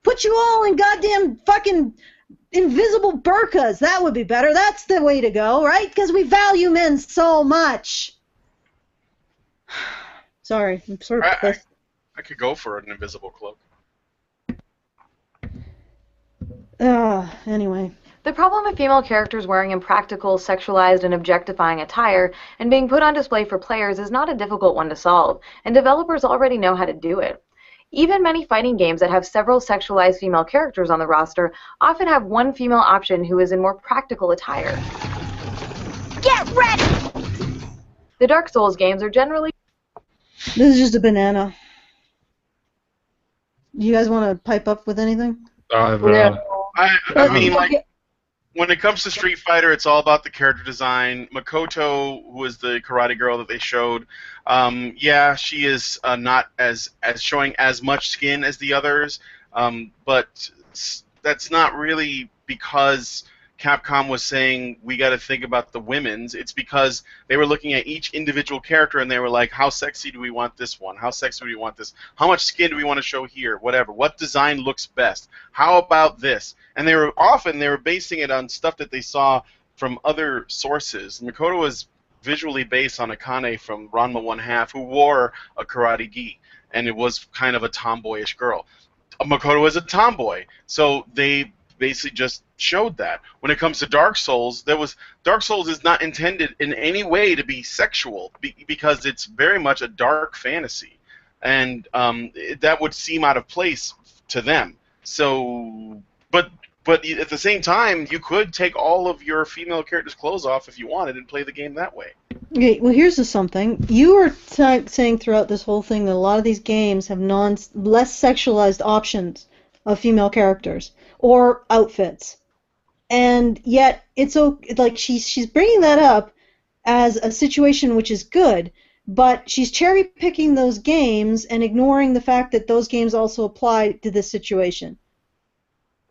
Put you all in goddamn fucking invisible burqas. That would be better. That's the way to go, right? Because we value men so much. Sorry, I'm sort of pissed. I could go for an invisible cloak. Anyway. The problem of female characters wearing impractical, sexualized, and objectifying attire and being put on display for players is not a difficult one to solve, and developers already know how to do it. Even many fighting games that have several sexualized female characters on the roster often have one female option who is in more practical attire. Get ready! The Dark Souls games are generally... This is just a banana. You guys want to pipe up with anything? I mean, like... When it comes to Street Fighter, it's all about the character design. Makoto, who is the karate girl that they showed, yeah, she is not as showing as much skin as the others, but that's not really because Capcom was saying we got to think about the women's. It's because they were looking at each individual character and they were like, how sexy do we want this one? How sexy do we want this? How much skin do we want to show here? Whatever. What design looks best? How about this? And they were basing it on stuff that they saw from other sources. Makoto was visually based on Akane from Ranma 1/2, who wore a karate gi, and it was kind of a tomboyish girl. Makoto was a tomboy, so they basically just showed that. When it comes to Dark Souls, Dark Souls is not intended in any way to be sexual because it's very much a dark fantasy, and that would seem out of place to them. So, but at the same time, you could take all of your female characters' clothes off if you wanted and play the game that way. Okay, well, here's something. You were saying throughout this whole thing that a lot of these games have less sexualized options of female characters or outfits, and yet it's like she's bringing that up as a situation which is good, but she's cherry picking those games and ignoring the fact that those games also apply to this situation.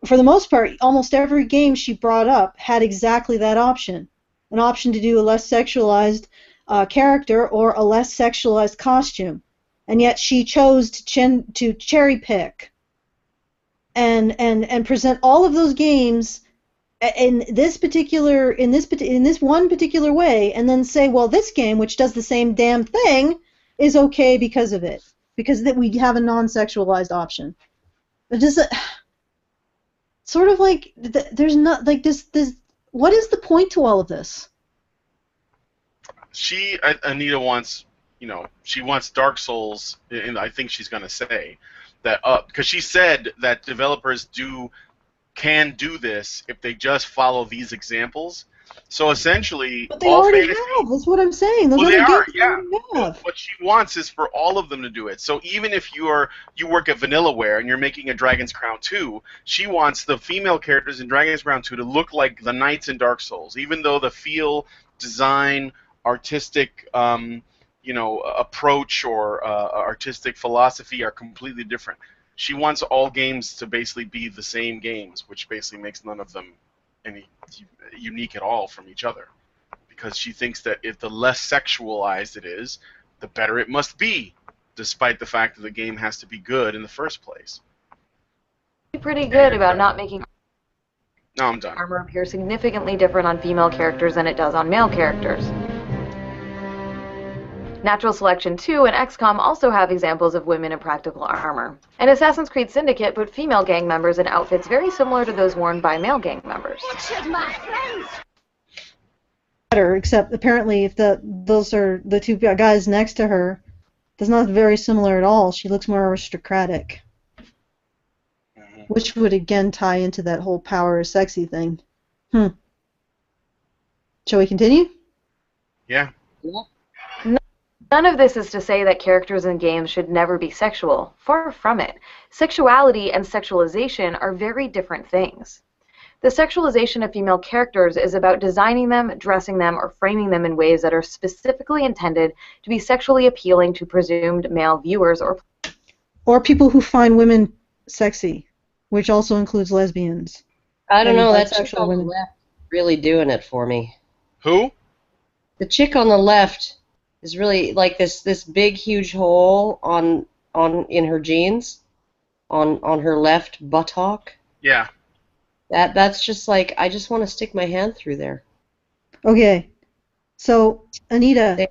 For the most part, almost every game she brought up had exactly that option, an option to do a less sexualized character or a less sexualized costume, and yet she chose to cherry pick and present all of those games in this one particular way, and then say, well, this game, which does the same damn thing, is okay because of it, because that we have a non-sexualized option. It just sort of like there's not like this. What is the point to all of this? Anita wants, she wants Dark Souls, and I think she's going to say that because she said that developers can do this if they just follow these examples. So essentially, but they already have. That's what I'm saying. Those they are, yeah. What she wants is for all of them to do it. So even if you work at Vanillaware and you're making a Dragon's Crown 2, she wants the female characters in Dragon's Crown 2 to look like the knights in Dark Souls, even though the feel, design, artistic, approach or artistic philosophy are completely different. She wants all games to basically be the same games, which basically makes none of them any unique at all from each other, because she thinks that if the less sexualized it is, the better it must be, despite the fact that the game has to be good in the first place. Pretty good about not making No, I'm done. armor appear significantly different on female characters than it does on male characters. Natural Selection 2 and XCOM also have examples of women in practical armor. And Assassin's Creed Syndicate put female gang members in outfits very similar to those worn by male gang members. Better, except apparently if those are the two guys next to her, that's not very similar at all. She looks more aristocratic. Which would again tie into that whole power is sexy thing. Shall we continue? Yeah. None of this is to say that characters in games should never be sexual. Far from it. Sexuality and sexualization are very different things. The sexualization of female characters is about designing them, dressing them, or framing them in ways that are specifically intended to be sexually appealing to presumed male viewers or people who find women sexy, which also includes lesbians. I don't know, that chick on the left really doing it for me. Who? The chick on the left is really like this big huge hole in her jeans on her left buttock. Yeah. That's just like, I just want to stick my hand through there. Okay. So, Anita,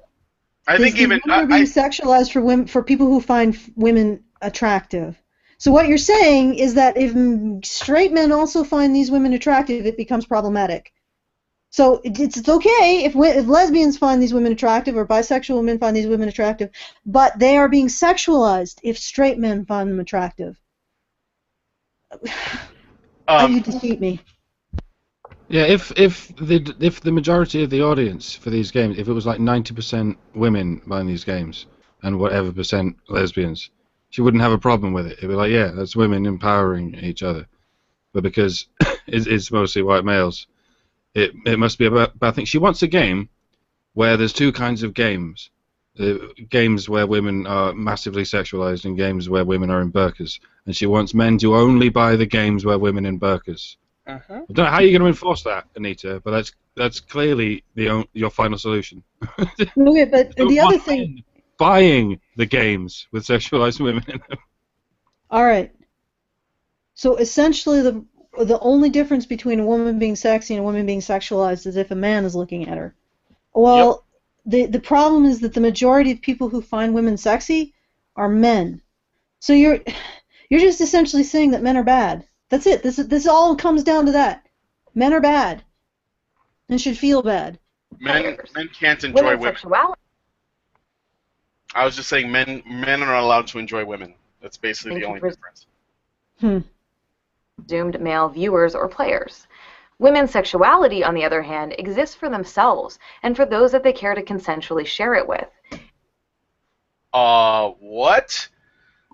I think even being sexualized for women, for people who find women attractive. So what you're saying is that if straight men also find these women attractive, it becomes problematic. So it's okay if lesbians find these women attractive or bisexual women find these women attractive, but they are being sexualized if straight men find them attractive. You defeat me. Yeah, if the majority of the audience for these games, if it was like 90% women buying these games and whatever percent lesbians, she wouldn't have a problem with it. It'd be like, yeah, that's women empowering each other. But because it's mostly white males, it must be a bad thing. She wants a game where there's two kinds of games. Games where women are massively sexualized and games where women are in burqas. And she wants men to only buy the games where women in burqas. I don't know how you're going to enforce that, Anita, but that's clearly your final solution. Okay, but the other thing... Buying the games with sexualized women in them. All right. So essentially the only difference between a woman being sexy and a woman being sexualized is if a man is looking at her. Well, yep. The problem is that the majority of people who find women sexy are men. So you're just essentially saying that men are bad. That's it. This all comes down to that. Men are bad and should feel bad. Men can't enjoy women. I was just saying men are not allowed to enjoy women. That's basically the only difference. Presumed male viewers or players. Women's sexuality, on the other hand, exists for themselves and for those that they care to consensually share it with. What?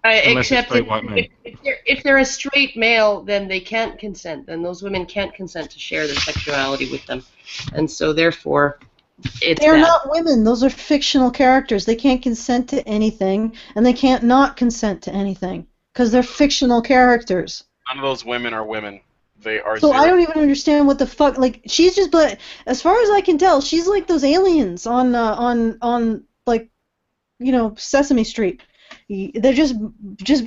Except if they're a straight male, then they can't consent. Then those women can't consent to share their sexuality with them. And so, therefore... They're not women. Those are fictional characters. They can't consent to anything, and they can't not consent to anything because they're fictional characters. None of those women are women. They are. So I don't even understand what the fuck. Like she's just, but as far as I can tell, she's like those aliens on like, Sesame Street. They're just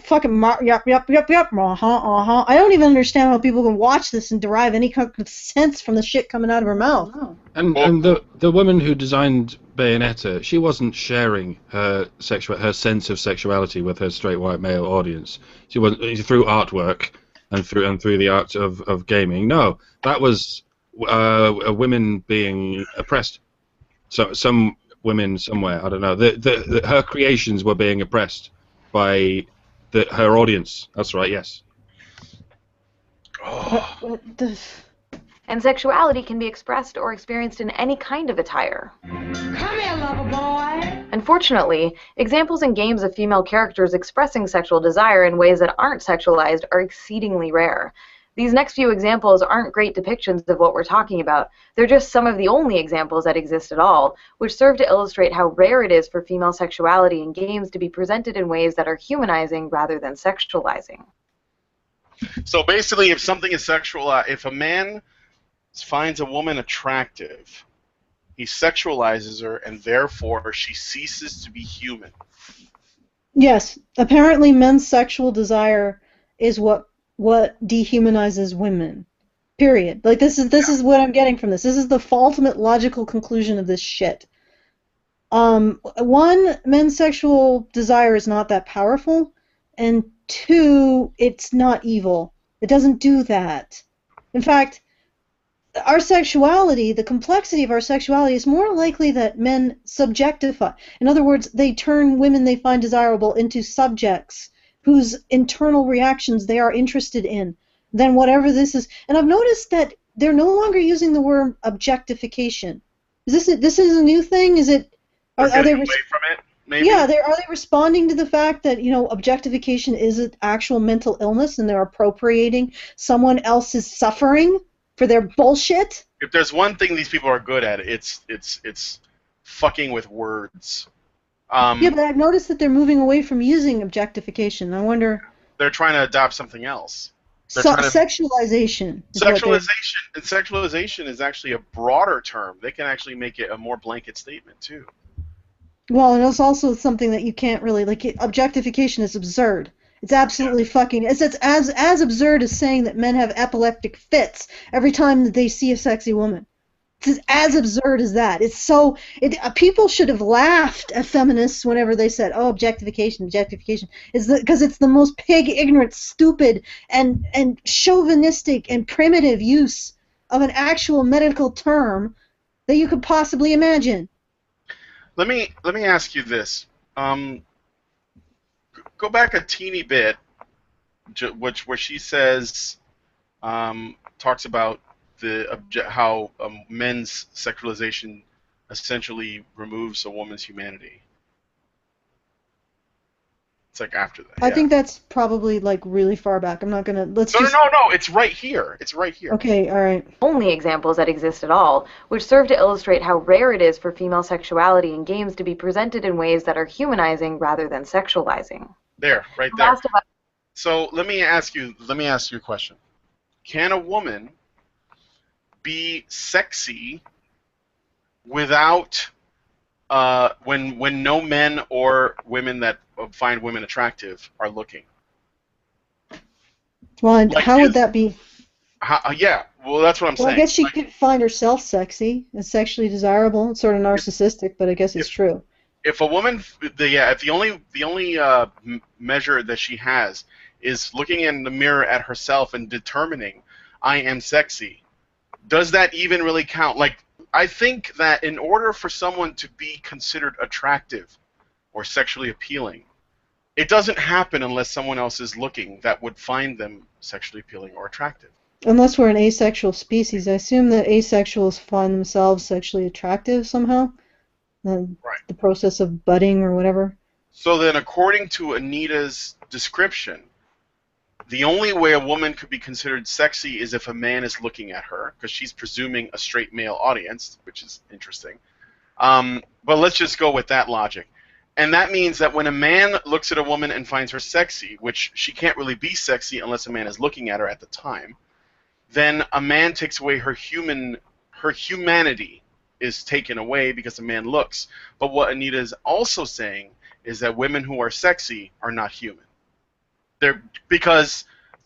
fucking yup. I don't even understand how people can watch this and derive any kind of sense from the shit coming out of her mouth. And the woman who designed Bayonetta, she wasn't sharing her sense of sexuality with her straight white male audience. She wasn't through artwork and through the art of gaming. No, that was women being oppressed. So some women somewhere, I don't know. Her creations were being oppressed by her audience. That's right. Yes. And sexuality can be expressed or experienced in any kind of attire. Come here, lover boy. Unfortunately, examples in games of female characters expressing sexual desire in ways that aren't sexualized are exceedingly rare. These next few examples aren't great depictions of what we're talking about. They're just some of the only examples that exist at all, which serve to illustrate how rare it is for female sexuality in games to be presented in ways that are humanizing rather than sexualizing. So basically, if something is sexual, if a man finds a woman attractive, he sexualizes her, and therefore she ceases to be human. Yes, apparently men's sexual desire is what dehumanizes women. Period. Like this is what I'm getting from this. This is the ultimate logical conclusion of this shit. One, men's sexual desire is not that powerful, and two, it's not evil. It doesn't do that. In fact, our sexuality, the complexity of our sexuality, is more likely that men subjectify. In other words, they turn women they find desirable into subjects whose internal reactions they are interested in, than whatever this is. And I've noticed that they're no longer using the word objectification. This is a new thing? Is it? Are they away from it? Maybe? Yeah, are they responding to the fact that, objectification is an actual mental illness and they're appropriating someone else's suffering for their bullshit? If there's one thing these people are good at, it's fucking with words. Yeah, but I've noticed that they're moving away from using objectification. I wonder. They're trying to adopt something else. Sexualization. Sexualization is actually a broader term. They can actually make it a more blanket statement too. Well, and it's also something that you can't really objectification is absurd. It's absolutely fucking. It's as absurd as saying that men have epileptic fits every time that they see a sexy woman. It's as absurd as that. It's so. People should have laughed at feminists whenever they said, "Oh, objectification." Because it's the most pig, ignorant, stupid, and chauvinistic and primitive use of an actual medical term that you could possibly imagine. Let me ask you this. Go back a teeny bit, where she says, talks about how men's sexualization essentially removes a woman's humanity. It's like after that. I think that's probably really far back. I'm not gonna. No, it's right here. It's right here. Okay, all right. Only examples that exist at all, which serve to illustrate how rare it is for female sexuality in games to be presented in ways that are humanizing rather than sexualizing. There, right there. So let me ask you a question. Can a woman be sexy without when no men or women that find women attractive are looking? Well, how would that be? Yeah, well, that's what I'm saying. I guess she could find herself sexy and sexually desirable. It's sort of narcissistic, but I guess it's true. If a woman, if the only measure that she has is looking in the mirror at herself and determining, I am sexy, does that even really count? I think that in order for someone to be considered attractive or sexually appealing, it doesn't happen unless someone else is looking that would find them sexually appealing or attractive. Unless we're an asexual species. I assume that asexuals find themselves sexually attractive somehow. The process of budding or whatever. So then, according to Anita's description, the only way a woman could be considered sexy is if a man is looking at her, because she's presuming a straight male audience, which is interesting. But let's just go with that logic. And that means that when a man looks at a woman and finds her sexy, which she can't really be sexy unless a man is looking at her at the time, then a man takes away her humanity is taken away because a man looks. But what Anita is also saying is that women who are sexy are not human. Because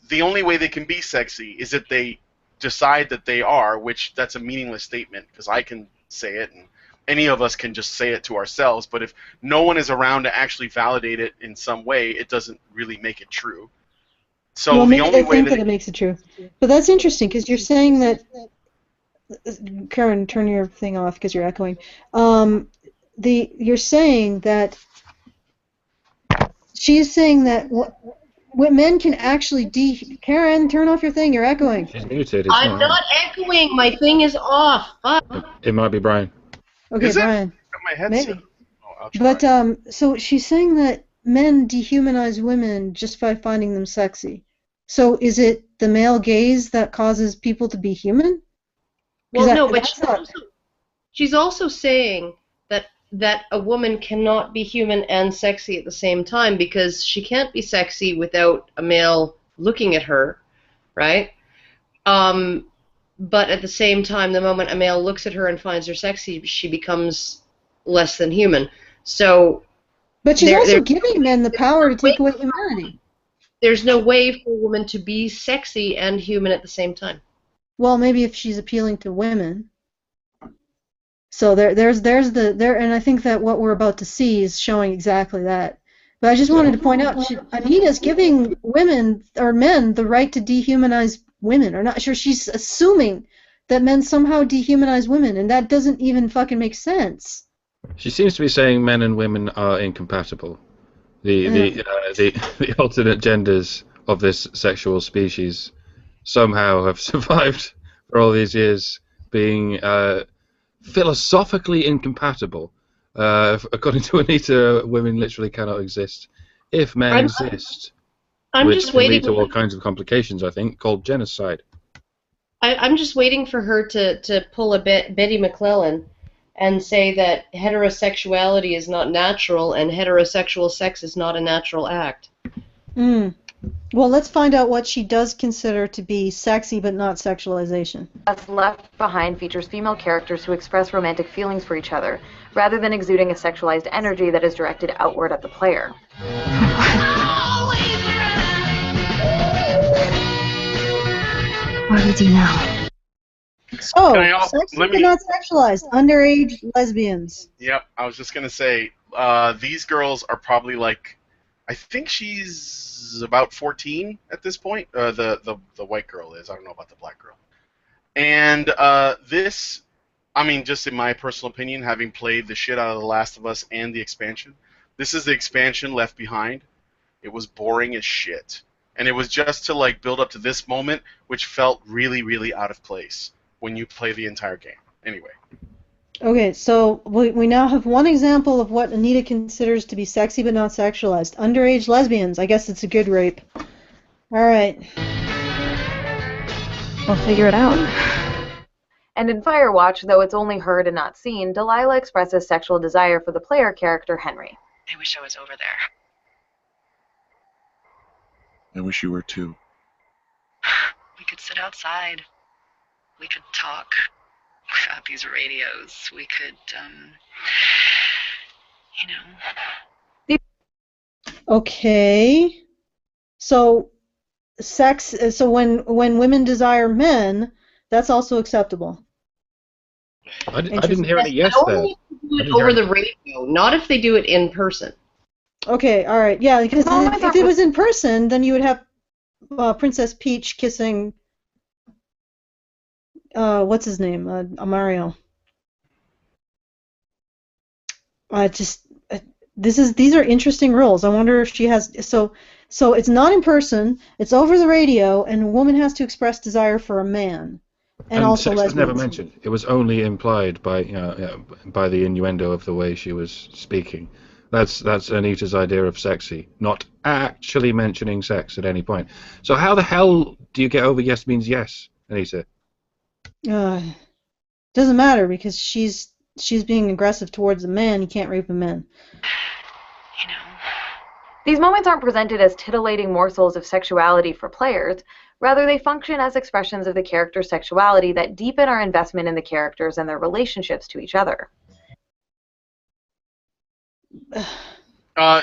the only way they can be sexy is if they decide that they are, which that's a meaningless statement because I can say it and any of us can just say it to ourselves, but if no one is around to actually validate it in some way, it doesn't really make it true. So well, the maybe only they way think that that it makes it true. But that's interesting because you're saying that. Karen, turn your thing off because you're echoing. You're saying that she's saying that what men can actually Karen, turn off your thing. You're echoing. She's muted. It's I'm not echoing. My thing is off. It might be Brian. Okay, Is it? Brian. Got my headset. Maybe. Oh, I'll try. But so she's saying that men dehumanize women just by finding them sexy. So is it the male gaze that causes people to be human? Well, no, but she's also saying that a woman cannot be human and sexy at the same time because she can't be sexy without a male looking at her, right? But at the same time, the moment a male looks at her and finds her sexy, she becomes less than human. So, but she's also giving men the power to take away humanity. There's no way for a woman to be sexy and human at the same time. Well, maybe if she's appealing to women. So and I think that what we're about to see is showing exactly that. But I just wanted to point out, Anita's giving women or men the right to dehumanize women. Or not sure, she's assuming that men somehow dehumanize women, and that doesn't even fucking make sense. She seems to be saying men and women are incompatible. The alternate genders of this sexual species somehow have survived for all these years being philosophically incompatible. According to Anita, women literally cannot exist if men exist. Which can lead to all kinds of complications, I think, called genocide. I'm just waiting for her to pull a Betty McClellan and say that heterosexuality is not natural and heterosexual sex is not a natural act. Well, let's find out what she does consider to be sexy but not sexualization. What's Left Behind features female characters who express romantic feelings for each other, rather than exuding a sexualized energy that is directed outward at the player. What do we do now? So, sexy but not sexualized, underage lesbians. Yep, I was just gonna say, these girls are probably like, I think she's about 14 at this point. The white girl is. I don't know about the black girl. And this, I mean, just in my personal opinion, having played the shit out of The Last of Us and the expansion, this is the expansion Left Behind. It was boring as shit. And it was just to like build up to this moment, which felt really, really out of place when you play the entire game. Anyway. Okay, so we now have one example of what Anita considers to be sexy but not sexualized. Underage lesbians. I guess it's a good rape. All right. We'll figure it out. And in Firewatch, though it's only heard and not seen, Delilah expresses sexual desire for the player character Henry. I wish I was over there. I wish you were too. We could sit outside. We could talk without these radios. We could, Okay. So, sex. So when women desire men, that's also acceptable. I didn't hear any yes there. Only if they do it over the radio, not if they do it in person. Okay, all right, yeah, because if it was in person, then you would have Princess Peach kissing, what's his name, Mario. These are interesting rules. I wonder if she has, so it's not in person, it's over the radio, and a woman has to express desire for a man. And also sex was lesbians. never mentioned. It was only implied by by the innuendo of the way she was speaking. That's Anita's idea of sexy, not actually mentioning sex at any point. So how the hell do you get over yes means yes, Anita? Doesn't matter because she's being aggressive towards a man. You can't rape a man. These moments aren't presented as titillating morsels of sexuality for players. Rather, they function as expressions of the character's sexuality that deepen our investment in the characters and their relationships to each other.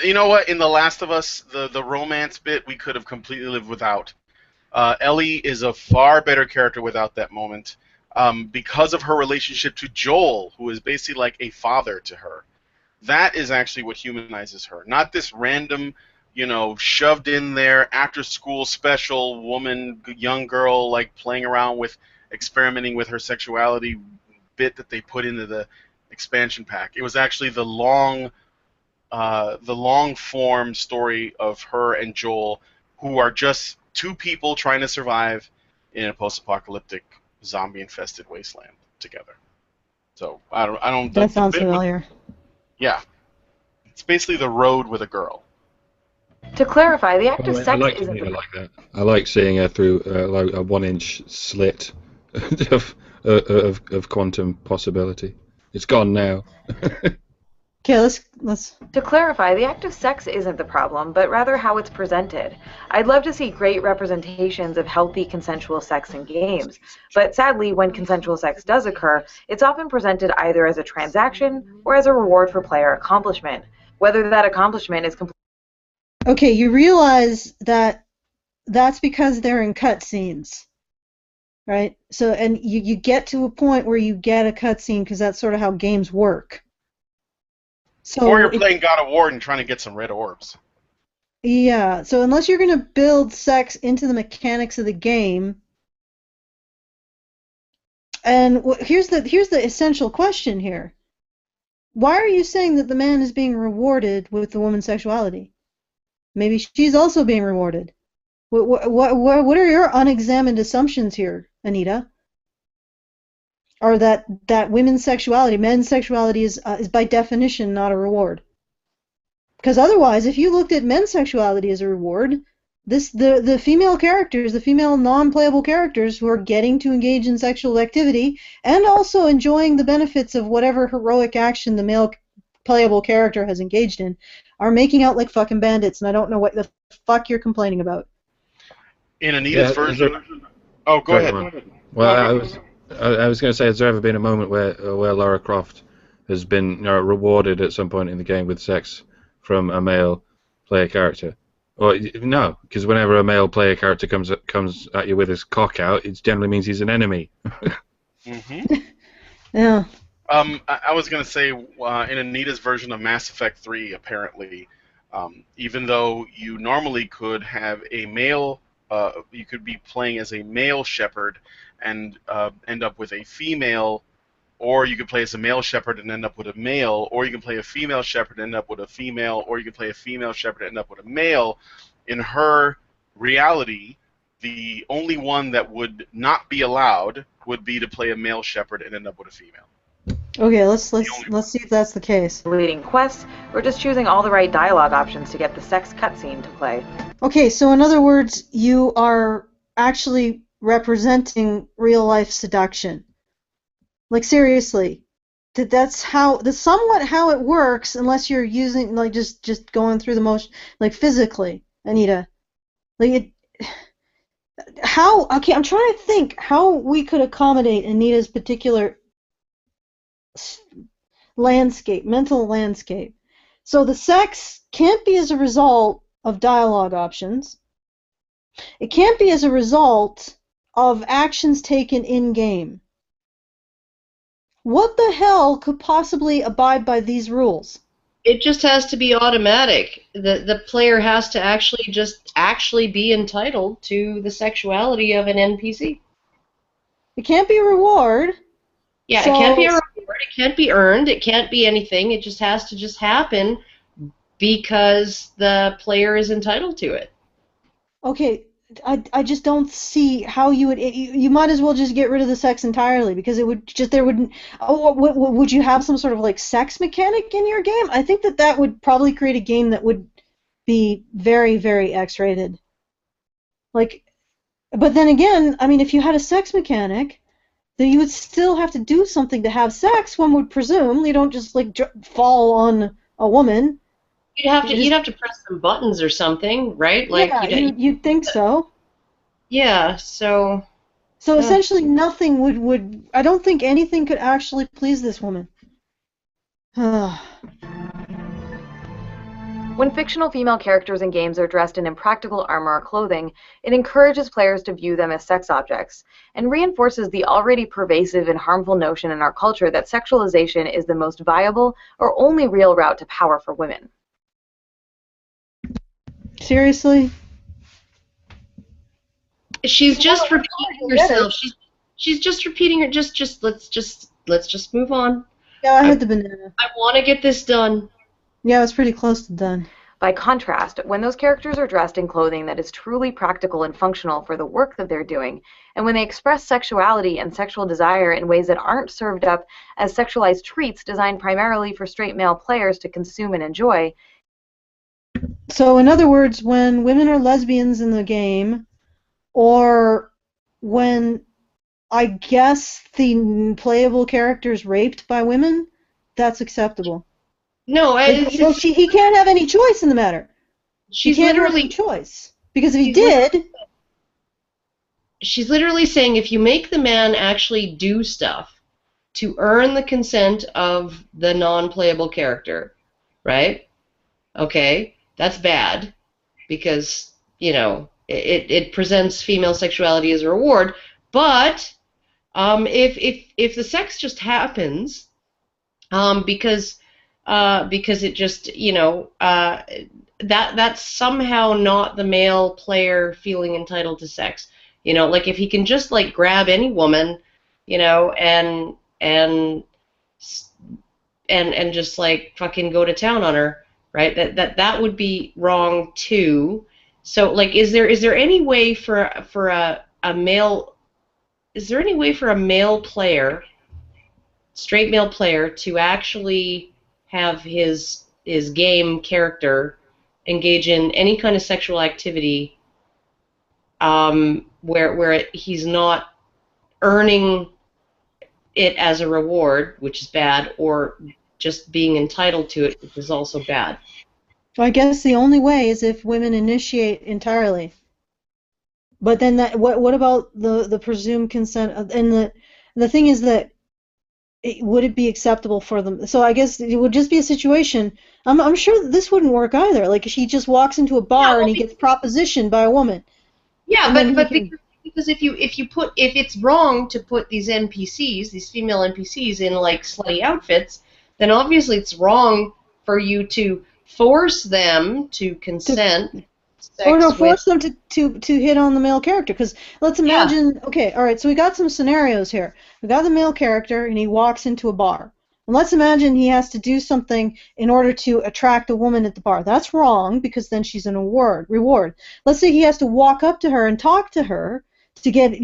You know what? In The Last of Us, the romance bit we could have completely lived without. Ellie is a far better character without that moment, because of her relationship to Joel, who is basically like a father to her. That is actually what humanizes her, not this random, shoved in there after-school special woman, young girl, like playing around with, experimenting with her sexuality bit that they put into the expansion pack. It was actually the long form story of her and Joel, who are just two people trying to survive in a post-apocalyptic, zombie-infested wasteland together. So I don't. That sounds familiar. Yeah, it's basically The Road with a girl. To clarify, the act of sex isn't I like that. I like seeing her through like a 1-inch slit of quantum possibility. It's gone now. Okay, let's. To clarify, the act of sex isn't the problem, but rather how it's presented. I'd love to see great representations of healthy consensual sex in games, but sadly, when consensual sex does occur, it's often presented either as a transaction or as a reward for player accomplishment. Whether that accomplishment is Okay, you realize that that's because they're in cutscenes, right? So, and you get to a point where you get a cutscene because that's sort of how games work. So or you're playing God of War and trying to get some red orbs. Yeah, so unless you're going to build sex into the mechanics of the game, and here's the essential question here. Why are you saying that the man is being rewarded with the woman's sexuality? Maybe she's also being rewarded. What are your unexamined assumptions here, Anita? Or that women's sexuality, men's sexuality is by definition not a reward? Because otherwise, if you looked at men's sexuality as a reward, the female characters, the female non-playable characters who are getting to engage in sexual activity and also enjoying the benefits of whatever heroic action the male playable character has engaged in, are making out like fucking bandits, and I don't know what the fuck you're complaining about. In Anita's version... Oh, go ahead. Well, I was going to say, has there ever been a moment where Lara Croft has been rewarded at some point in the game with sex from a male player character? Or no, because whenever a male player character comes at you with his cock out, it generally means he's an enemy. Mm-hmm. Yeah. I was going to say, in Anita's version of Mass Effect 3, apparently, even though you normally could have a male, you could be playing as a male shepherd and end up with a female, or you could play as a male shepherd and end up with a male, or you can play a female shepherd and end up with a female, or you can play a female shepherd and end up with a male. In her reality, the only one that would not be allowed would be to play a male shepherd and end up with a female. Okay, let's see if that's the case. Leading quests, or just choosing all the right dialogue options to get the sex cutscene to play. Okay, so in other words, you are actually representing real-life seduction. Like, seriously, that's somewhat how it works, unless you're using, like, just going through the motion, like, physically, Anita. Like, okay, I'm trying to think how we could accommodate Anita's particular mental landscape. So the sex can't be as a result of dialogue options. It can't be as a result of actions taken in-game. What the hell could possibly abide by these rules? It just has to be automatic. The player has to actually be entitled to the sexuality of an NPC. It can't be a reward. Yeah, so, it can't be a reward. It can't be earned. It can't be anything. It just has to just happen because the player is entitled to it. Okay, I just don't see how you would. You might as well just get rid of the sex entirely, because it would just would you have some sort of like sex mechanic in your game? I think that would probably create a game that would be very, very X-rated. Like, but then again, I mean, if you had a sex mechanic, then you would still have to do something to have sex. One would presume. You don't just like fall on a woman. You'd have to press some buttons or something, right? Like, yeah, you'd think so. Yeah, so essentially nothing would I don't think anything could actually please this woman. When fictional female characters in games are dressed in impractical armor or clothing, it encourages players to view them as sex objects, and reinforces the already pervasive and harmful notion in our culture that sexualization is the most viable or only real route to power for women. Seriously? She's just repeating herself. She's just repeating her. Let's just move on. Yeah, I had the banana. I want to get this done. Yeah, it's pretty close to done. By contrast, when those characters are dressed in clothing that is truly practical and functional for the work that they're doing, and when they express sexuality and sexual desire in ways that aren't served up as sexualized treats designed primarily for straight male players to consume and enjoy. So, in other words, when women are lesbians in the game, or when, I guess, the playable character is raped by women, that's acceptable. No, he can't have any choice in the matter. She's he can't literally have any choice, because if he did, she's literally saying if you make the man actually do stuff to earn the consent of the non-playable character, right? Okay, that's bad because it presents female sexuality as a reward. But if the sex just happens because it just that's somehow not the male player feeling entitled to sex. Like if he can just like grab any woman, and just like fucking go to town on her, right? That would be wrong too. So like, is there any way for a male? Is there any way for a male player, straight male player, to actually have his game character engage in any kind of sexual activity where he's not earning it as a reward, which is bad, or just being entitled to it, which is also bad? I guess the only way is if women initiate entirely. But then what about the presumed consent? And the thing is that would it be acceptable for them? So I guess it would just be a situation. I'm sure this wouldn't work either. Like he just walks into a bar and he gets propositioned by a woman. Yeah, but because if it's wrong to put these NPCs, these female NPCs, in like slutty outfits, then obviously it's wrong for you to force them to consent. Or no, force them to hit on the male character. Because let's imagine, okay, all right, so we got some scenarios here. We got the male character, and he walks into a bar. And let's imagine he has to do something in order to attract a woman at the bar. That's wrong, because then she's an reward. Let's say he has to walk up to her and talk to her to get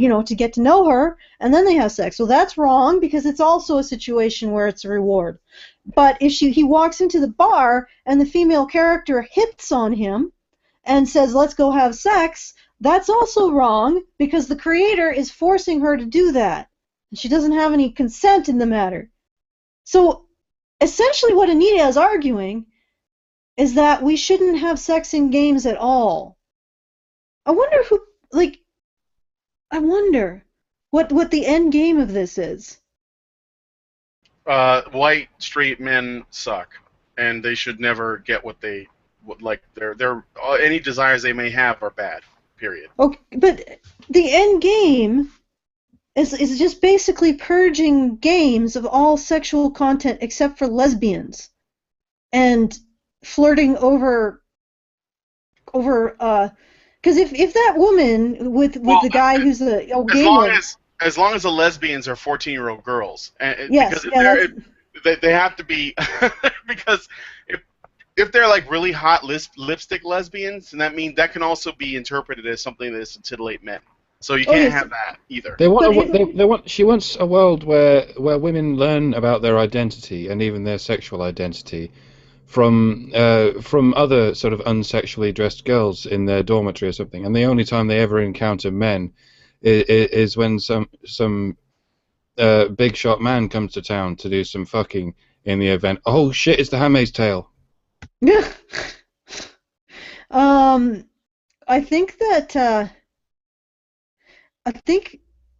to know her, and then they have sex. So that's wrong, because it's also a situation where it's a reward. But if he walks into the bar, and the female character hits on him, and says, let's go have sex, that's also wrong because the creator is forcing her to do that. And she doesn't have any consent in the matter. So essentially what Anita is arguing is that we shouldn't have sex in games at all. I wonder what the end game of this is. White straight men suck, and they should never get what they like. Their any desires they may have are bad. Period. Okay, but the end game is just basically purging games of all sexual content except for lesbians, and flirting over. Because if that woman with the guy who's a gamer. As long as the lesbians are 14-year-old girls, yes, because they have to be because if they're like really hot lipstick lesbians, then that can also be interpreted as something that is to titillate men. So you can't have that either. She wants a world where women learn about their identity and even their sexual identity from other sort of unsexually dressed girls in their dormitory or something, and the only time they ever encounter men is when some big shot man comes to town to do some fucking in the event. Oh shit! It's the Handmaid's Tale. Yeah. I think that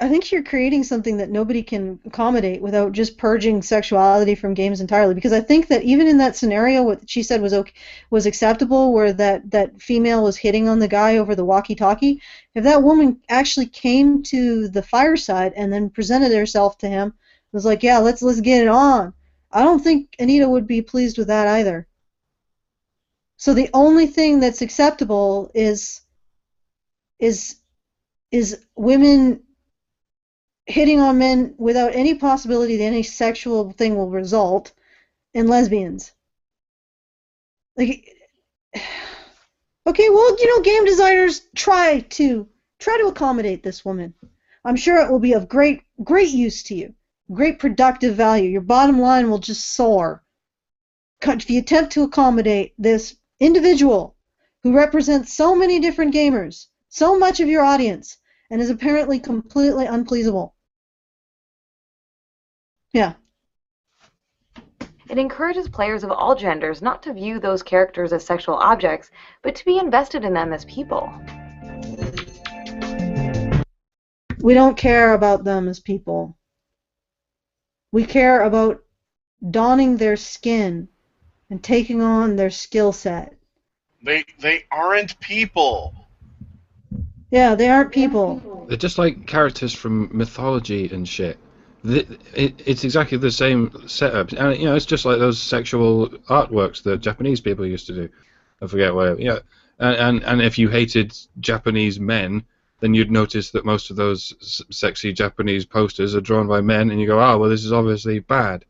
I think you're creating something that nobody can accommodate without just purging sexuality from games entirely. Because I think that even in that scenario, what she said was okay, was acceptable, where that female was hitting on the guy over the walkie-talkie. If that woman actually came to the fireside and then presented herself to him, was like, yeah, let's get it on. I don't think Anita would be pleased with that either. So the only thing that's acceptable is women hitting on men without any possibility that any sexual thing will result, and lesbians. Like, okay, well, game designers try to accommodate this woman. I'm sure it will be of great use to you, great productive value. Your bottom line will just soar if you attempt to accommodate this individual who represents so many different gamers, so much of your audience, and is apparently completely unpleasable. Yeah. It encourages players of all genders not to view those characters as sexual objects, but to be invested in them as people. We don't care about them as people. We care about donning their skin and taking on their skill set. They aren't people. Yeah, they aren't people. They're just like characters from mythology and shit. It's exactly the same setup, and it's just like those sexual artworks that Japanese people used to do. I forget where. Yeah, and if you hated Japanese men, then you'd notice that most of those sexy Japanese posters are drawn by men, and you go, oh, well, this is obviously bad.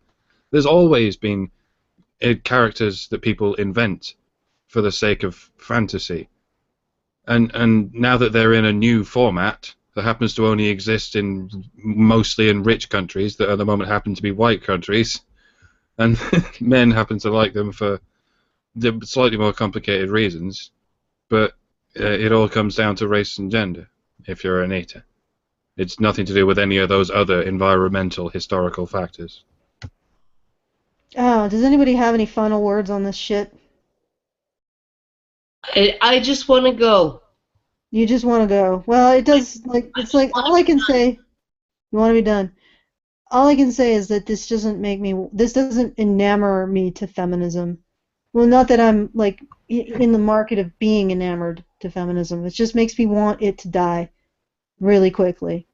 There's always been characters that people invent for the sake of fantasy, and now that they're in a new format that happens to only exist mostly in rich countries that at the moment happen to be white countries, and men happen to like them for the slightly more complicated reasons, but it all comes down to race and gender, if you're Anita. It's nothing to do with any of those other environmental, historical factors. Oh, does anybody have any final words on this shit? I just want to go. You just want to go. Well, it does, it's like, all I can say, you want to be done. All I can say is that this doesn't enamor me to feminism. Well, not that I'm, in the market of being enamored to feminism. It just makes me want it to die really quickly.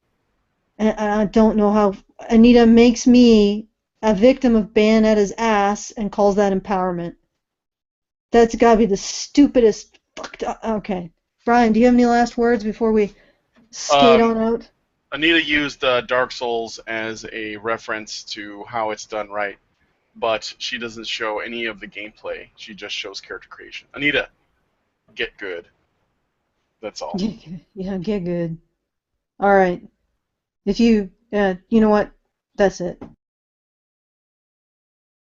And I don't know how Anita makes me a victim of Bayonetta's ass and calls that empowerment. That's gotta be the stupidest fucked up. Okay. Brian, do you have any last words before we skate on out? Anita used Dark Souls as a reference to how it's done right, but she doesn't show any of the gameplay. She just shows character creation. Anita, get good. That's all. Yeah, get good. All right. If you know what? That's it.